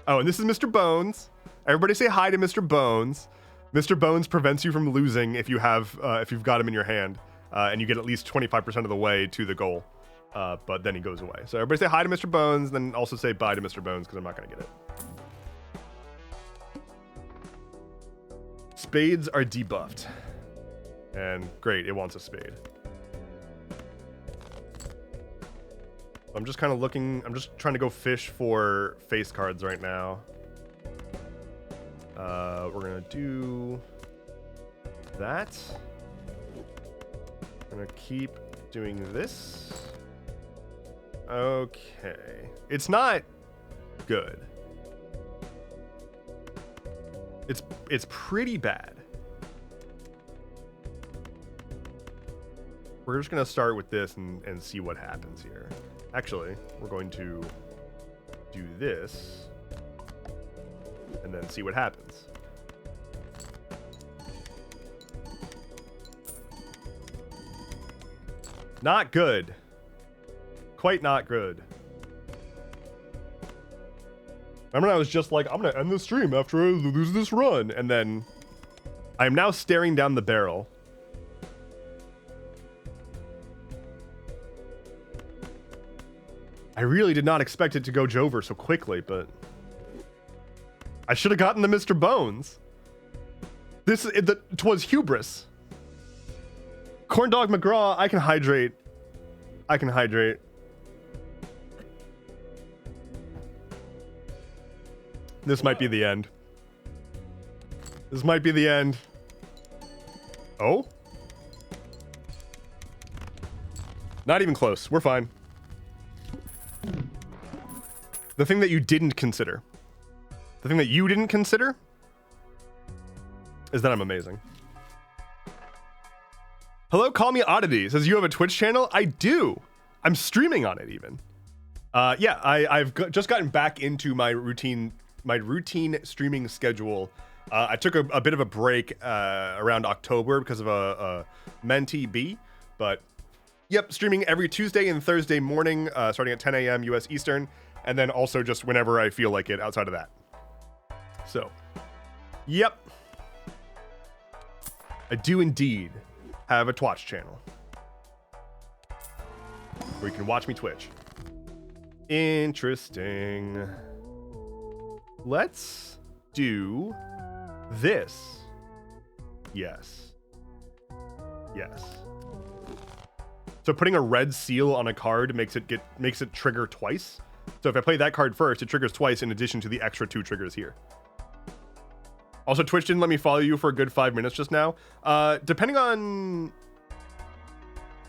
Oh, and this is Mr. Bones. Everybody say hi to Mr. Bones. Mr. Bones prevents you from losing if you have if you've got him in your hand, and you get at least 25% of the way to the goal. But then he goes away. So everybody say hi to Mr. Bones, then also say bye to Mr. Bones because I'm not gonna get it. Spades are debuffed. And great, it wants a spade. I'm just kind of looking, I'm just trying to go fish for face cards right now. We're gonna do that. I'm gonna keep doing this. Okay. It's not good. It's pretty bad. We're just going to start with this and see what happens here. Actually, we're going to do this and then see what happens. Not good. Quite not good. Remember when I was just like, I'm going to end the stream after I lose this run. And then I am now staring down the barrel. I really did not expect it to go Jover so quickly, but I should have gotten the Mr. Bones. Twas hubris. Corndog McGraw, I can hydrate. This might be the end. Oh? Not even close. We're fine. The thing that you didn't consider is that I'm amazing. Hello, Call Me Oddity says you have a Twitch channel. I do. I'm streaming on it even. Yeah, I've just gotten back into my routine streaming schedule. I took a bit of a break around October because of a mentee B, but yep, streaming every Tuesday and Thursday morning, starting at 10 a.m. US Eastern, and then also just whenever I feel like it outside of that. So, yep, I do indeed have a Twitch channel where you can watch me Twitch. Interesting. Let's do this. Yes. Yes. So putting a red seal on a card makes it trigger twice. So if I play that card first, it triggers twice in addition to the extra 2 triggers here. Also, Twitch didn't let me follow you for a good 5 minutes just now. Depending on...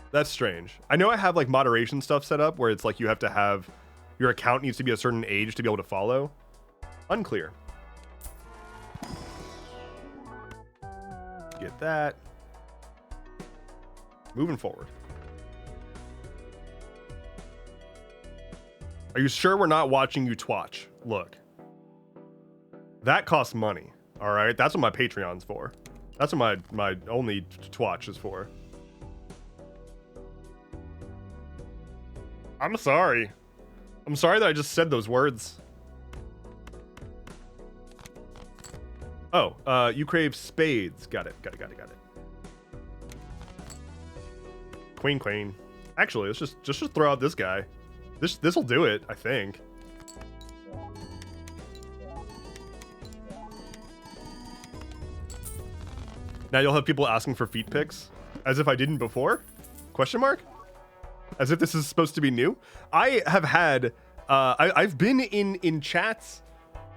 That's strange. I know I have like moderation stuff set up where it's like you have to have... Your account needs to be a certain age to be able to follow. Unclear. Get that. Moving forward. Are you sure we're not watching you twatch? Look. That costs money. All right, that's what my Patreon's for. That's what my only twatch is for. I'm sorry. I'm sorry that I just said those words. Oh, you crave spades. Got it. Queen. Actually, let's just throw out this guy. This'll do it, I think. Now you'll have people asking for feet pics, as if I didn't before? Question mark? As if this is supposed to be new? I have had, I've been in chats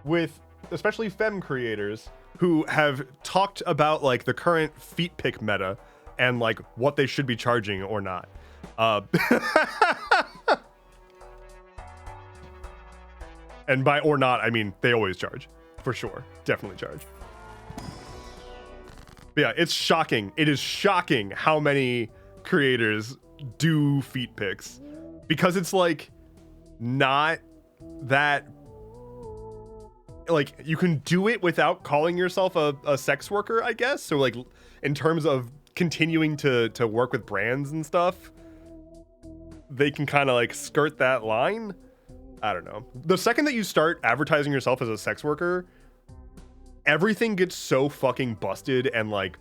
with especially femme creators who have talked about like the current feet pic meta and like what they should be charging or not. And by or not, I mean they always charge, for sure. Definitely charge. But yeah, it's shocking. It is shocking how many creators do feet pics because it's like not that like you can do it without calling yourself a sex worker, I guess. So like in terms of continuing to work with brands and stuff, they can kind of like skirt that line. I don't know. The second that you start advertising yourself as a sex worker, everything gets so fucking busted and like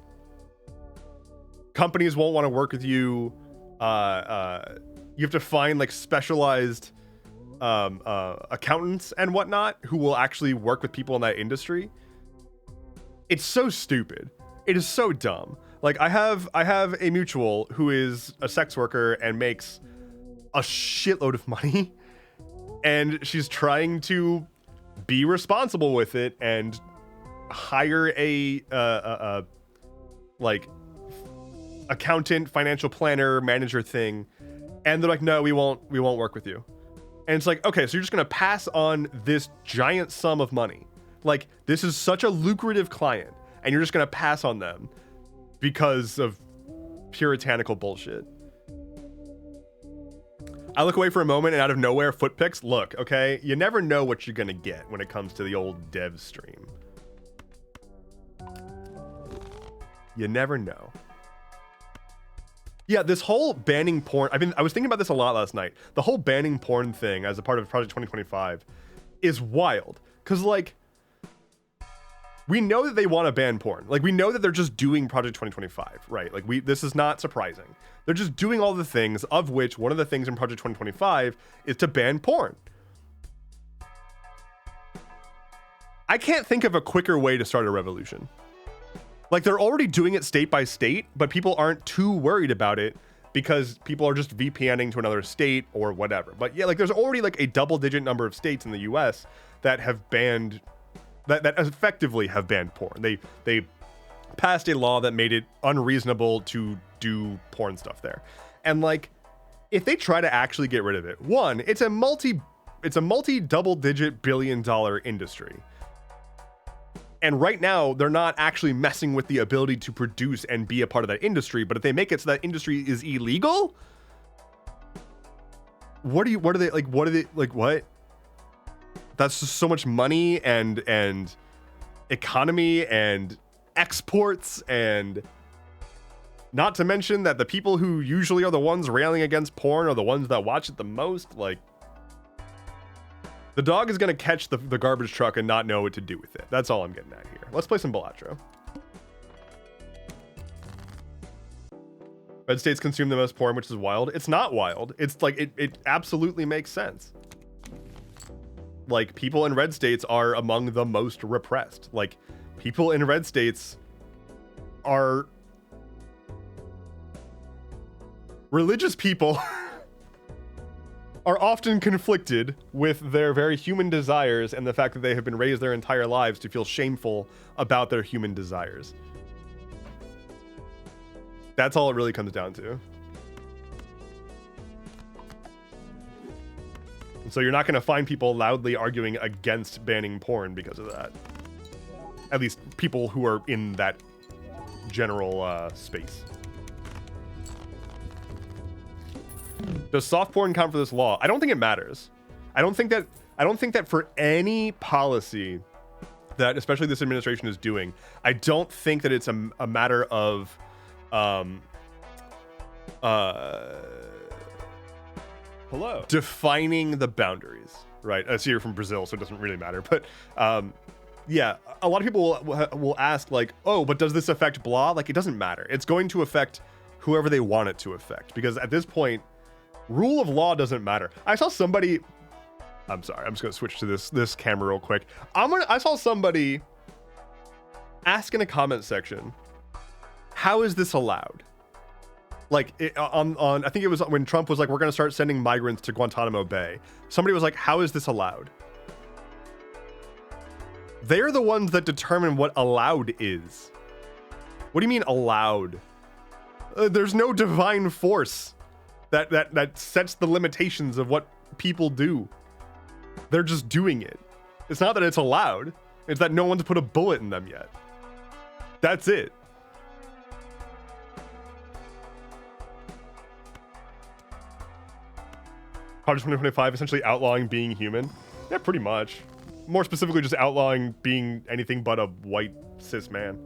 companies won't want to work with you. You have to find like specialized accountants and whatnot who will actually work with people in that industry. It's so stupid. It is so dumb. Like I have a mutual who is a sex worker and makes a shitload of money, and she's trying to be responsible with it and hire a like accountant, financial planner, manager thing, and they're like, no, we won't work with you. And it's like, okay, so you're just gonna pass on this giant sum of money. Like, this is such a lucrative client, and you're just gonna pass on them because of puritanical bullshit. I look away for a moment and out of nowhere, foot pics. Look, okay, you never know what you're gonna get when it comes to the old dev stream. You never know. Yeah, this whole banning porn, I was thinking about this a lot last night. The whole banning porn thing as a part of Project 2025 is wild. Cause like, we know that they want to ban porn. Like, we know that they're just doing Project 2025, right? Like, this is not surprising. They're just doing all the things, of which one of the things in Project 2025 is to ban porn. I can't think of a quicker way to start a revolution. Like, they're already doing it state by state, but people aren't too worried about it because people are just VPNing to another state or whatever. But yeah, like, there's already like a double-digit number of states in the US that have banned, that effectively have banned porn. They passed a law that made it unreasonable to do porn stuff there. And like, if they try to actually get rid of it, one, it's a multi double-digit billion-dollar industry. And right now, they're not actually messing with the ability to produce and be a part of that industry. But if they make it so that industry is illegal, what are they like? What? That's just so much money and economy and exports, and not to mention that the people who usually are the ones railing against porn are the ones that watch it the most. Like, the dog is going to catch the garbage truck and not know what to do with it. That's all I'm getting at here. Let's play some Balatro. Red states consume the most porn, which is wild. It's not wild. It's like, it absolutely makes sense. Like, people in red states are among the most repressed. Like, people in red states are religious people are often conflicted with their very human desires and the fact that they have been raised their entire lives to feel shameful about their human desires. That's all it really comes down to. And so you're not going to find people loudly arguing against banning porn because of that. At least people who are in that general space. Does soft porn count for this law? I don't think it matters. I don't think that for any policy that especially this administration is doing, I don't think that it's a matter of defining the boundaries, right? I see you're from Brazil, so it doesn't really matter. But yeah, a lot of people will ask like, oh, but does this affect blah? Like, it doesn't matter. It's going to affect whoever they want it to affect, because at this point, rule of law doesn't matter. I saw somebody, I'm sorry, I'm just gonna switch to this camera real quick. I saw somebody ask in a comment section, how is this allowed? Like, I think it was when Trump was like, we're gonna start sending migrants to Guantanamo Bay. Somebody was like, how is this allowed? They're the ones that determine what allowed is. What do you mean allowed? There's no divine force that sets the limitations of what people do. They're just doing it. It's not that it's allowed. It's that no one's put a bullet in them yet. That's it. Project 2025 essentially outlawing being human. Yeah, pretty much. More specifically, just outlawing being anything but a white cis man.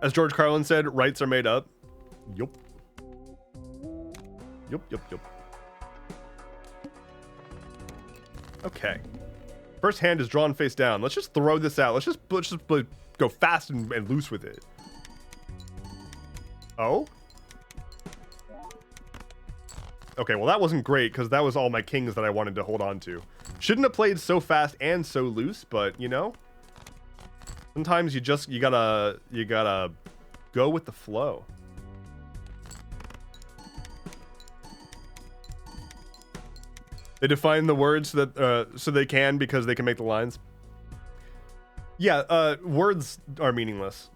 As George Carlin said, rights are made up. Yup. Yup. Okay. First hand is drawn face down. Let's just throw this out. Let's just go fast and loose with it. Oh? Okay, well that wasn't great because that was all my kings that I wanted to hold on to. Shouldn't have played so fast and so loose, but you know, sometimes you gotta go with the flow. They define the words so that so they can, because they can make the lines. Yeah, words are meaningless.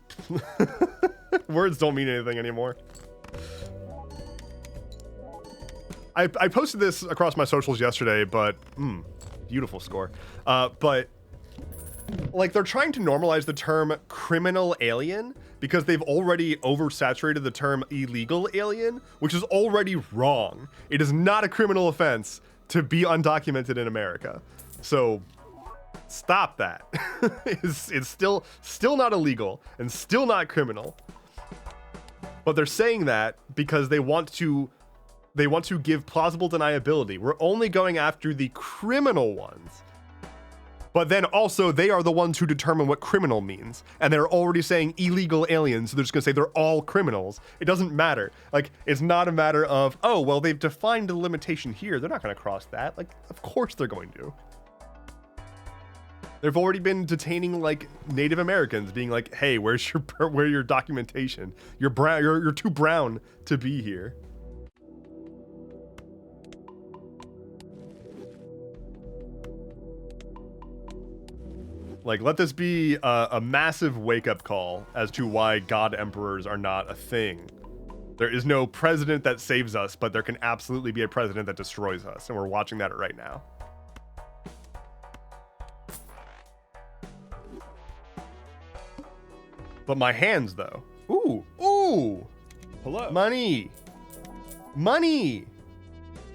Words don't mean anything anymore. I posted this across my socials yesterday, but beautiful score. But like, they're trying to normalize the term criminal alien because they've already oversaturated the term illegal alien, which is already wrong. It is not a criminal offense to be undocumented in America. So stop that. It's still not illegal and still not criminal. But they're saying that because they want to give plausible deniability. We're only going after the criminal ones. But then also, they are the ones who determine what criminal means. And they're already saying illegal aliens, so they're just gonna say they're all criminals. It doesn't matter. Like, it's not a matter of, oh, well, they've defined a limitation here. They're not gonna cross that. Like, of course they're going to. They've already been detaining, like, Native Americans, being like, hey, where's your documentation? You're brown, you're too brown to be here. Like, let this be a massive wake-up call as to why god emperors are not a thing. There is no president that saves us, but there can absolutely be a president that destroys us, and we're watching that right now. But my hands, though. Ooh, ooh. Hello. Money. Money.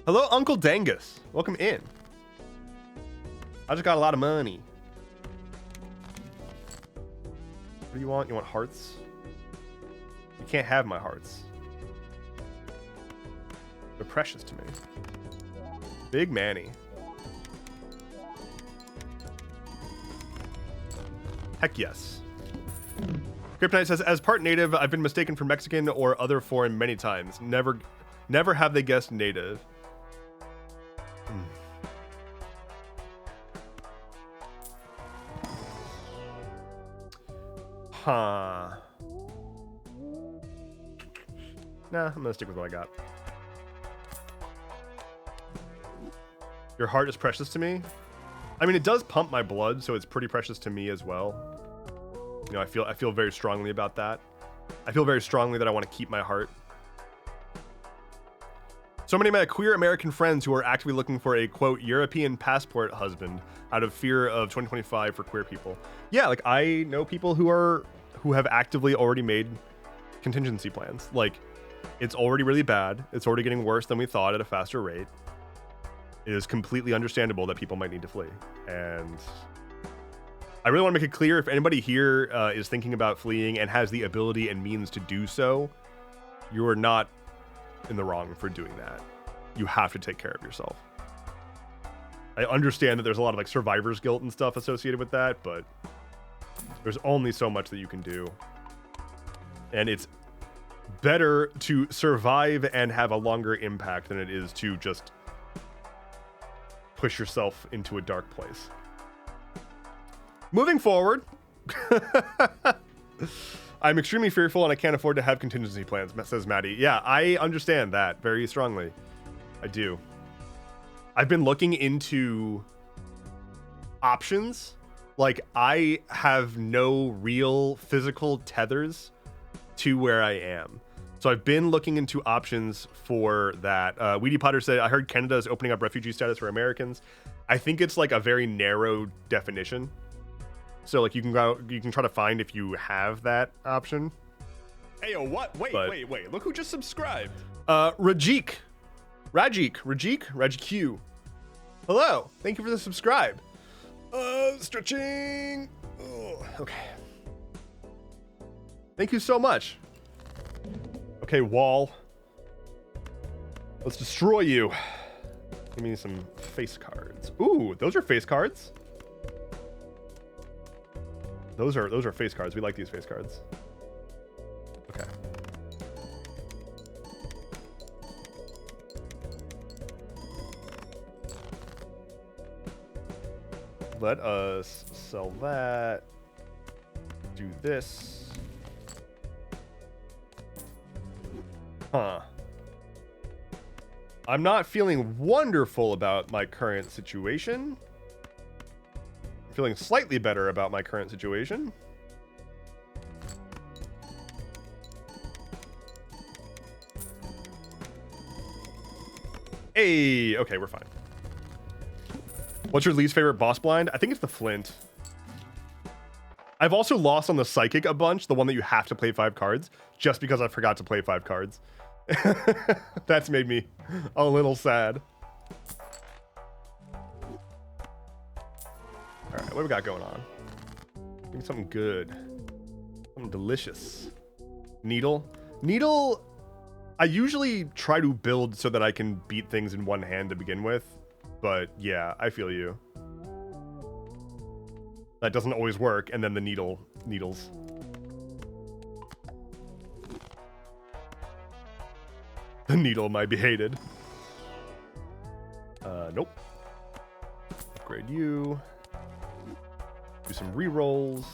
Hello, Uncle Dangus. Welcome in. I just got a lot of money. What do you want? You want hearts? You can't have my hearts. They're precious to me. Big Manny. Heck yes. Kryptonite says, as part native, I've been mistaken for Mexican or other foreign many times. Never have they guessed native. Huh. Nah, I'm gonna stick with what I got. Your heart is precious to me. I mean, it does pump my blood, so it's pretty precious to me as well. You know, I feel very strongly about that. I feel very strongly that I want to keep my heart. So many of my queer American friends who are actively looking for a, quote, European passport husband out of fear of 2025 for queer people. Yeah, like, I know people who have actively already made contingency plans. Like, it's already really bad. It's already getting worse than we thought at a faster rate. It is completely understandable that people might need to flee. And I really want to make it clear, if anybody here is thinking about fleeing and has the ability and means to do so, you are not in the wrong for doing that. You have to take care of yourself. I understand that there's a lot of like survivor's guilt and stuff associated with that, but there's only so much that you can do. And it's better to survive and have a longer impact than it is to just push yourself into a dark place. Moving forward, I'm extremely fearful and I can't afford to have contingency plans, says Maddie. Yeah, I understand that very strongly. I do. I've been looking into options. Like, I have no real physical tethers to where I am. So I've been looking into options for that. Weedy Potter said, I heard Canada is opening up refugee status for Americans. I think it's like a very narrow definition. So like you can try to find if you have that option. Hey, yo, what? Wait. Look who just subscribed. Rajik Q. Hello. Thank you for the subscribe. Stretching. Oh, okay. Thank you so much. Okay, wall. Let's destroy you. Give me some face cards. Ooh, those are face cards. Those are face cards. We like these face cards. Okay. Let us sell that. Do this. Huh. I'm not feeling wonderful about my current situation. I'm feeling slightly better about my current situation. Hey, okay, we're fine. What's your least favorite boss blind? I think it's the Flint. I've also lost on the Psychic a bunch, the one that you have to play 5 cards, just because I forgot to play 5 cards. That's made me a little sad. All right, what do we got going on? Give me something good. Something delicious. Needle. I usually try to build so that I can beat things in one hand to begin with. But yeah, I feel you. That doesn't always work. And then the needles. The needle might be hated. Nope. Upgrade you. Do some rerolls.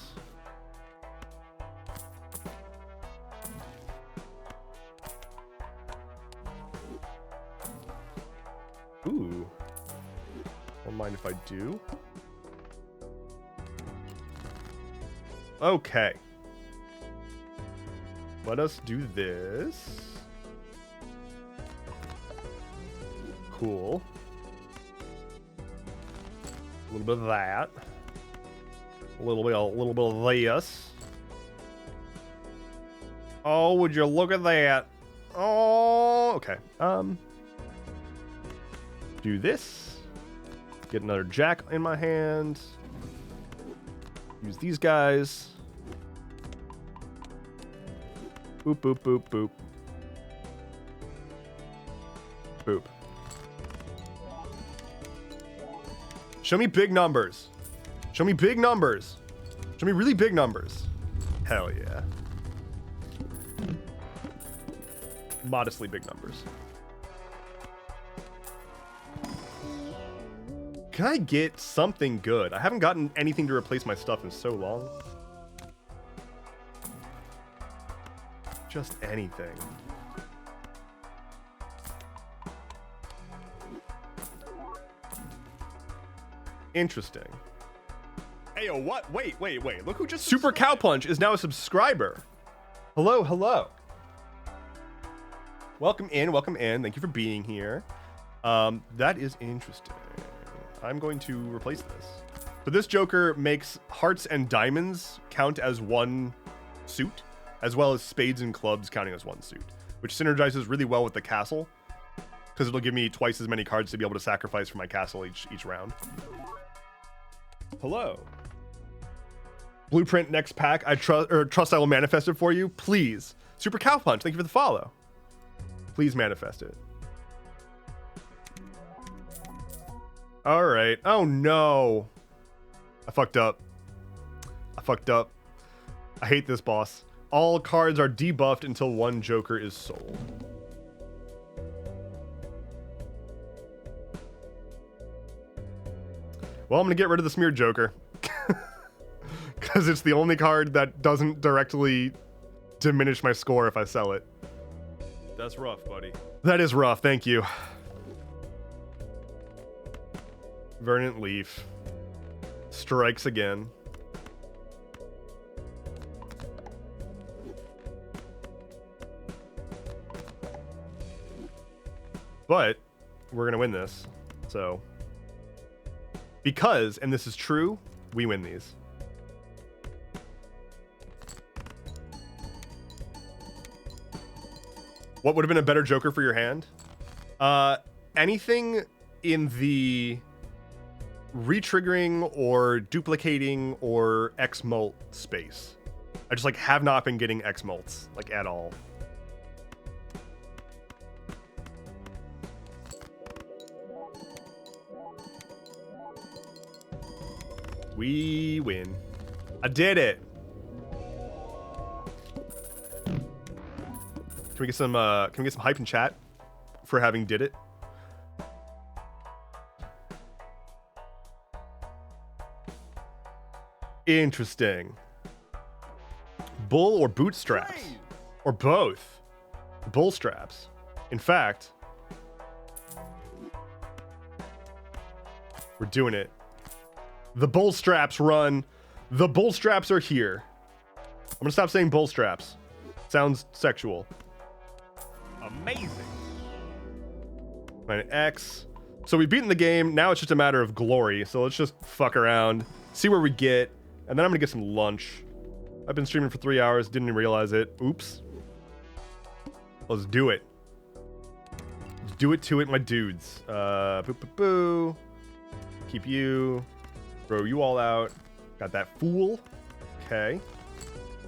Ooh. Don't mind if I do. Okay. Let us do this. Cool. A little bit of that. A little bit of this. Oh, would you look at that? Oh, okay. Do this. Get another jack in my hand. Use these guys. Boop, boop, boop, boop. Boop. Show me big numbers. Show me big numbers. Show me really big numbers. Hell yeah. Modestly big numbers. Can I get something good? I haven't gotten anything to replace my stuff in so long. Just anything. Interesting. Ayo, what? Wait. Look who just Super Cow Punch is now a subscriber. Hello, hello. Welcome in, welcome in. Thank you for being here. That is interesting. I'm going to replace this. So this Joker makes hearts and diamonds count as one suit, as well as spades and clubs counting as one suit, which synergizes really well with the castle, because it'll give me twice as many cards to be able to sacrifice for my castle each round. Hello. Blueprint next pack. I trust I will manifest it for you. Please. Super Cow Punch, thank you for the follow. Please manifest it. All right. Oh no. I fucked up. I hate this boss. All cards are debuffed until one Joker is sold. Well, I'm gonna get rid of the smeared Joker. Because it's the only card that doesn't directly diminish my score if I sell it. That's rough, buddy. That is rough, thank you. Verdant Leaf. Strikes again. But we're gonna win this. So because, and this is true, we win these. What would have been a better Joker for your hand? Anything in the retriggering or duplicating or X-molt space. I just have not been getting X-molts at all. We win. I did it. Can we get some hype in chat for having did it? Interesting. Bull or bootstraps? Or both? Bull straps. In fact, we're doing it. The bull straps run. The bull straps are here. I'm gonna stop saying bull straps. Sounds sexual. Amazing. An X. So we've beaten the game. Now it's just a matter of glory. So let's just fuck around, see where we get, and then I'm gonna get some lunch. I've been streaming for 3 hours. Didn't even realize it. Oops. Let's do it. Let's do it to it, my dudes. Boo, boo, boo. Keep you. Throw you all out. Got that fool. Okay.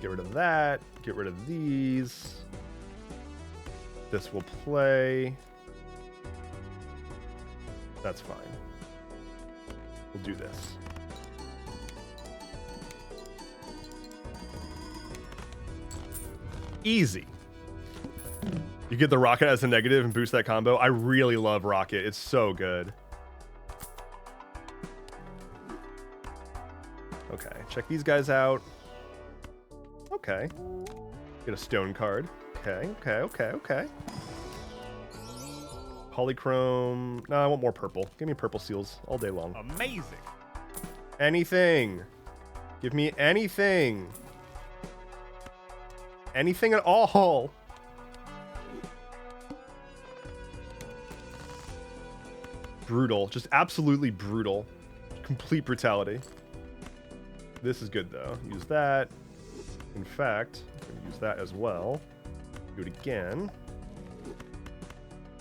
Get rid of that. Get rid of these. This will play. That's fine. We'll do this. Easy. You get the rocket as a negative and boost that combo. I really love rocket. It's so good. Okay, check these guys out. Okay. Get a stone card. Okay. Polychrome. No, I want more purple. Give me purple seals all day long. Amazing. Anything. Give me anything. Anything at all. Brutal. Just absolutely brutal. Complete brutality. This is good, though. Use that. In fact, I'm going to use that as well. Do it again.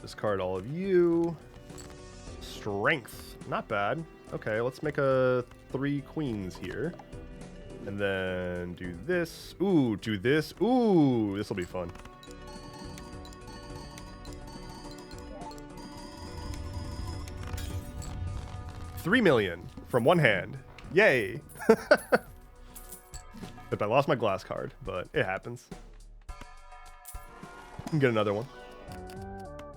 Discard all of you. Strength. Not bad. Okay, let's make a 3 queens here. And then do this. Ooh, do this. Ooh, this will be fun. $3 million from one hand. Yay. But I lost my glass card, but it happens. Can get another one.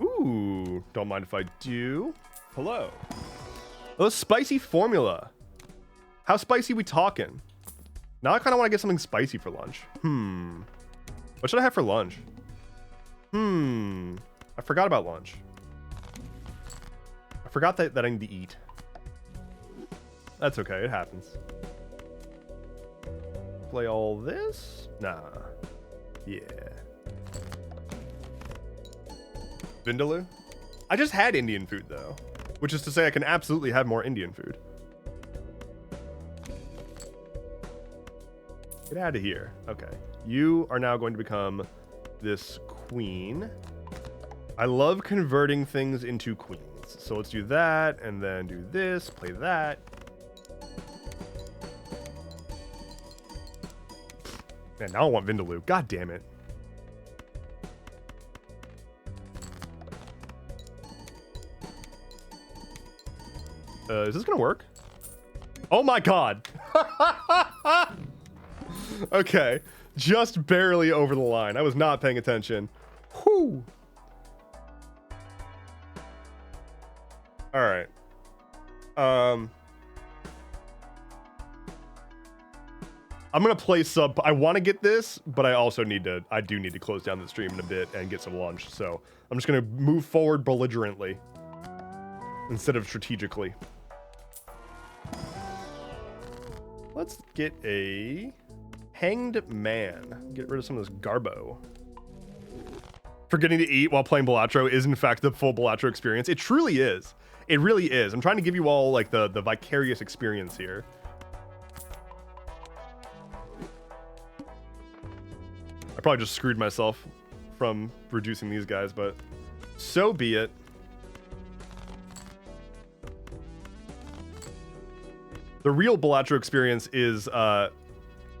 Ooh, don't mind if I do. Hello. Oh, spicy formula. How spicy we talking? Now I kind of want to get something spicy for lunch. What should I have for lunch? I forgot about lunch. I forgot that I need to eat. That's okay, it happens. Play all this? Nah. Yeah. Vindaloo? I just had Indian food, though. Which is to say I can absolutely have more Indian food. Get out of here. Okay. You are now going to become this queen. I love converting things into queens. So let's do that, and then do this, play that. Man, now I want Vindaloo. God damn it. Is this gonna work? Oh my god. Okay. Just barely over the line. I was not paying attention. Whew. Alright. I'm gonna play sub. I want to get this, but I also I do need to close down the stream in a bit and get some lunch. So I'm just gonna move forward belligerently instead of strategically. Let's get a hanged man. Get rid of some of this garbo. Forgetting to eat while playing Balatro is in fact the full Balatro experience. It truly is. It really is. I'm trying to give you all like the vicarious experience here. I probably just screwed myself from reducing these guys, but so be it. The real Balatro experience is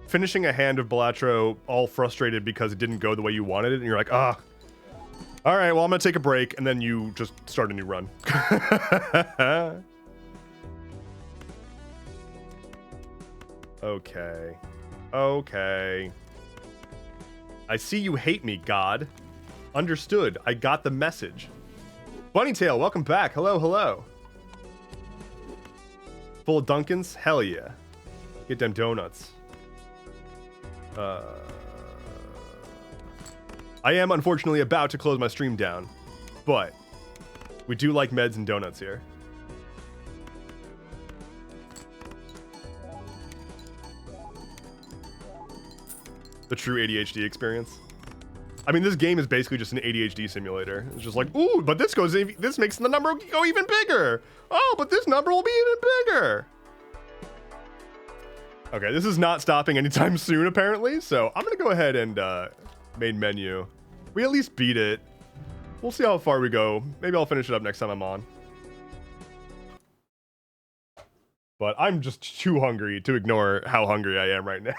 finishing a hand of Balatro all frustrated because it didn't go the way you wanted it, and you're like, all right, well, I'm gonna take a break, and then you just start a new run. Okay. I see you hate me, God. Understood. I got the message. Bunnytail, welcome back. Hello. Full of Dunkins? Hell yeah. Get them donuts. I am unfortunately about to close my stream down, but we do like meds and donuts here. The true ADHD experience. I mean, this game is basically just an ADHD simulator. It's just like, ooh, but this makes the number go even bigger. Oh, but this number will be even bigger. Okay, this is not stopping anytime soon, apparently. So I'm gonna go ahead and main menu. We at least beat it. We'll see how far we go. Maybe I'll finish it up next time I'm on. But I'm just too hungry to ignore how hungry I am right now.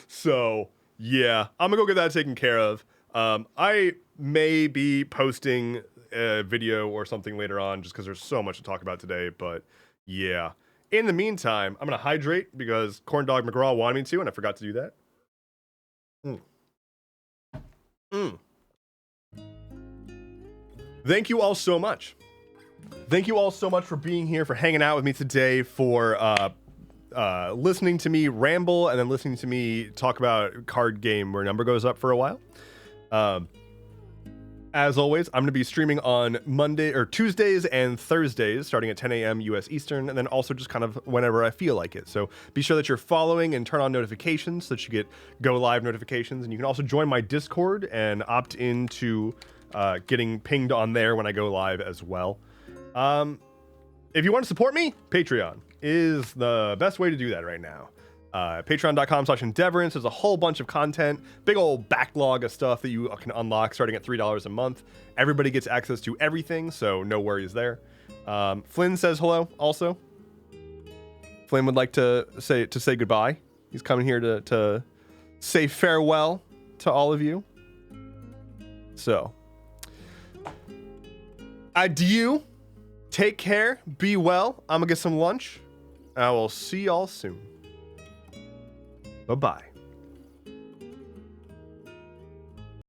So yeah, I'm gonna go get that taken care of. I may be posting a video or something later on just because there's so much to talk about today, but yeah. In the meantime, I'm gonna hydrate because Corn Dog McGraw wanted me to, and I forgot to do that. Thank you all so much. Thank you all so much for being here, for hanging out with me today, for listening to me ramble and then listening to me talk about a card game where number goes up for a while. As always, I'm going to be streaming on Tuesdays and Thursdays starting at 10 a.m. US Eastern, and then also just kind of whenever I feel like it. So be sure that you're following and turn on notifications so that you get go live notifications. And you can also join my Discord and opt into getting pinged on there when I go live as well. If you want to support me, Patreon is the best way to do that right now. Patreon.com/Endeavorance. There's a whole bunch of content, big old backlog of stuff that you can unlock starting at $3 a month. Everybody gets access to everything, so no worries there. Flynn says hello also. Flynn would like to say goodbye. He's coming here to say farewell to all of you. So, adieu. Take care. Be well. I'm gonna get some lunch. I will see y'all soon. Bye-bye.